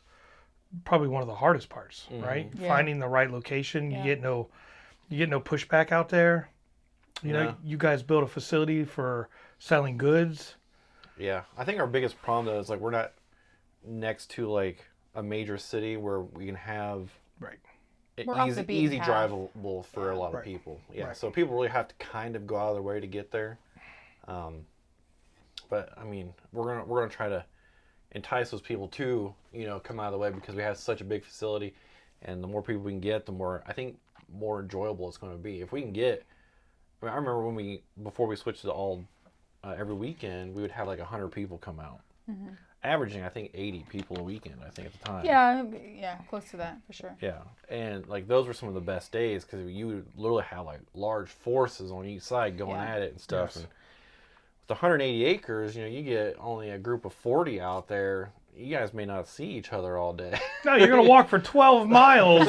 probably one of the hardest parts, right? Yeah. Finding the right location. Yeah. You get no pushback out there. You know, No. you guys built a facility for selling goods. Yeah, I think our biggest problem though is like we're not next to like a major city where we can have Right. We're off the beaten easy path. drivable for a lot Right. of people. Yeah, Right. so people really have to kind of go out of their way to get there. But I mean, we're gonna try to entice those people to come out of the way because we have such a big facility, and the more people we can get, the more more enjoyable it's going to be. If we can get, I remember before we switched to all every weekend, we would have like 100 people come out, averaging I think 80 people a weekend. I think at the time. Yeah, close to that for sure. Yeah, and like those were some of the best days because you would literally have like large forces on each side going at it and stuff. Yes. And with 180 acres, you get only a group of 40 out there. You guys may not see each other all day. No, you're going to walk for 12 miles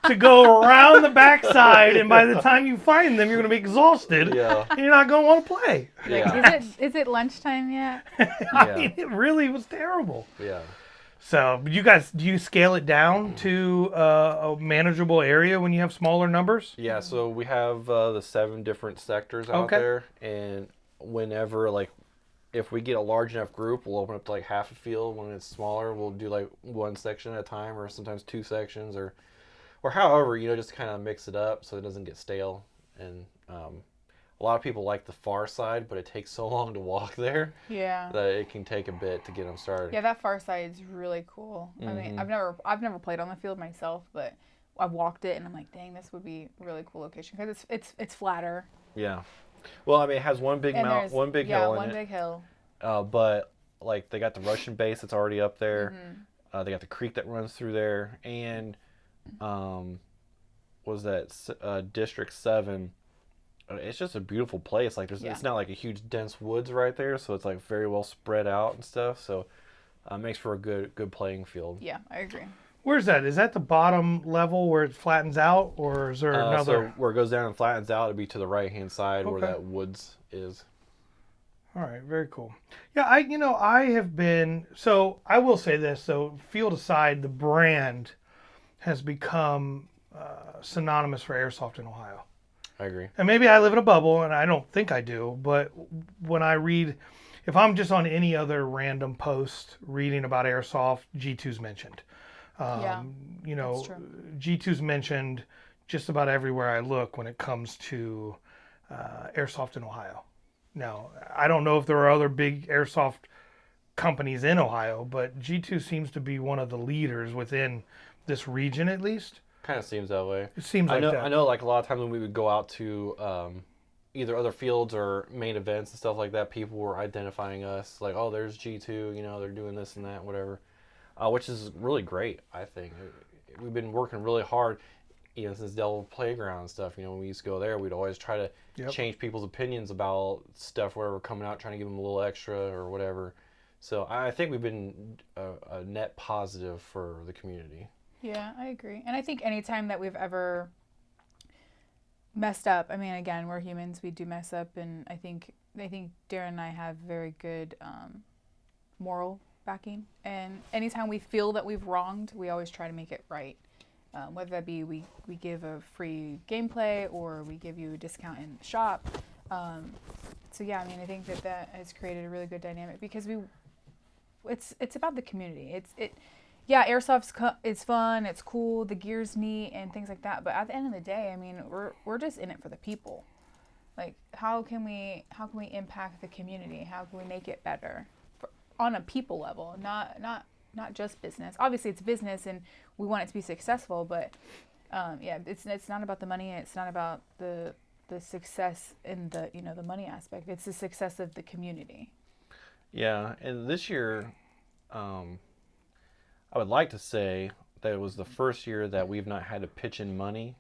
to go around the backside, and by the time you find them, you're going to be exhausted. Yeah. And you're not going to want to play. Yeah. Is it lunchtime yet? I mean, it really was terrible. Yeah. So, you guys, do you scale it down to a manageable area when you have smaller numbers? Yeah, so we have the 7 different sectors out Okay. there, and whenever, like, if we get a large enough group, we'll open up to like half a field. When it's smaller, we'll do like 1 section at a time, or sometimes 2 sections, or however, just kind of mix it up so it doesn't get stale. And a lot of people like the far side, but it takes so long to walk there Yeah. that it can take a bit to get them started. Yeah, that far side is really cool. I mean, I've never played on the field myself, but I walked it and I'm like, dang, this would be a really cool location because it's flatter. Yeah. Well, I mean, it has one big And mount, there's one big hill in one it. big hill. But like they got the Russian base that's already up there. Mm-hmm. They got the creek that runs through there, and what was that District 7 it's just a beautiful place. Like Yeah. it's not like a huge dense woods right there, so it's like very well spread out and stuff. So makes for a good playing field. Yeah, I agree. Where's that? Is that the bottom level where it flattens out, or is there So another? where it goes down and flattens out, it'd be to the right hand side where Okay. that woods is. All right, very cool. Yeah, I have been. So I will say this. So field aside, the brand has become synonymous for airsoft in Ohio. I agree. And maybe I live in a bubble, and I don't think I do. But when I read, if I'm just on any other random post reading about airsoft, G2's mentioned. Yeah, You know, that's true. G2's mentioned just about everywhere I look when it comes to airsoft in Ohio. Now, I don't know if there are other big airsoft companies in Ohio, but G2 seems to be one of the leaders within this region, at least. Kind of seems that way. It seems like that. I know. Like a lot of times when we would go out to either other fields or main events and stuff like that, people were identifying us like, "Oh, there's G2. You know, they're doing this and that, whatever," which is really great. I think we've been working really hard. You know, since Devil Playground and stuff. You know, when we used to go there, we'd always try to Yep. change people's opinions about stuff, whatever coming out, trying to give them a little extra or whatever. So I think we've been a net positive for the community. Yeah, I agree. And I think anytime that we've ever messed up, I mean, again, we're humans, we do mess up, and I think Darren and I have very good moral backing. And anytime we feel that we've wronged, we always try to make it right. Whether that be we give a free gameplay or we give you a discount in the shop. So yeah, I mean, I think that has created a really good dynamic because it's about the community. Yeah, airsoft's it's fun, it's cool, the gear's neat, and things like that. But at the end of the day, I mean, we're just in it for the people. Like, how can we impact the community? How can we make it better on a people level, not just business. Obviously, it's business, and we want it to be successful. But yeah, it's not about the money. It's not about the success in the the money aspect. It's the success of the community. Yeah, and this year, I would like to say that it was the first year that we've not had to pitch in money,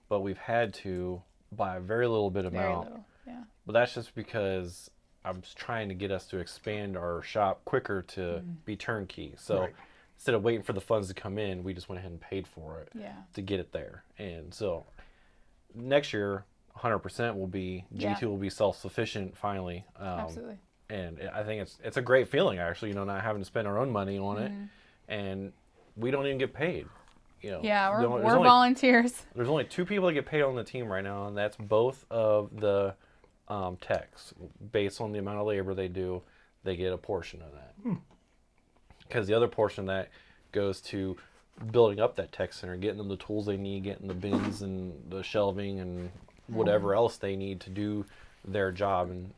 but we've had to by a very little bit Very amount. little. Yeah. But that's just because I was trying to get us to expand our shop quicker to be turnkey. So Right. instead of waiting for the funds to come in, we just went ahead and paid for it Yeah. to get it there. And so next year, 100% will be Yeah. G2 will be self-sufficient finally. Absolutely. And I think it's a great feeling actually, not having to spend our own money on it, and we don't even get paid. Yeah, there's we're only- volunteers. There's only two people that get paid on the team right now, and that's both of the techs. Based on the amount of labor they do, they get a portion of that. Because the other portion of that goes to building up that tech center, getting them the tools they need, getting the bins and the shelving and whatever else they need to do their job. And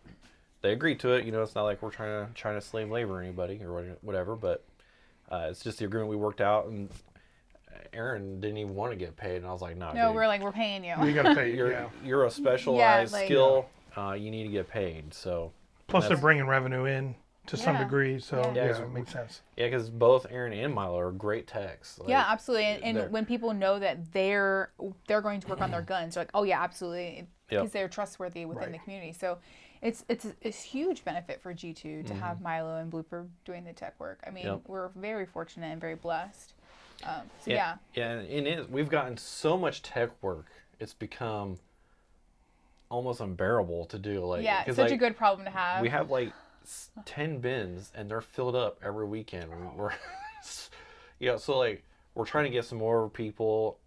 they agreed to it. It's not like we're trying to slave labor or anybody or whatever, but it's just the agreement we worked out. And Aaron didn't even want to get paid, and I was like, "No, No, dude, we're like, we're paying you. You got to pay. you're Yeah. you're a specialized like- skill. You need to get paid." So Plus, they're that's- bringing revenue in to some Yeah. degree, so Yeah. yeah, it makes sense. yeah, because both Aaron and Milo are great techs. Like, Yeah, absolutely. they're- And when people know that they're going to work on their guns, they're like, oh yeah, absolutely, because Yep. they're trustworthy within Right. the community. So it's a huge benefit for G2 to have Milo and Blooper doing the tech work. I mean, Yep. we're very fortunate and very blessed. So yeah, Yeah, and we've gotten so much tech work. It's become almost unbearable to do. Like, yeah, 'cause, such a like, good problem to have. We have like 10 bins, and they're filled up every weekend. We're, so like we're trying to get some more people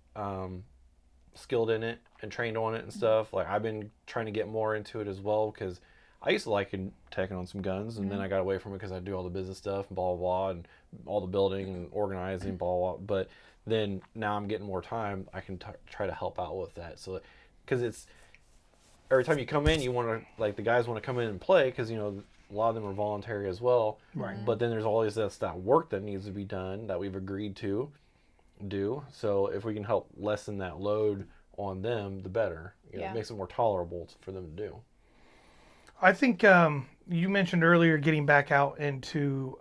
skilled in it and trained on it and stuff. Like I've been trying to get more into it as well because I used to like teching on some guns, and then I got away from it because I do all the business stuff and blah blah blah, and all the building and organizing blah blah. But then now I'm getting more time. I can try to help out with that. So because it's every time you come in, you want to the guys want to come in and play because a lot of them are voluntary as well. Right. But then there's always that work that needs to be done that we've agreed to do. So if we can help lessen that load on them, the better. Yeah. It makes it more tolerable for them to do. I think you mentioned earlier getting back out into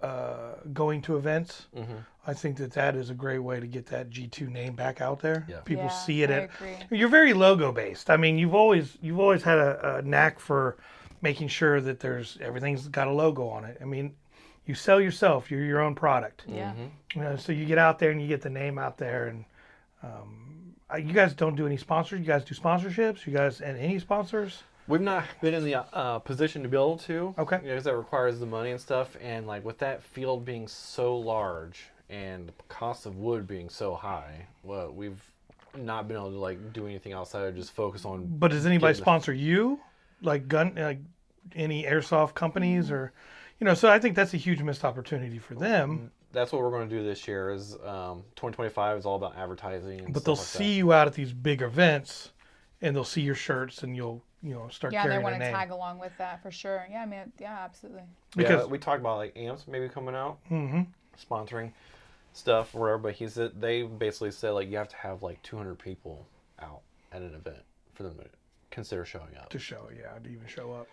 going to events. Mm-hmm. I think that is a great way to get that G2 name back out there. Yeah. People Yeah, see it. I agree. You're very logo based. I mean, you've always had a knack for making sure that everything's got a logo on it. I mean, you sell yourself. You're your own product. Yeah. Mm-hmm. You know, so you get out there and you get the name out there. And you guys don't do any sponsors. You guys do sponsorships. You guys and any sponsors? We've not been in the position to be able to. Okay. Because that requires the money and stuff. And like with that field being so large and the cost of wood being so high, well, we've not been able to like do anything outside of just focus on. But does anybody getting the- sponsor you, like any airsoft companies or, you know? So I think that's a huge missed opportunity for them. That's what we're going to do this year. Is 2025 is all about advertising. And But stuff they'll like see you out at these big events, and they'll see your shirts, and you'll start Yeah, they carrying want a to name. tag along with that for sure. Yeah, I mean, yeah, absolutely. that. Because Yeah, we talked about like amps maybe coming out, hmm sponsoring stuff or whatever. But they basically said like you have to have like 200 people out at an event for them to consider showing up. to show, to even show up.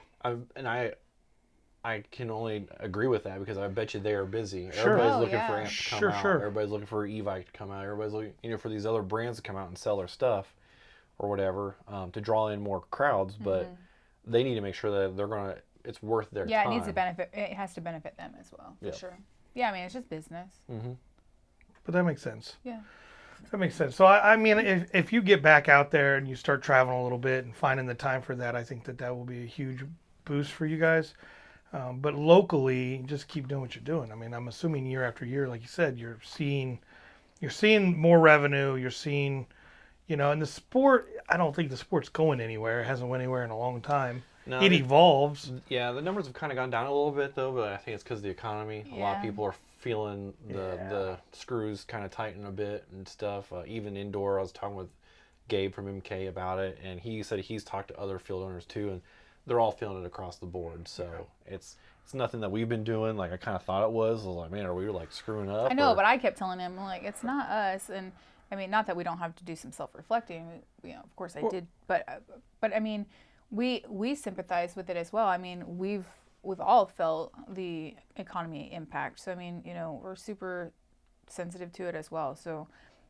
I can only agree with that because I bet you they are busy. Sure. Everybody's Oh, looking yeah. for amps to come Sure, out. sure. Everybody's looking for Evite to come out. Everybody's looking, for these other brands to come out and sell their stuff or whatever to draw in more crowds. But they need to make sure that it's worth their Yeah, time. it needs to benefit. It has to benefit them as well, for Yeah. sure. Yeah, I mean, it's just business. Mm-hmm. But that makes sense. Yeah. That makes sense. So I mean, if you get back out there and you start traveling a little bit and finding the time for that, I think that will be a huge boost for you guys. But locally, just keep doing what you're doing. I mean, I'm assuming year after year, like you said, you're seeing more revenue. You're seeing, and the sport. I don't think the sport's going anywhere. It hasn't went anywhere in a long time. No, It evolves. Yeah, the numbers have kind of gone down a little bit though, but I think it's because of the economy. A lot of Yeah. people are feeling the screws kind of tighten a bit and stuff. Even indoor, I was talking with Gabe from MK about it, and he said he's talked to other field owners too, and they're all feeling it across the board. So it's nothing that we've been doing. Like I kind of thought it was. I was like, man, are we like screwing up? I know, or- but I kept telling him, like, it's not us. And I mean, not that we don't have to do some self-reflecting. Of course I did. But I mean, we sympathize with it as well. I mean, we've all felt the economy impact. So I mean, we're super sensitive to it as well. So,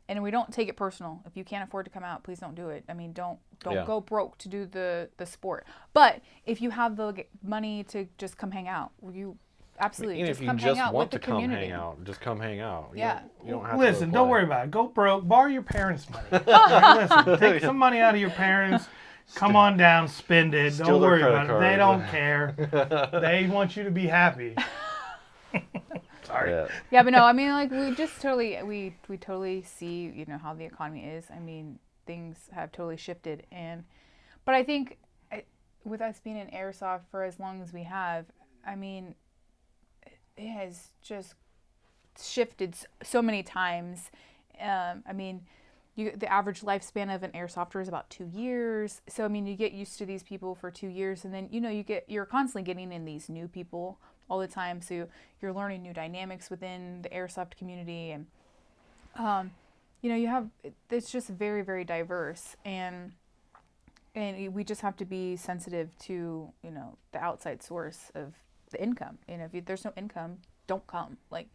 and we don't take it personal. If you can't afford to come out, please don't do it. I mean, don't Yeah. go broke to do the sport. But if you have the money to just come hang out, you absolutely Even just if you come just hang out want with to the come community. hang out, just come hang out. Yeah. You don't have to Listen, go don't play. worry about it. Go broke. Borrow your parents' money. All right, listen, take some money out of your parents. Come on down, spend it. Steal Don't their worry credit about it. They cards. don't care. They want you to be happy. Sorry. Yeah. Yeah, but no, I mean, like, we just totally, we totally see, how the economy is. I mean, things have totally shifted. But I think with us being in airsoft for as long as we have, I mean, it has just shifted so many times. I mean, the average lifespan of an airsofter is about 2 years. So, I mean, you get used to these people for 2 years, and then, you're constantly getting in these new people all the time. So you're learning new dynamics within the airsoft community. And, it's just very, very diverse. And we just have to be sensitive to, the outside source of the income. If there's no income, don't come. Like,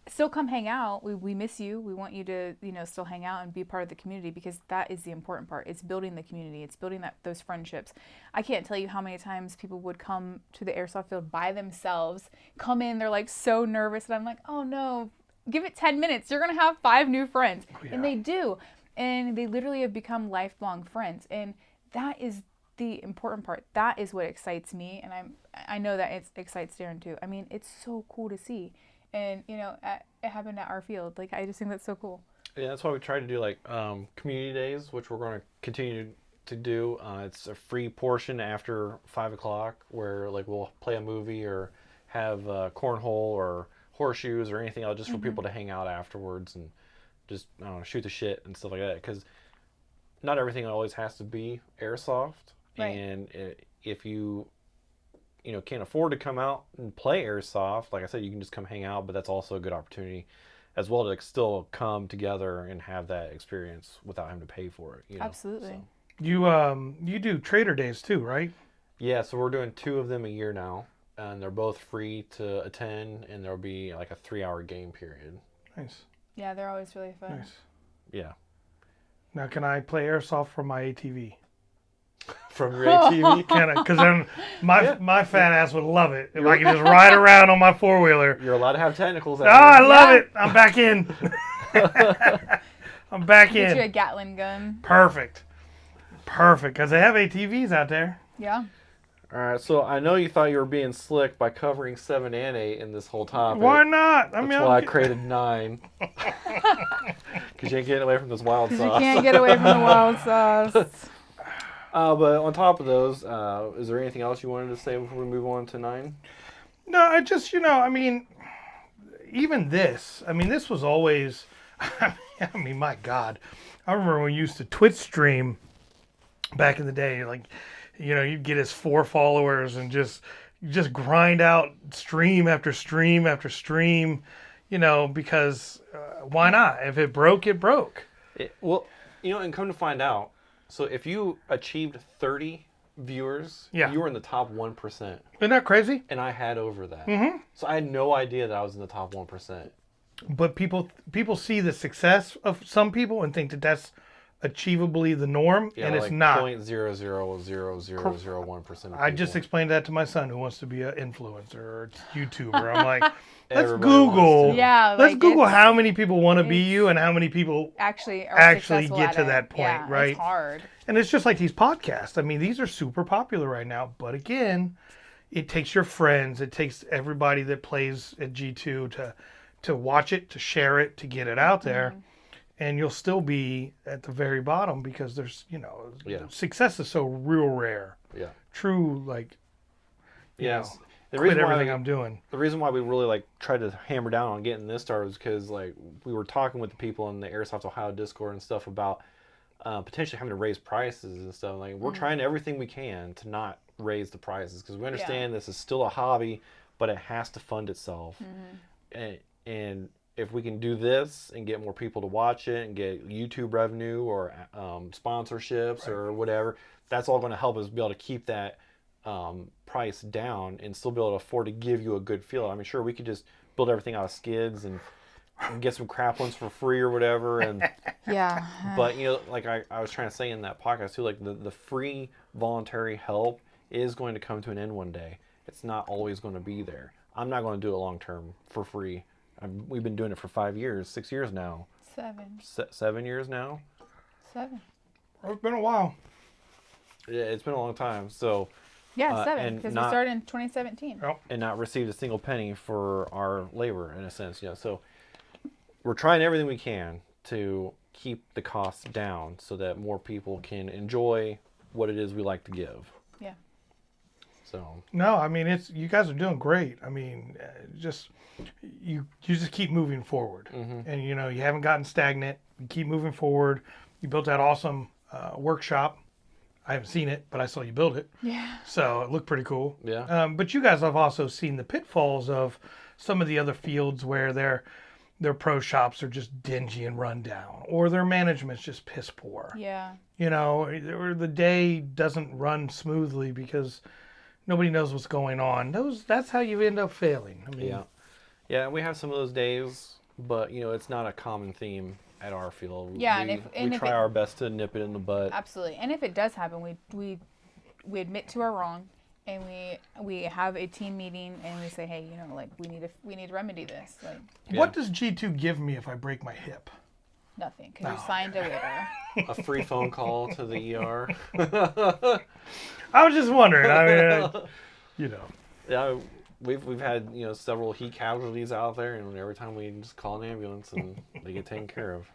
still come hang out. We miss you. We want you to, still hang out and be part of the community, because that is the important part. It's building the community. It's building those friendships. I can't tell you how many times people would come to the airsoft field by themselves, come in, they're like so nervous, and I'm like, oh no, give it 10 minutes. You're going to have 5 new friends. And they do. And they literally have become lifelong friends. And that is the important part. That is what excites me. And I know that it excites Darren too. I mean, it's so cool to see. And, it happened at our field. Like, I just think that's so cool. Yeah, that's why we try to do like community days, which we're going to continue to do. It's a free portion after 5 o'clock where like we'll play a movie or have cornhole or horseshoes or anything else just for people to hang out afterwards and just, I don't know, shoot the shit and stuff like that. Because not everything always has to be airsoft. Right. And if you can't afford to come out and play airsoft, like I said, you can just come hang out, but that's also a good opportunity as well to still come together and have that experience without having to pay for it. Absolutely. So. You do trader days too, right? Yeah, so we're doing 2 of them a year now, and they're both free to attend, and there'll be like a 3-hour game period. Nice. Yeah, they're always really fun. Nice. Yeah. Now, can I play airsoft from my ATV? From your ATV? Can I? Because then my fat ass would love it if I could just ride around on my 4-wheeler. You're allowed to have technicals. Oh, I love Yeah. it. I'm back in. I'm back Get you a in. Gatling gun. Perfect. Perfect. Because they have ATVs out there. Yeah. All right, so I know you thought you were being slick by covering 7 and 8 in this whole topic. Why not? That's why I created 9. Because you ain't getting away from this wild Because you sauce. can't get away from the wild sauce. But on top of those, is there anything else you wanted to say before we move on to 9? No, I just, I mean, even this, this was always, my God. I remember when we used to Twitch stream back in the day, like, you'd get his 4 followers and just grind out stream after stream after stream, because why not? If it broke, it broke. Well, and come to find out, so if you achieved 30 viewers, Yeah. you were in the top 1%. Isn't that crazy? And I had over that. Mm-hmm. So I had no idea that I was in the top 1%. But people see the success of some people and think that that's achievably the norm, Yeah, and like it's not. 0.0000001%. I just explained that to my son who wants to be an influencer or YouTuber. I'm like, let's Everybody Google. wants to. Yeah. Let's like, Google it's how many people want to be it's- you and how many people. actually actually successful get at to it. that point, Yeah, right? It's hard. And it's just like these podcasts. These are super popular right now. But again, it takes your friends. It takes everybody that plays at G2 to watch it, to share it, to get it out there. And you'll still be at the very bottom because there's, Yeah. success is so real rare. Yeah. True, like, Yes. The quit reason why everything I'm doing. The reason why we really tried to hammer down on getting this started was because we were talking with the people in the Airsoft Ohio Discord and stuff about potentially having to raise prices and stuff. Like we're trying everything we can to not raise the prices because we understand this is still a hobby, but it has to fund itself. And if we can do this and get more people to watch it and get YouTube revenue or sponsorships or whatever, that's all going to help us be able to keep that price down and still be able to afford to give you a good feel. Sure, we could just build everything out of skids and get some crap ones for free or whatever. And Yeah. but like I was trying to say in that podcast too, like the free voluntary help is going to come to an end one day. It's not always going to be there. I'm not going to do it long term for free. We've been doing it for 5 years, 6 years now. 7 years now. 7. It's been a while. Yeah, it's been a long time. So. Yeah, 7. and Because we not- started in 2017. Oh. And not received a single penny for our labor in a sense. So we're trying everything we can to keep the costs down so that more people can enjoy what it is we like to give. Yeah. So No, it's you guys are doing great. Just you just keep moving forward, and you haven't gotten stagnant. You keep moving forward. You built that awesome workshop. I haven't seen it, but I saw you build it, Yeah. so it looked pretty cool. Yeah. But you guys have also seen the pitfalls of some of the other fields where their pro shops are just dingy and run down, or their management's just piss poor. Yeah. Or the day doesn't run smoothly because nobody knows what's going on. That's how you end up failing. Yeah, we have some of those days, but it's not a common theme at our field. Yeah, we and if try it- our best to nip it in the butt. Absolutely. And if it does happen, we admit to our wrong, and we have a team meeting, and we say, hey, we need to remedy this. Like What does G2 give me if I break my hip? nothing, because you signed a waiver. A free phone call to the ER. I was just wondering. Yeah, we've had several heat casualties out there, and every time we just call an ambulance and they get taken care of.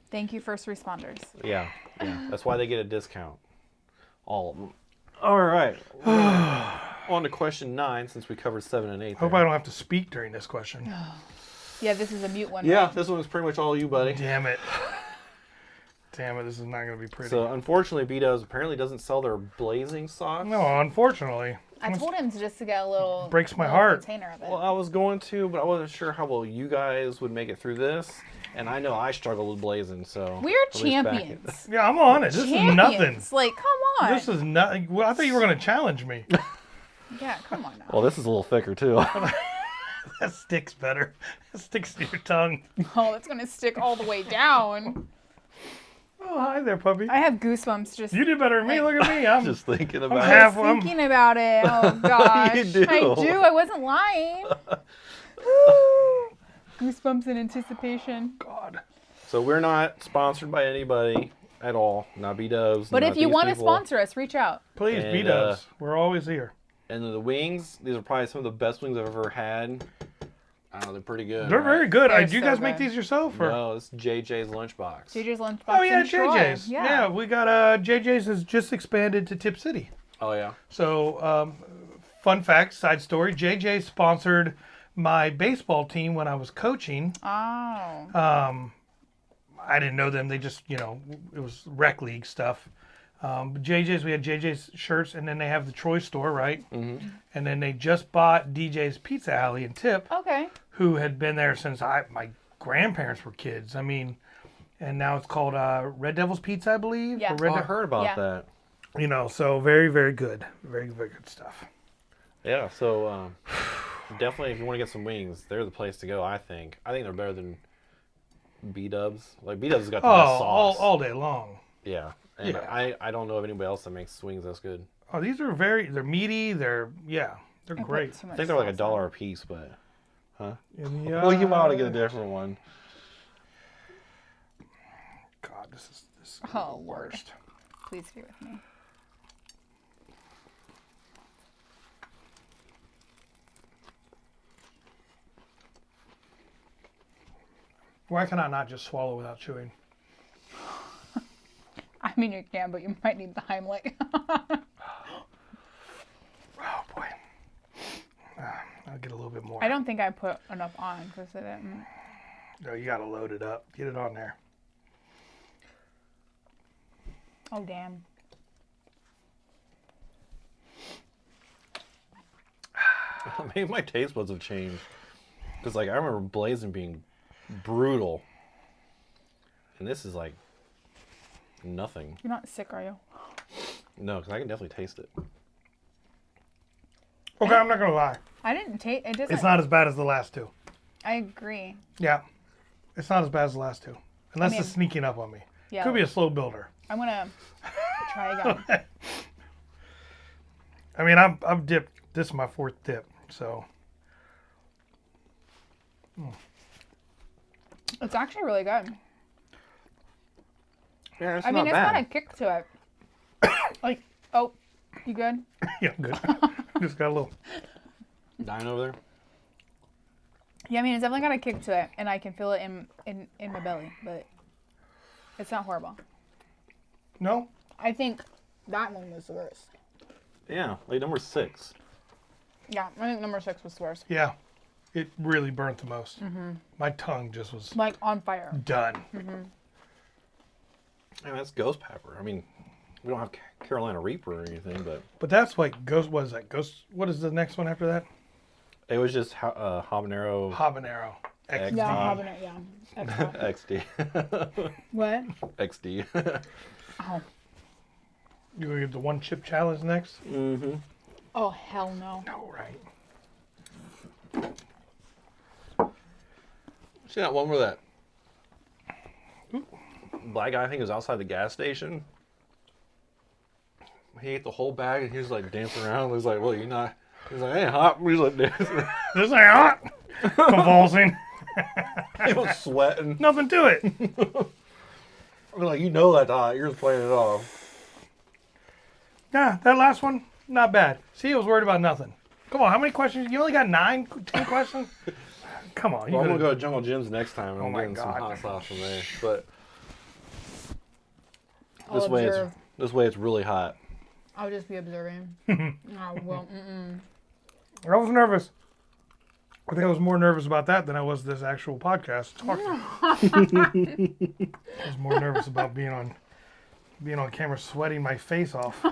Thank you, first responders. Yeah, that's why they get a discount. All of them. All right. On to question 9, since we covered 7 and 8. Hope I don't have to speak during this question. Yeah, this is a mute one. Yeah, right? this one was pretty much all you, buddy. Damn it. This is not going to be pretty. So unfortunately, B-Dubs apparently doesn't sell their blazing socks. No, unfortunately. I told him just to get a little Breaks my little heart. container of it. Well, I was going to, but I wasn't sure how well you guys would make it through this. And I know I struggled with blazing, so We're at least back it. champions. Yeah, I'm on it. This is nothing. Champions. Like, come on. This is nothing. Well, I thought you were going to challenge me. Yeah, come on now. Well, this is a little thicker too. That sticks better. It sticks to your tongue. Oh, it's gonna stick all the way down. Oh, hi there, puppy. I have goosebumps just You did better than me. Look at me. I'm Just thinking about half- it. thinking about it. Oh gosh. You do. I do. I wasn't lying. Goosebumps in anticipation. God. So we're not sponsored by anybody at all. Not B-Dubs. But not if you these want to people. sponsor us, reach out. Please, And, beat us. We're always here. And the wings, these are probably some of the best wings I've ever had. I don't know, they're pretty good. They're right? very good. They're Do you so guys make good. these yourself? Or? No, it's JJ's Lunchbox. JJ's Lunchbox. Oh, yeah, in Troy. JJ's. Yeah, we got JJ's has just expanded to Tip City. Oh, yeah. So, fun fact, side story, JJ sponsored my baseball team when I was coaching. Oh. I didn't know them. They just, it was rec league stuff. But JJ's, we had JJ's shirts, and then they have the Troy store, right? Mm-hmm. And then they just bought DJ's Pizza Alley in Tip, Okay. who had been there since my grandparents were kids. I mean, and now it's called Red Devil's Pizza, I believe. Yeah. Or Red Oh, I heard about Yeah. that. So very, very good. Very, very good stuff. Yeah, so definitely if you want to get some wings, they're the place to go, I think. I think they're better than B-Dubs. Like, B-Dubs has got the best sauce. all day long. Yeah. And Yeah. I don't know of anybody else that makes wings that's good. Oh, these are they're meaty. They're great. I think they're like $1 a piece, but... And Well, you might want to get a different one. God, this is the Oh, Lord. worst. Please be with me. Why can I not just swallow without chewing? I mean, you can, but you might need the Heimlich. Oh boy. I'll get a little bit more. I don't think I put enough on because I didn't. No, you gotta load it up. Get it on there. Oh, damn. Maybe my taste buds have changed. Because, like, I remember Blazing being brutal. And this is, like, nothing. You're not sick, are you? No, because I can definitely taste it. Okay, I'm not gonna lie. I didn't take it. Doesn't. It's not as bad as the last two. I agree. Yeah. It's not as bad as the last two. Unless mean- it's sneaking up on me. Yeah. Could be a slow builder. I'm gonna try again. I mean, I've dipped. This is my fourth dip, so. It's actually really good. Yeah, it's I mean, not it's bad. got a kick to it. Like, oh, you good? Yeah, I'm good. Just got a little. Dying over there? Yeah, I mean, it's definitely got a kick to it, and I can feel it in my belly, but it's not horrible. No? I think that one was the worst. Yeah, like number 6. Yeah, I think number 6 was the worst. Yeah. It really burnt the most. My tongue just was Like on fire. done. Yeah, that's ghost pepper. I mean, we don't have Carolina Reaper or anything, but But that's like ghost. What is that? Ghost. What is the next one after that? it was just habanero Habanero. XD. Yeah, habanero. Yeah. Extra. XD. What? XD. Oh. You gonna get the one chip challenge next? Mm-hmm. Oh, hell no. No, right. See that one where that black guy, I think, was outside the gas station? He ate the whole bag and he was like dancing around. He was like, well, you're not. He's like, hey, hot. He's like dancing around. This ain't hot. Convulsing. He was sweating. Nothing to it. I'm like, you know that's hot. You're just playing it off. Yeah, that last one, not bad. See, I was worried about nothing. Come on, how many questions? You only got 10 questions? Come on. You Well, I'm going to could've- go to Jungle Jim's next time and I'm my getting some God. hot sauce from there. But I'll this way, observe. it's really hot. I'll just be observing. Oh, well, I was nervous. I think I was more nervous about that than I was this actual podcast talking. I was more nervous about being on camera sweating my face off.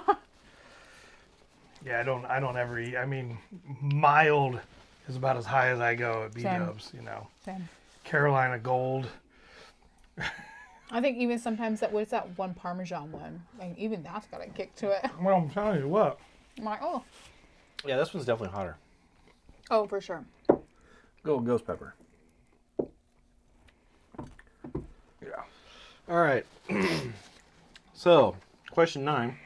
Yeah, I don't ever eat. I mean, mild is about as high as I go at Same. B-dubs, you know. Same. Carolina Gold. I think even sometimes what's that one Parmesan one? Like even that's got a kick to it. Well, I'm telling you what. I'm like, oh, Yeah, this one's definitely hotter. oh for sure. Go with ghost pepper. Yeah. All right. So, question 9.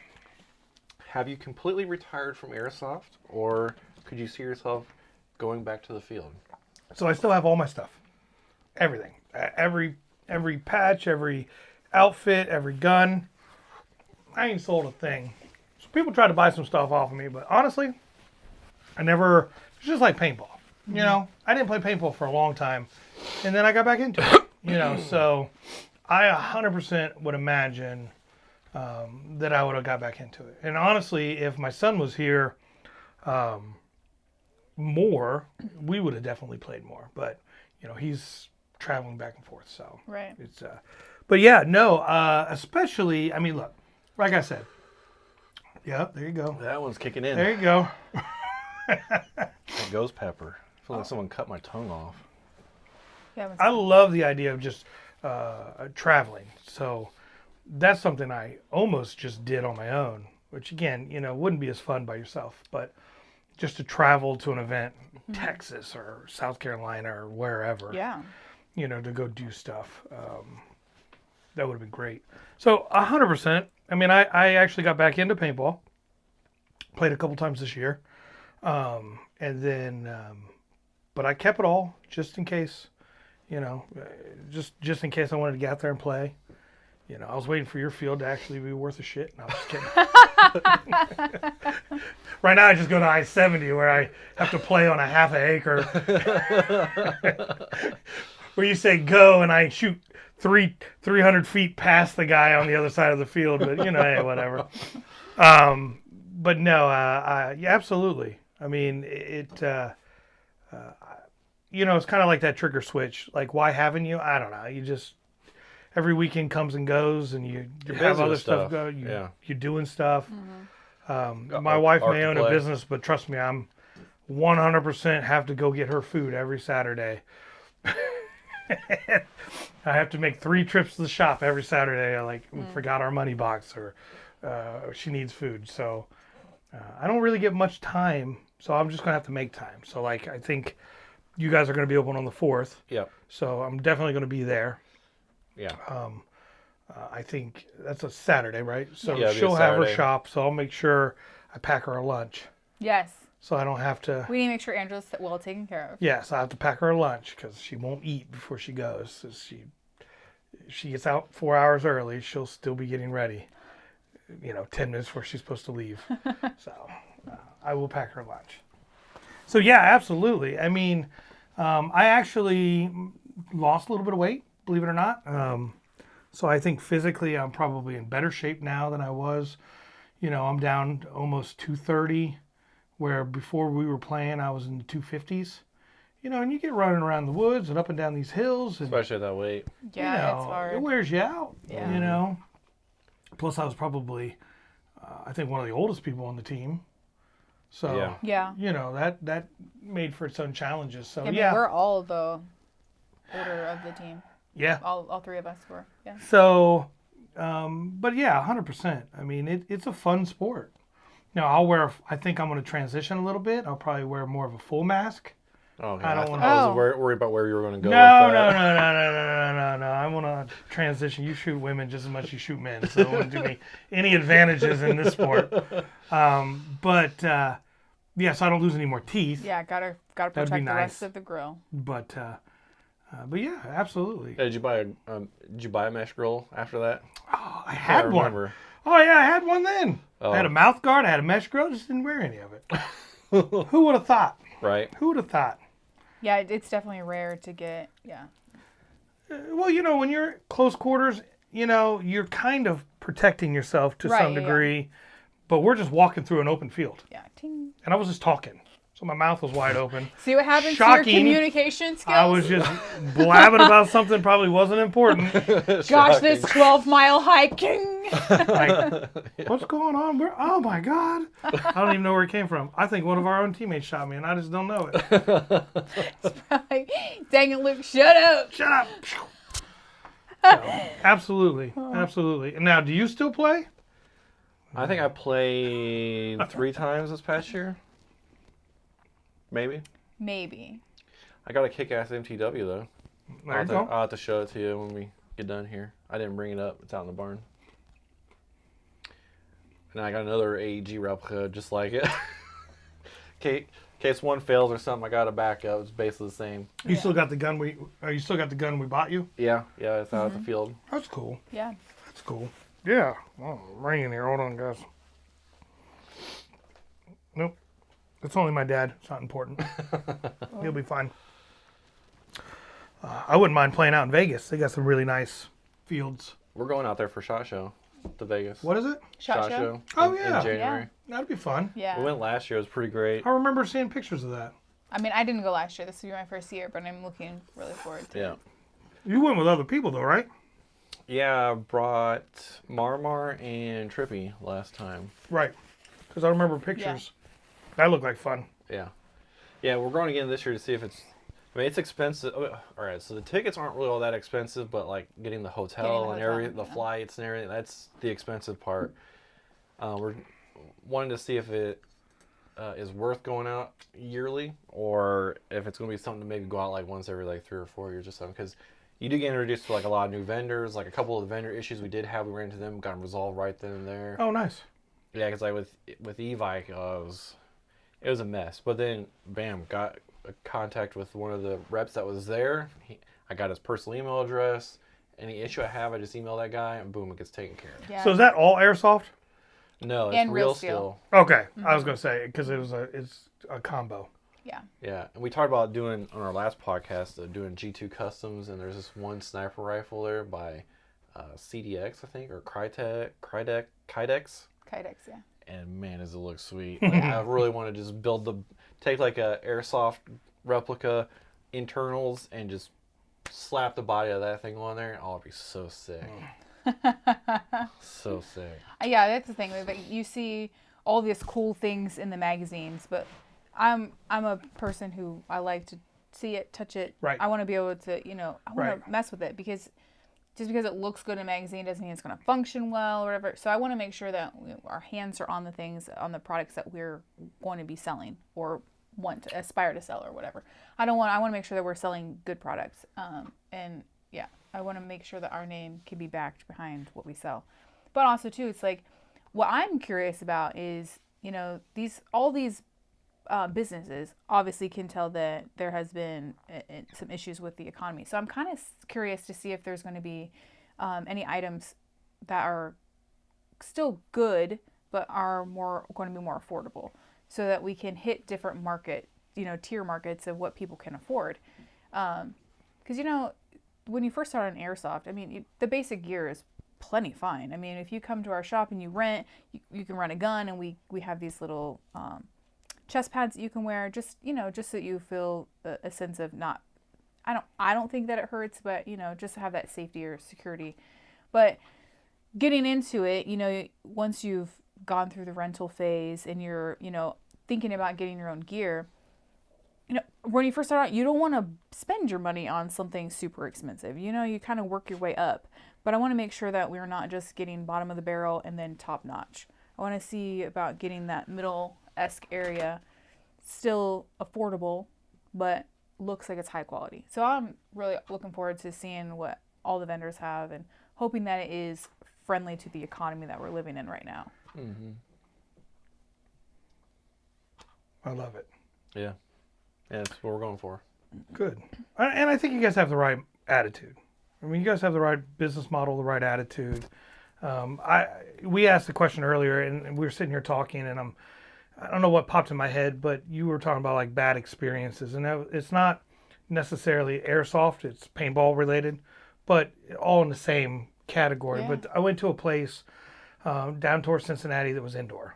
Have you completely retired from airsoft, or could you see yourself going back to the field? So I still have all my stuff. Everything. Every patch, every outfit, every gun. I ain't sold a thing. So people try to buy some stuff off of me, but honestly, I never, it's just like paintball. You know, I didn't play paintball for a long time, and then I got back into it. You know, so I 100% would imagine that I would have got back into it. And honestly, if my son was here more, we would have definitely played more. But, you know, he's traveling back and forth, so Right. it's but yeah, no, especially, I mean, look, like I said, yeah, there you go. That one's kicking in. There you go. That ghost pepper. I feel like someone cut my tongue off. Yeah. I love the idea of just traveling. So that's something I almost just did on my own, which again, you know, wouldn't be as fun by yourself, but just to travel to an event, Texas or South Carolina or wherever, yeah. you know, to go do stuff. That would have been great. So 100%. I mean, I actually got back into paintball, played a couple times this year. And then, but I kept it all just in case, you know, just in case I wanted to get out there and play. You know, I was waiting for your field to actually be worth a shit. No, I'm just kidding. Right now, I just go to I-70 where I have to play on a half an acre. Where you say go and I shoot 300 feet past the guy on the other side of the field. But, you know, hey, whatever. But no, yeah, absolutely. I mean, you know, it's kind of like that trigger switch. Like, why haven't you? I don't know. You just, every weekend comes and goes, and you You're have busy other with stuff stuff. go. Yeah. You're doing stuff. Mm-hmm. My wife art may to own a play. business, but trust me, I'm 100% have to go get her food every Saturday. I have to make 3 trips to the shop every Saturday. I we forgot our money box, or she needs food. So I don't really get much time. So I'm just gonna have to make time. So like, I think you guys are gonna be open on the 4th. Yep. So I'm definitely gonna be there. Yeah. I think that's a Saturday, right? So Yeah, it'll be a she'll have her Saturday. shop. So I'll make sure I pack her a lunch, Yes. so I don't have to. We need to make sure Angela's well taken care of. Yes, I have to pack her a lunch because she won't eat before she goes. So she gets out 4 hours early. She'll still be getting ready. You know, 10 minutes before she's supposed to leave. So I will pack her lunch. So yeah, absolutely. I mean, I actually lost a little bit of weight, believe it or not. So I think physically I'm probably in better shape now than I was. You know, I'm down to almost 230, where before we were playing I was in the 250s. You know, and you get running around the woods and up and down these hills, and Especially at that weight. Yeah, you know, it's hard. it wears you out. Yeah. You know. Plus, I was probably, I think, one of the oldest people on the team. So, Yeah. Yeah. you know, that made for its own challenges. So, I mean, yeah. we're all the older of the team. Yeah. All 3 of us were. Yeah. So, but yeah, 100%. I mean, it's a fun sport. Now, I think I'm going to transition a little bit. I'll probably wear more of a full mask. Oh, okay. I don't I wanna- was Oh. worried about where you were going to go. No, with no, that. no. I want to transition. You shoot women just as much as you shoot men, so it wouldn't do me any advantages in this sport. But yeah, so I don't lose any more teeth. Yeah, gotta That'd be protect the nice. rest of the grill. But yeah, absolutely. Hey, did you buy a mesh grill after that? Oh, I I had one. remember. Oh yeah, I had one then. Oh. I had a mouth guard. I had a mesh grill. Just didn't wear any of it. Who would have thought? Right. Who would have thought? Yeah, it's definitely rare to get. Yeah. Well, you know, when you're close quarters, you know, you're kind of protecting yourself to Right, some yeah, yeah. degree, but we're just walking through an open field. Yeah. Ting. And I was just talking. So so my mouth was wide open. See what happens to Shocking. your communication skills? I was just blabbing about something probably wasn't important. Gosh, this 12-mile hiking. Like, what's going on? Oh my God. I don't even know where it came from. I think one of our own teammates shot me and I just don't know it. Like, dang it, Luke, shut up. Shut up. So, absolutely. Absolutely. And now, do you still play? I think I played 3 times this past year. Maybe. Maybe. I got a kick-ass MTW though. There you go. I'll have to show it to you when we get done here. I didn't bring it up. It's out in the barn. And I got another AEG replica just like it. In case one fails or something, I got a backup. It's basically the same. You still got the gun you still got the gun we bought you? Yeah, it's out at the field. That's cool. Yeah. That's cool. Yeah. Oh, raining here. Hold on, guys. Nope. It's only my dad. It's not important. He'll be fine. I wouldn't mind playing out in Vegas. They got some really nice fields. We're going out there for SHOT Show to Vegas. What is it? Shot show? Oh, in yeah. January. That'd be fun. Yeah. We went last year. It was pretty great. I remember seeing pictures of that. I mean, I didn't go last year. This will be my first year, but I'm looking really forward to Yeah. it. You went with other people, though, right? Yeah, I brought Marmar and Trippy last time. Right. Because I remember pictures. That looked like fun. Yeah. Yeah, we're going again this year to see if it's... I mean, it's expensive. All right, so the tickets aren't really all that expensive, but like getting the hotel and the flights and everything, that's the expensive part. We're wanting to see if it is worth going out yearly or if it's going to be something to maybe go out like once every like 3 or 4 years or something. Because you do get introduced to like a lot of new vendors. Like a couple of the vendor issues we did have, we ran into them, got them resolved right then and there. Oh, nice. Yeah, because like with E-Vike, it was a mess. But then, bam, got a contact with one of the reps that was there. I got his personal email address. Any issue I have, I just email that guy, and boom, it gets taken care of. Yeah. So is that all airsoft? No, it's And real real steel. steel. Okay. I was going to say, because it's a combo. Yeah. Yeah, and we talked about doing, on our last podcast, doing G2 Customs, and there's this one sniper rifle there by CDX, I think, or Kydex. Kydex, yeah. And man, does it look sweet. Like, I really want to just take like a airsoft replica internals and just slap the body of that thing on there. Oh, it'd be so sick. So sick. Yeah, that's the thing. Like, you see all these cool things in the magazines, but I'm a person who I like to see it, touch it. Right. I want to be able to, I want to mess with it because just because it looks good in a magazine doesn't mean it's going to function well or whatever. So I want to make sure that our hands are on the things, on the products that we're going to be selling or want to aspire to sell or whatever. I want to make sure that we're selling good products. And yeah, I want to make sure that our name can be backed behind what we sell. But also too, it's like, what I'm curious about is, all these businesses obviously can tell that there has been some issues with the economy. So I'm kind of curious to see if there's going to be any items that are still good, but are going to be more affordable so that we can hit different tier markets of what people can afford. Because, when you first start on airsoft, I mean, the basic gear is plenty fine. I mean, if you come to our shop and you rent, you can rent a gun, and we have these little chest pads that you can wear, just so that you feel a sense of I don't think that it hurts, but just to have that safety or security. But getting into it, once you've gone through the rental phase and you're thinking about getting your own gear, when you first start out, you don't want to spend your money on something super expensive. You kind of work your way up. But I want to make sure that we're not just getting bottom of the barrel and then top notch. I want to see about getting that middle-esque area still affordable, but looks like it's high quality. So I'm really looking forward to seeing what all the vendors have and hoping that it is friendly to the economy that we're living in right now. Mm-hmm. I love it. Yeah. Yeah, that's what we're going for. Good. And I think you guys have the right attitude. I mean, you guys have the right business model, the right attitude. We asked the question earlier, and we were sitting here talking, and I don't know what popped in my head, but you were talking about like bad experiences, and it's not necessarily airsoft; it's paintball related, but all in the same category. Yeah. But I went to a place down towards Cincinnati that was indoor,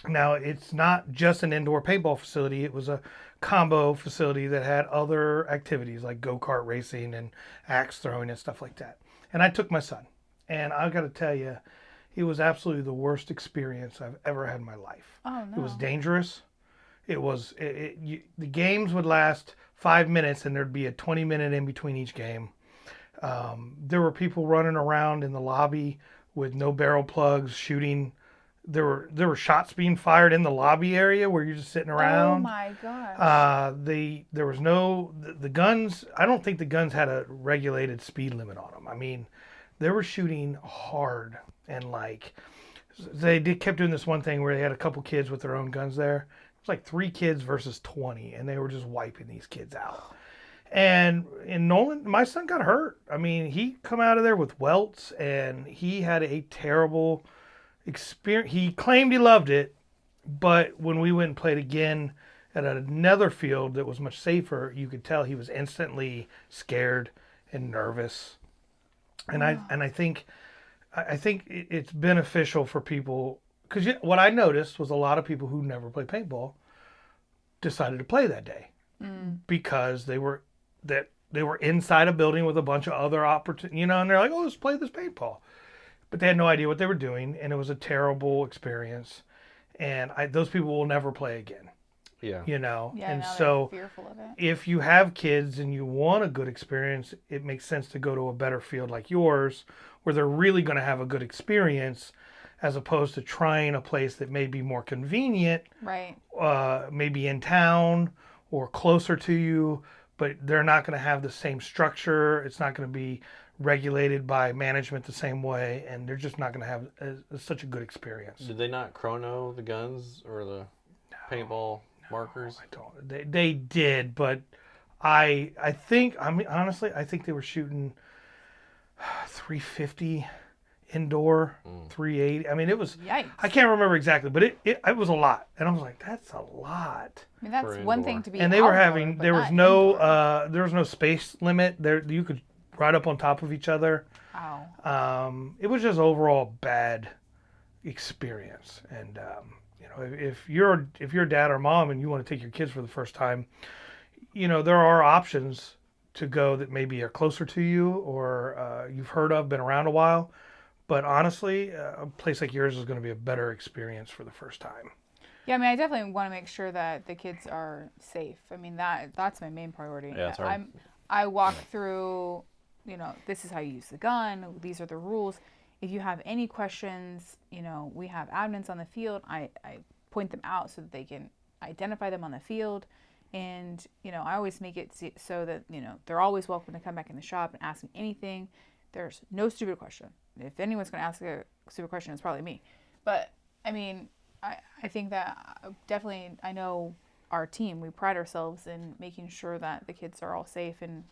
Now, it's not just an indoor paintball facility. It was a combo facility that had other activities like go-kart racing and axe throwing and stuff like that. And I took my son. And I've got to tell you, it was absolutely the worst experience I've ever had in my life. Oh It was no. dangerous. The games would last 5 minutes and there'd be a 20-minute in between each game. There were people running around in the lobby with no barrel plugs shooting. There were shots being fired in the lobby area where you're just sitting Oh around. my gosh. There was no the guns. I don't think the guns had a regulated speed limit on them. I mean, they were shooting hard and like kept doing this one thing where they had a couple kids with their own guns there. It was like 3 kids versus 20, and they were just wiping these kids out. And in Nolan, my son got hurt. I mean, he come out of there with welts, and he had a terrible experience. He claimed he loved it, but when we went and played again at another field that was much safer, you could tell he was instantly scared and nervous. And I think it's beneficial for people because what I noticed was a lot of people who never played paintball decided to play that day because they were inside a building with a bunch of other opportunities, and they're like, oh, let's play this paintball. But they had no idea what they were doing, and it was a terrible experience. And those people will never play again, Yeah. Yeah, And now they're so fearful of it. if you have kids and you want a good experience, it makes sense to go to a better field like yours where they're really going to have a good experience as opposed to trying a place that may be more convenient, Right. maybe in town or closer to you, but they're not going to have the same structure. It's not going to be regulated by management the same way, and they're just not going to have such a good experience. Did they not chrono the guns or the paintball markers? I don't. They did, but I think, I mean, honestly, I think they were shooting 350 indoor, 380. I mean, it was. Yikes. I can't remember exactly, but it was a lot, and I was like, that's a lot. I mean, that's For one indoor. thing to be. And they were outdoor, having but there was not no indoor. there was no space limit. There you could ride up on top of each other. Wow. It was just overall bad experience. And if you're a dad or mom and you want to take your kids for the first time, there are options to go that maybe are closer to you or you've heard of, been around a while. But honestly, a place like yours is going to be a better experience for the first time. Yeah, I mean, I definitely want to make sure that the kids are safe. I mean, that's my main priority. Yeah, it's hard. I walk through, this is how you use the gun. These are the rules. If you have any questions, we have admins on the field. I point them out so that they can identify them on the field. And, I always make it so that, they're always welcome to come back in the shop and ask me anything. There's no stupid question. If anyone's going to ask a stupid question, it's probably me. But, I mean, I think that definitely, I know our team, we pride ourselves in making sure that the kids are all safe. And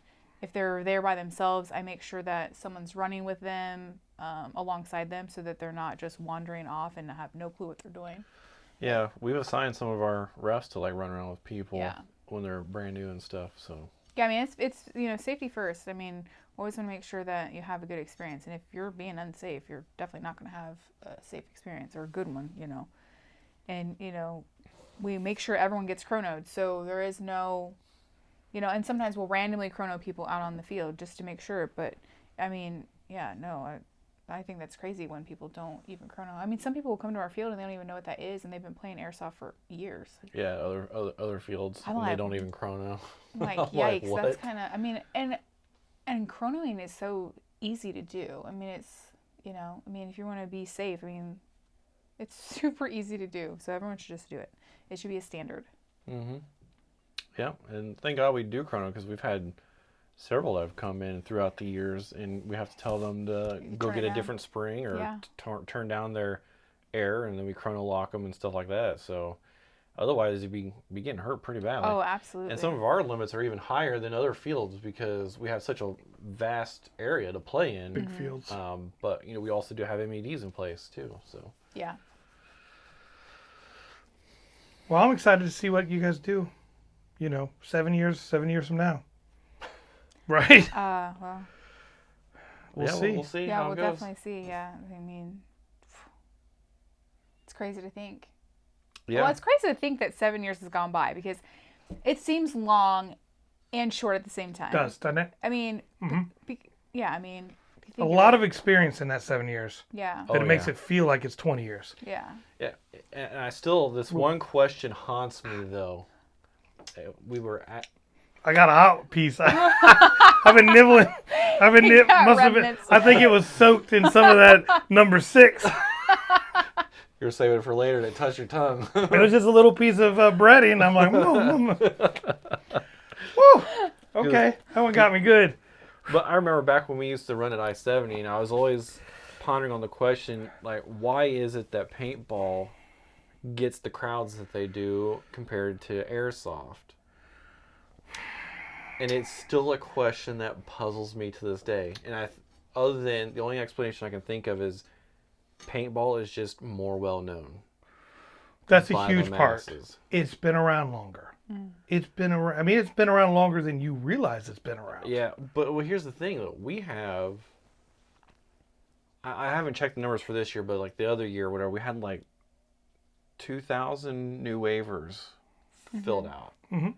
if they're there by themselves, I make sure that someone's running with them alongside them so that they're not just wandering off and have no clue what they're doing. Yeah, we've assigned some of our refs to like run around with people Yeah. when they're brand new and stuff. So Yeah, I mean, it's safety first. I mean, always want to make sure that you have a good experience. And if you're being unsafe, you're definitely not going to have a safe experience or a good one, And, we make sure everyone gets chronoed. So there is no, and sometimes we'll randomly chrono people out on the field just to make sure. But, I mean, yeah, no, I think that's crazy when people don't even chrono. I mean, some people will come to our field and they don't even know what that is, and they've been playing airsoft for years. yeah, other fields I'm and they like- don't even chrono. I'm like, I'm like, yikes, what? that's kind of, I mean, and chronoing is so easy to do. I mean, it's, if you want to be safe, I mean, it's super easy to do. So everyone should just do it. It should be a standard. Mm-hmm. Yeah, and thank God we do chrono because we've had several that have come in throughout the years, and we have to tell them to go Turn get it a down. different spring or Yeah. turn down their air, and then we chrono lock them and stuff like that. So otherwise, you'd be getting hurt pretty badly. Oh, absolutely. And some of our limits are even higher than other fields because we have such a vast area to play in. Big fields. But we also do have MEDs in place too. So Yeah. Well, I'm excited to see what you guys do. 7 years from now. Right? Well, We'll yeah, see. We'll see yeah, how we'll it goes. definitely see. Yeah. I mean, it's crazy to think. Yeah. Well, it's crazy to think that 7 years has gone by because it seems long and short at the same time. Doesn't it? I mean, yeah, I mean, if you A think lot of experience in that 7 years. yeah, That Oh, it makes yeah. it feel like it's 20 years. yeah. Yeah, and I still, this one question haunts me though. We were at, I got a hot piece. I've been nibbling. You got Must have been. remnants. I think it was soaked in some of that number 6. you're saving it for later to touch your tongue. It was just a little piece of breading. I'm like, woo. Okay, that one got me good. But I remember back when we used to run at I-70, and I was always pondering on the question, like, why is it that paintball gets the crowds that they do compared to airsoft? And it's still a question that puzzles me to this day. And other than the only explanation I can think of is paintball is just more well known. That's a by the huge part. masses. It's been around longer. It's been around. I mean, it's been around longer than you realize it's been around. Yeah, but well, here's the thing though. We have. I haven't checked the numbers for this year, but like the other year, whatever, we had like 2,000 new waivers filled out. Mm-hmm.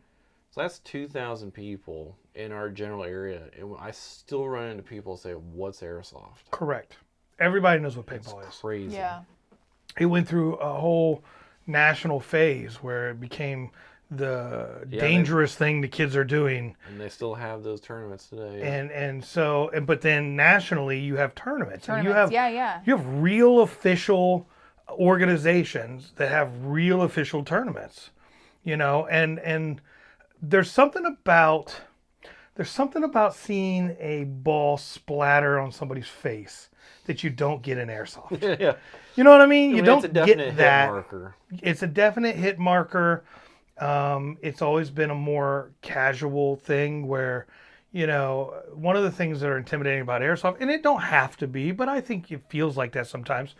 So that's 2,000 people in our general area, and I still run into people say, "What's airsoft?" Correct. Everybody knows what It's paintball is. crazy. Yeah. It went through a whole national phase where it became the Yeah, dangerous thing the kids are doing. And they still have those tournaments today. But then nationally you have tournaments. And Tournaments. Yeah. you have real official organizations that have real official tournaments. And there's something about seeing a ball splatter on somebody's face that you don't get in airsoft. yeah. You know what I mean? You I mean, don't it's a definite get hit that. marker. It's a definite hit marker. It's always been a more casual thing where, one of the things that are intimidating about airsoft, and it don't have to be, but I think it feels like that sometimes.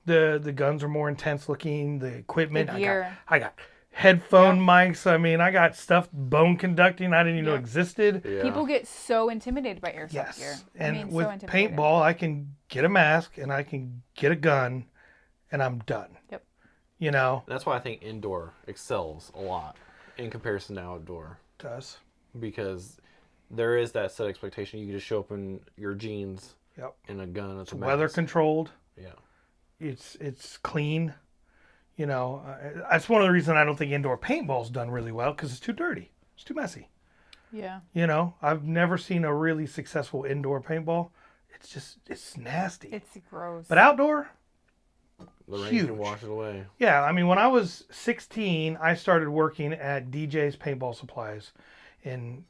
The guns are more intense looking. The equipment. The gear. I got headphone mics. I mean, I got stuff bone conducting I didn't even know existed. Yeah. People get so intimidated by airsoft Yes. gear. And so with intimidated. paintball, I can get a mask and I can get a gun, and I'm done. Yep. That's why I think indoor excels a lot in comparison to outdoor. Does. Because there is that set expectation. You can just show up in your jeans Yep. and a gun at the Weather max. controlled. Yeah. It's clean. That's one of the reasons I don't think indoor paintball's done really well because it's too dirty. It's too messy. Yeah. I've never seen a really successful indoor paintball. It's nasty. It's gross. But outdoor, The rain Huge. can wash it away. yeah. I mean, when I was 16, I started working at DJ's Paintball Supplies in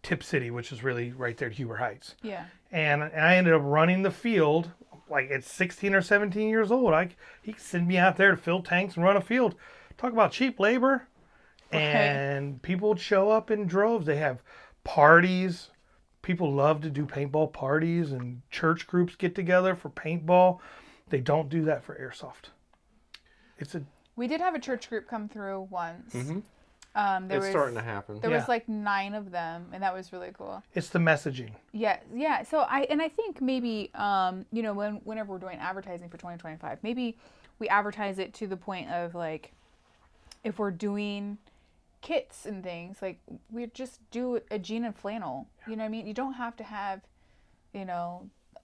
Tip City, which is really right there at Huber Heights. yeah. And I ended up running the field like at 16 or 17 years old. He could send me out there to fill tanks and run a field. Talk about cheap labor. And people would show up in droves. They have parties. People love to do paintball parties, and church groups get together for paintball. They don't do that for airsoft. We did have a church group come through once. Mhm. There Starting to happen. There was Yeah. like 9 of them, and that was really cool. It's the messaging. Yeah. So I think maybe whenever we're doing advertising for 2025, maybe we advertise it to the point of like, if we're doing kits and things, like we just do a jean and flannel. You know what I mean? You don't have to have,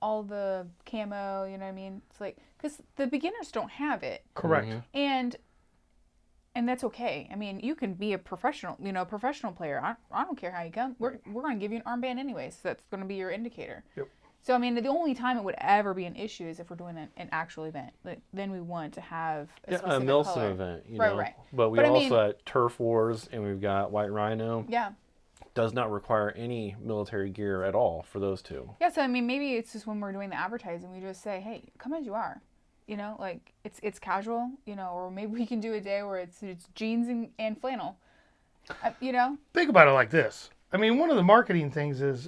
all the camo. You know what I mean? It's like because the beginners don't have it, Correct. Mhm. and that's okay. I mean, you can be a professional player. I don't care how you come. We're going to give you an armband anyway, so that's going to be your indicator. Yep. So, I mean, the only time it would ever be an issue is if we're doing an actual event. Like, then we want to have a Yeah, a specific Milsim color. event, Right. But we But I also mean- at Turf Wars, and we've got White Rhino. Yeah. Does not require any military gear at all for those two. Yeah, so, I mean, maybe it's just when we're doing the advertising, we just say, hey, come as you are. Like, it's casual, or maybe we can do a day where it's jeans and flannel. Think about it like this. I mean, one of the marketing things is,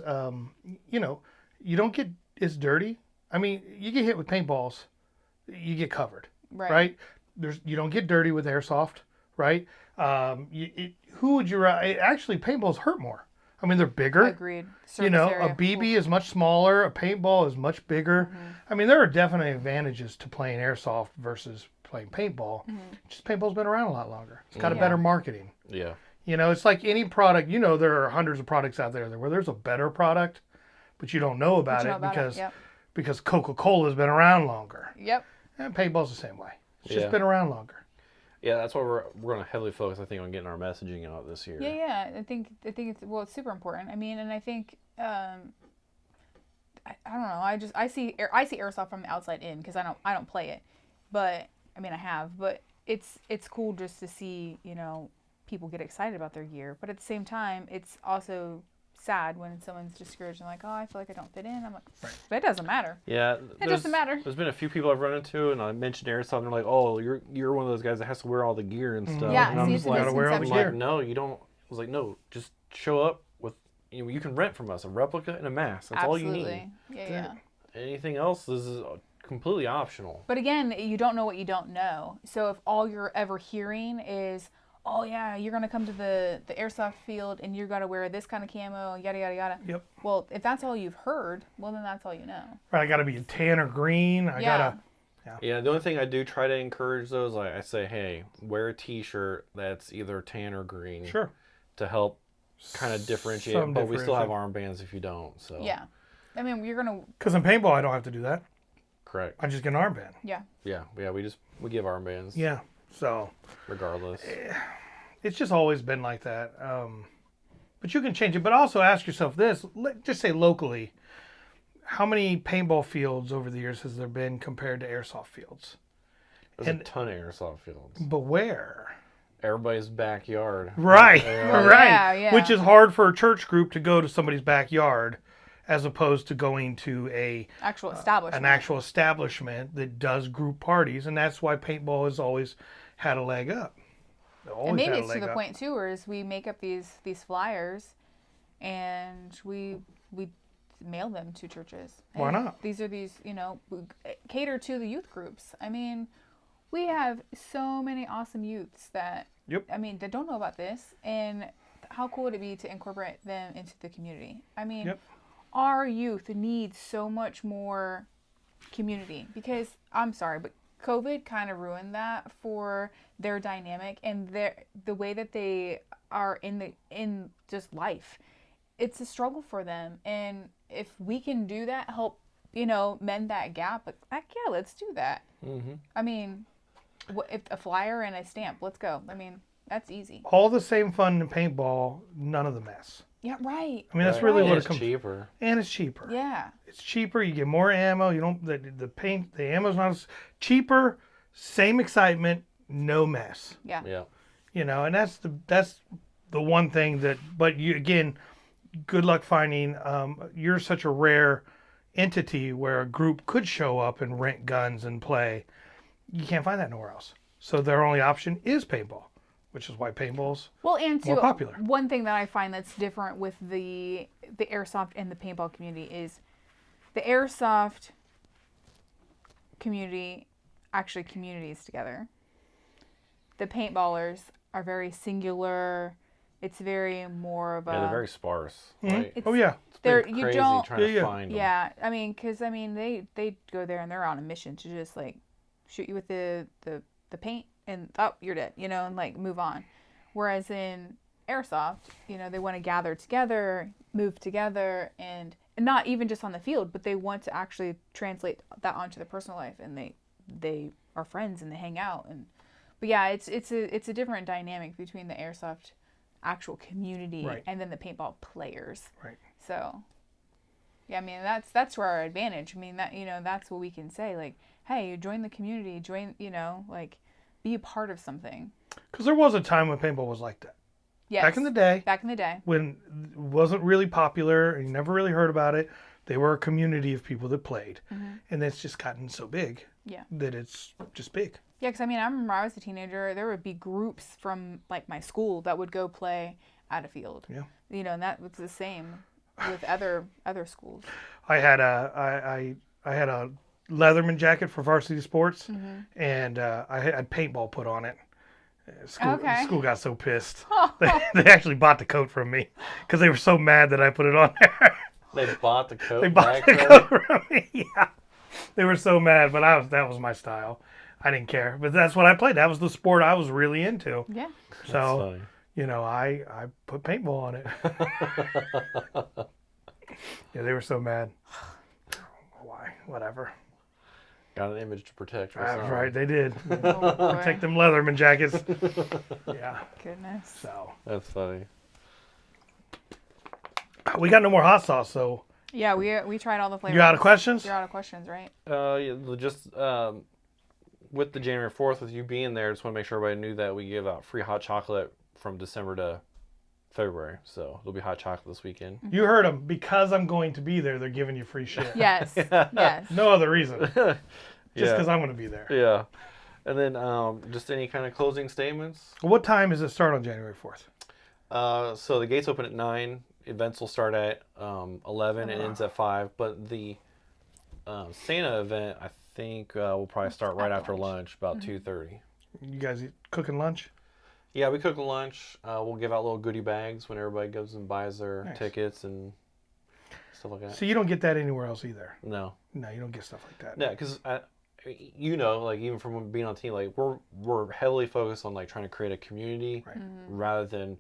you don't get as dirty. I mean, you get hit with paintballs, you get covered, right? You don't get dirty with airsoft, right? Who would you rather? Actually, paintballs hurt more. I mean, they're bigger. Agreed. A Surface area. BB is much smaller. A paintball is much bigger. I mean, there are definitely advantages to playing airsoft versus playing paintball. Just paintball's been around a lot longer. It's got a Yeah. better marketing. Yeah. You know, it's like any product. You know, there are hundreds of products out there where there's a better product, but you don't know about You know it about because Yep. because Coca-Cola's been around longer. Yep. And paintball's the same way. It's Yeah. just been around longer. Yeah, that's why we're going to heavily focus, I think, on getting our messaging out this year. Yeah. I think it's super important. I mean, and I think I don't know. I see airsoft from the outside in because I don't play it, but I mean I have. But it's cool just to see people get excited about their gear. But at the same time, it's also sad when someone's discouraged and like, oh, I feel like I don't fit in. I'm like, but it doesn't matter. Yeah, It doesn't matter. There's been a few people I've run into, and I mentioned airsoft, and they're like, "Oh, you're one of those guys that has to wear all the gear and stuff." Yeah, and I'm see, just it's a like, gotta wear all the I'm misconception. like, no, you don't. I was like, no, just show up with, you can rent from us a replica and a mask. That's all you need. Yeah. Anything else is completely optional. But again, you don't know what you don't know. So if all you're ever hearing is, oh yeah, you're gonna come to the airsoft field and you gotta wear this kind of camo, yada yada yada. Yep. Well, if that's all you've heard, well then that's all you know. Right, I got to be a tan or green. I Yeah. gotta. Yeah, the only thing I do try to encourage those, like I say, hey, wear a T-shirt that's either tan or green. Sure. To help kind of differentiate, Some but we still have differentiate. armbands if you don't. So Yeah. I mean, you're gonna. Because in paintball, I don't have to do that. correct. I just get an armband. Yeah. Yeah, we give armbands. Yeah. So Regardless. it's just always been like that. But you can change it. But also ask yourself this: just say locally, how many paintball fields over the years has there been compared to airsoft fields? There's and- a ton of airsoft fields. But where? Everybody's backyard. Right, Yeah. right. yeah. Which is hard for a church group to go to somebody's backyard, as opposed to going to Actual establishment. an actual establishment that does group parties, and that's why paintball has always had a leg up. Always And maybe had a it's to leg the up. point too, where is we make up these flyers, and we mail them to churches. Why And not? These are we cater to the youth groups. I mean, we have so many awesome youths that Yep. I mean that don't know about this, and how cool would it be to incorporate them into the community? I mean, Yep. our youth needs so much more community because I'm sorry, but COVID kind of ruined that for their dynamic and the way that they are in just life. It's a struggle for them, and if we can do that, help mend that gap. But heck yeah, let's do that. Mm-hmm. I mean, if a flyer and a stamp, let's go. I mean, that's easy. All the same fun in paintball, none of the mess. Yeah, right. I mean, that's really Right. what it It's comes. cheaper. And it's cheaper. Yeah. It's cheaper. You get more ammo. You don't the paint. The ammo's not as cheaper. Same excitement. No mess. Yeah. Yeah. And that's the one thing that. But you again, good luck finding. You're such a rare entity where a group could show up and rent guns and play. You can't find that nowhere else. So their only option is paintball, which is why paintball's Well, and more too, popular. one thing that I find that's different with the airsoft and the paintball community is the airsoft community actually communities together. The paintballers are very singular. It's very more of a. Yeah, they're very sparse. Mhm. Right? It's- Oh yeah. It's been you crazy don't- trying Yeah, to yeah. find them. Yeah, I mean, because they go there and they're on a mission to just like shoot you with the paint and you're dead, and like move on. Whereas in airsoft, they want to gather together, move together, and not even just on the field, but they want to actually translate that onto their personal life, and they are friends and they hang out. But yeah, it's a different dynamic between the airsoft actual community Right. and then the paintball players. Right. So, yeah, I mean that's where our advantage. I mean that's what we can say. Like, hey, you join the community, like be a part of something. Because there was a time when paintball was like that. Yes. Back in the day, Back in the day. when it wasn't really popular and you never really heard about it, they were a community of people that played. And it's just gotten so big Yeah. that it's just big. Yeah, because I mean I remember I was a teenager. There would be groups from like my school that would go play at a field. Yeah. And that was the same with other schools. I had I had a Leatherman jacket for varsity sports, and I had paintball put on it. Okay. School got so pissed. They actually bought the coat from me because they were so mad that I put it on there. They bought the coat. They bought back the from coat from me. Yeah, they were so mad, but that was my style. I didn't care, but that's what I played. That was the sport I was really into. Yeah. So, funny. you know, I put paintball on it. Yeah, they were so mad. Why? Whatever. Got an image to protect. or That's something. right, they did. Oh, boy. Protect them Leatherman jackets. Yeah. Goodness. So That's funny. we got no more hot sauce, so Yeah, we tried all the flavors. you out of questions? You're out of questions, right? Yeah, just with the January 4th, with you being there, just want to make sure everybody knew that we give out free hot chocolate from December to February. So there'll be hot chocolate this weekend. You heard them. Because I'm going to be there, they're giving you free shit. Yes. Yes. No other reason. Just Yeah. because I'm going to be there. Yeah. And then just any kind of closing statements. What time does it start on January 4th? So the gates open at 9. Events will start at 11 and ends at 5. But the Santa event, I think, will probably start right after lunch, about 2:30. You guys cooking lunch? Yeah, we cook lunch. We'll give out little goodie bags when everybody goes and buys their Nice. tickets and stuff like that. So you don't get that anywhere else either. No, No, you don't get stuff like that. no, because you know, like even from being on the team, like we're heavily focused on like trying to create a community Right. rather than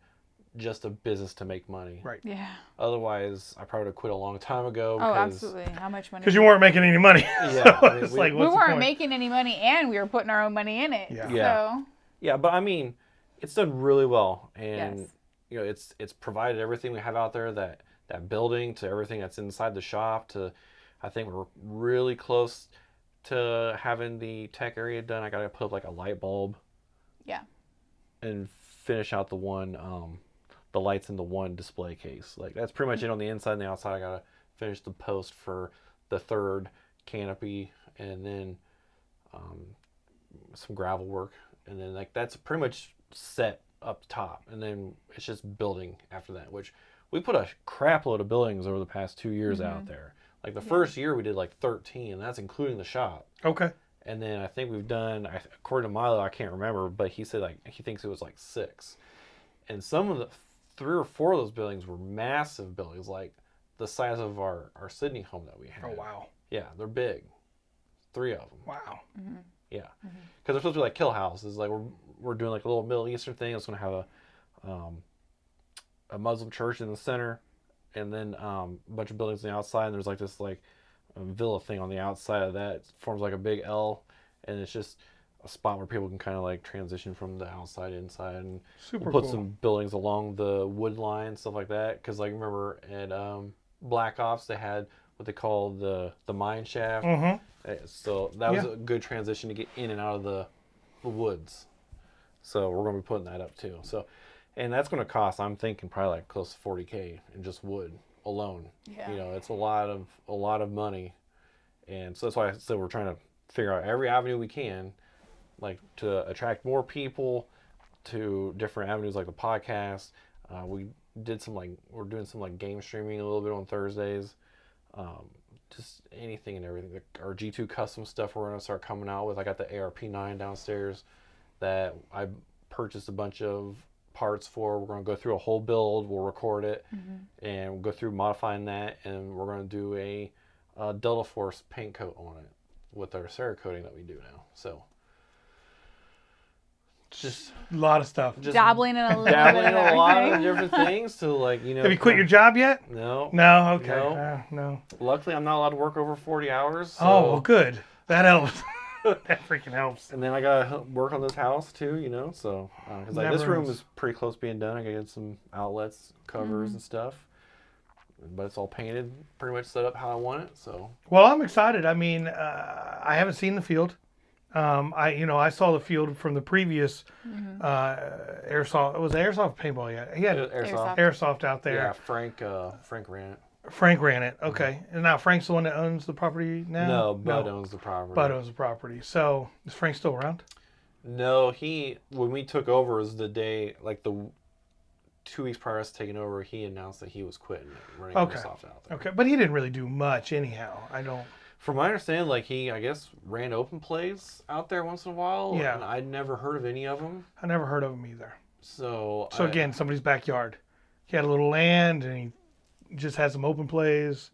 just a business to make money. Right. Yeah. Otherwise, I probably would have quit a long time ago. Oh, Because, absolutely. How much money? Because you weren't making any money. Yeah, So I mean, it's we- like, we what's the weren't point? making any money, and we were putting our own money in it. Yeah. Yeah. So Yeah, but I mean, it's done really well, and Yes. you know, it's provided everything we have out there, that building to everything that's inside the shop. To, I think we're really close to having the tech area done. I gotta put up like a light bulb yeah. and finish out the one, the lights in the one display case. Like that's pretty much it on the inside and the outside. I gotta finish the post for the third canopy, and then some gravel work, and then like that's pretty much set up top, and then it's just building after that, which we put a crap load of buildings over the past 2 years out there. Like the first year we did like 13, and that's including the shop. Okay. And then I think we've done, according to Milo, I can't remember, but he said like he thinks it was like 6. And some of the 3 or 4 of those buildings were massive buildings, like the size of our Sydney home that we had. Oh, wow. Yeah, they're big. 3 of them. Wow. Yeah, because they're supposed to be like kill houses. Like we're doing like a little Middle Eastern thing. It's gonna have a Muslim church in the center, and then a bunch of buildings on the outside. And there's like this like villa thing on the outside of that. It forms like a big L, and it's just a spot where people can kind of like transition from the outside inside. And Super we'll put cool. some buildings along the wood line, stuff like that. Because like remember at Black Ops they had what they call the mine shaft. Mm-hmm. So that was Yeah. a good transition to get in and out of the woods. So we're going to be putting that up too. So, and that's going to cost, I'm thinking, probably like close to $40K in just wood alone. Yeah. You know, it's a lot of money, and so that's why I said we're trying to figure out every avenue we can, like to attract more people to different avenues like the podcast. We did some we're doing some like game streaming a little bit on Thursdays. Just anything and everything. Our G2 custom stuff we're going to start coming out with. I got the ARP9 downstairs that I purchased a bunch of parts for. We're going to go through a whole build. We'll record it and we'll go through modifying that, and we're going to do a Delta Force paint coat on it with our Cerakoting that we do now. So just A lot of stuff. Dabbling in a little dabbling bit in of a lot of everything. different things to Have you quit your job yet? No. No? Okay. No. No. Luckily, I'm not allowed to work over 40 hours. So. Oh, well, good. That helps. That freaking helps. And then I gotta work on this house too, you know. So, because like this Never room ends. is pretty close to being done. I gotta get some outlets, covers, and stuff. But it's all painted, pretty much set up how I want it. So, Well, I'm excited. I mean, I haven't seen the field. I saw the field from the previous airsoft. It was airsoft paintball. Yeah, he had airsoft. airsoft out there. Yeah, Frank ran it. Frank ran it. Okay, and now Frank's the one that owns the property now. No, Bud owns the property. Bud owns the property. So is Frank still around? No, when we took over was the day, like the 2 weeks prior to us taking over, he announced that he was quitting running Okay. airsoft out there. Okay, but he didn't really do much anyhow. I don't. From my understanding, like he, I guess, ran open plays out there once in a while. Yeah. And I'd never heard of any of them. I never heard of him either. So So again, somebody's backyard. He had a little land and he just had some open plays.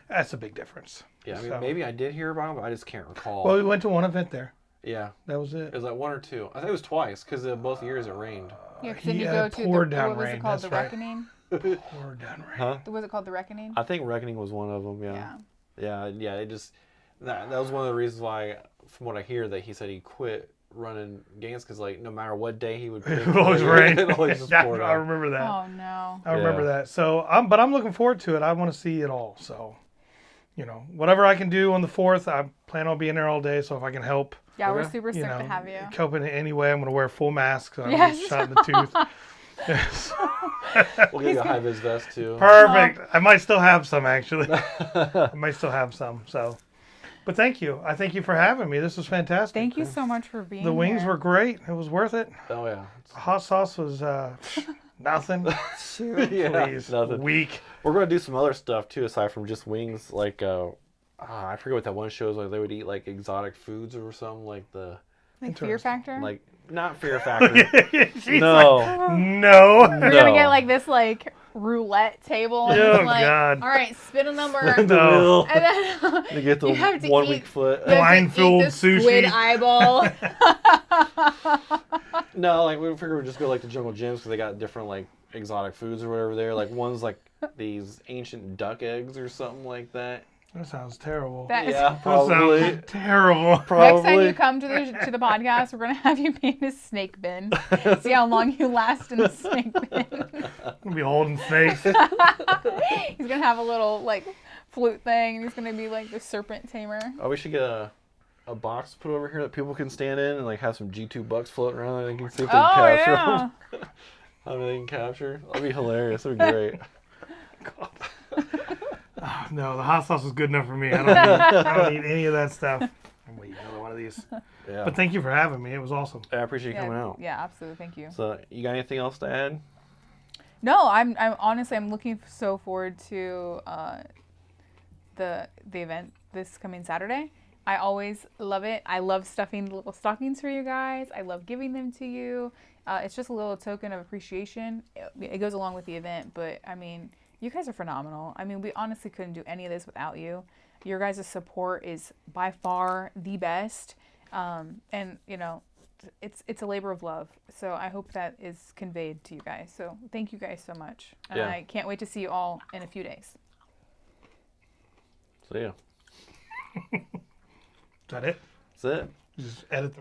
That's a big difference. yeah, I mean, so- maybe I did hear about him, but I just can't recall. Well, we went to one event there. Yeah. That was It it. was like 1 or 2. I think it was twice because both years it rained. Yeah, 'cause then you Yeah, go it to poured the down what was rain, it called? that's The right. Reckoning. Poured down rain. Huh? Was it called the Reckoning? I think Reckoning was one of them. Yeah. Yeah. It just that was one of the reasons why, from what I hear, that he said he quit running games because like no matter what day he would pick, It always rained. it always just Yeah, poured I out. remember that. Oh no. I remember Yeah. that. So, but I'm looking forward to it. I want to see it all. So, whatever I can do on the 4th, I plan on being there all day. So if I can help, Yeah, we're Okay. super stoked to have you. help in any way, I'm going to wear a full mask so I don't Yes. get shot in the tooth. Yes. We'll give you a high vis vest too. Perfect. I might still have some actually. I might still have some. So, but thank you. I thank you for having me. This was fantastic. Thank you so much for being The wings here. were great. It was worth it. Oh yeah. The hot sauce was nothing. Yeah, Please, nothing. weak. We're gonna do some other stuff too aside from just wings. Like I forget what that one show is. Like they would eat like exotic foods or something. Like the Like Fear Factor. like not Fear Factor. She's No. like, no. We're gonna get No. like this like roulette table. And Oh, it's like, God. all right, spin a number. The No. wheel. And then To get the you have to 1 eat- week foot. you have to Blind-filled eat the squid sushi. eyeball. No, like we figured we'd just go like the Jungle Gyms because they got different like exotic foods or whatever there. Like one's like these ancient duck eggs or something like that. That sounds terrible. That is- Yeah, That probably. sounds terrible. Probably. Next time you come to the podcast, we're gonna have you be in a snake bin. See how long you last in the snake bin. I'm gonna be holding snakes. He's gonna have a little like flute thing, and he's gonna be like the serpent tamer. Oh, we should get a box put over here that people can stand in and like have some G2 bucks floating around and they can see if they can Oh capture yeah. them. How many they can capture. That'd be hilarious. That'd be great. No, the hot sauce is good enough for me. I don't need any of that stuff. I'm waiting another one of these. Yeah. But thank you for having me. It was awesome. I appreciate you coming out. Yeah, absolutely. Thank you. So, you got anything else to add? No, I'm honestly I'm looking so forward to the event this coming Saturday. I always love it. I love stuffing little stockings for you guys. I love giving them to you. It's just a little token of appreciation. It goes along with the event, but I mean, you guys are phenomenal. I mean, we honestly couldn't do any of this without you. Your guys' support is by far the best, and it's a labor of love. So I hope that is conveyed to you guys. So thank you guys so much, and Yeah. I can't wait to see you all in a few days. So, yeah. Is that it? That's it. Just edit the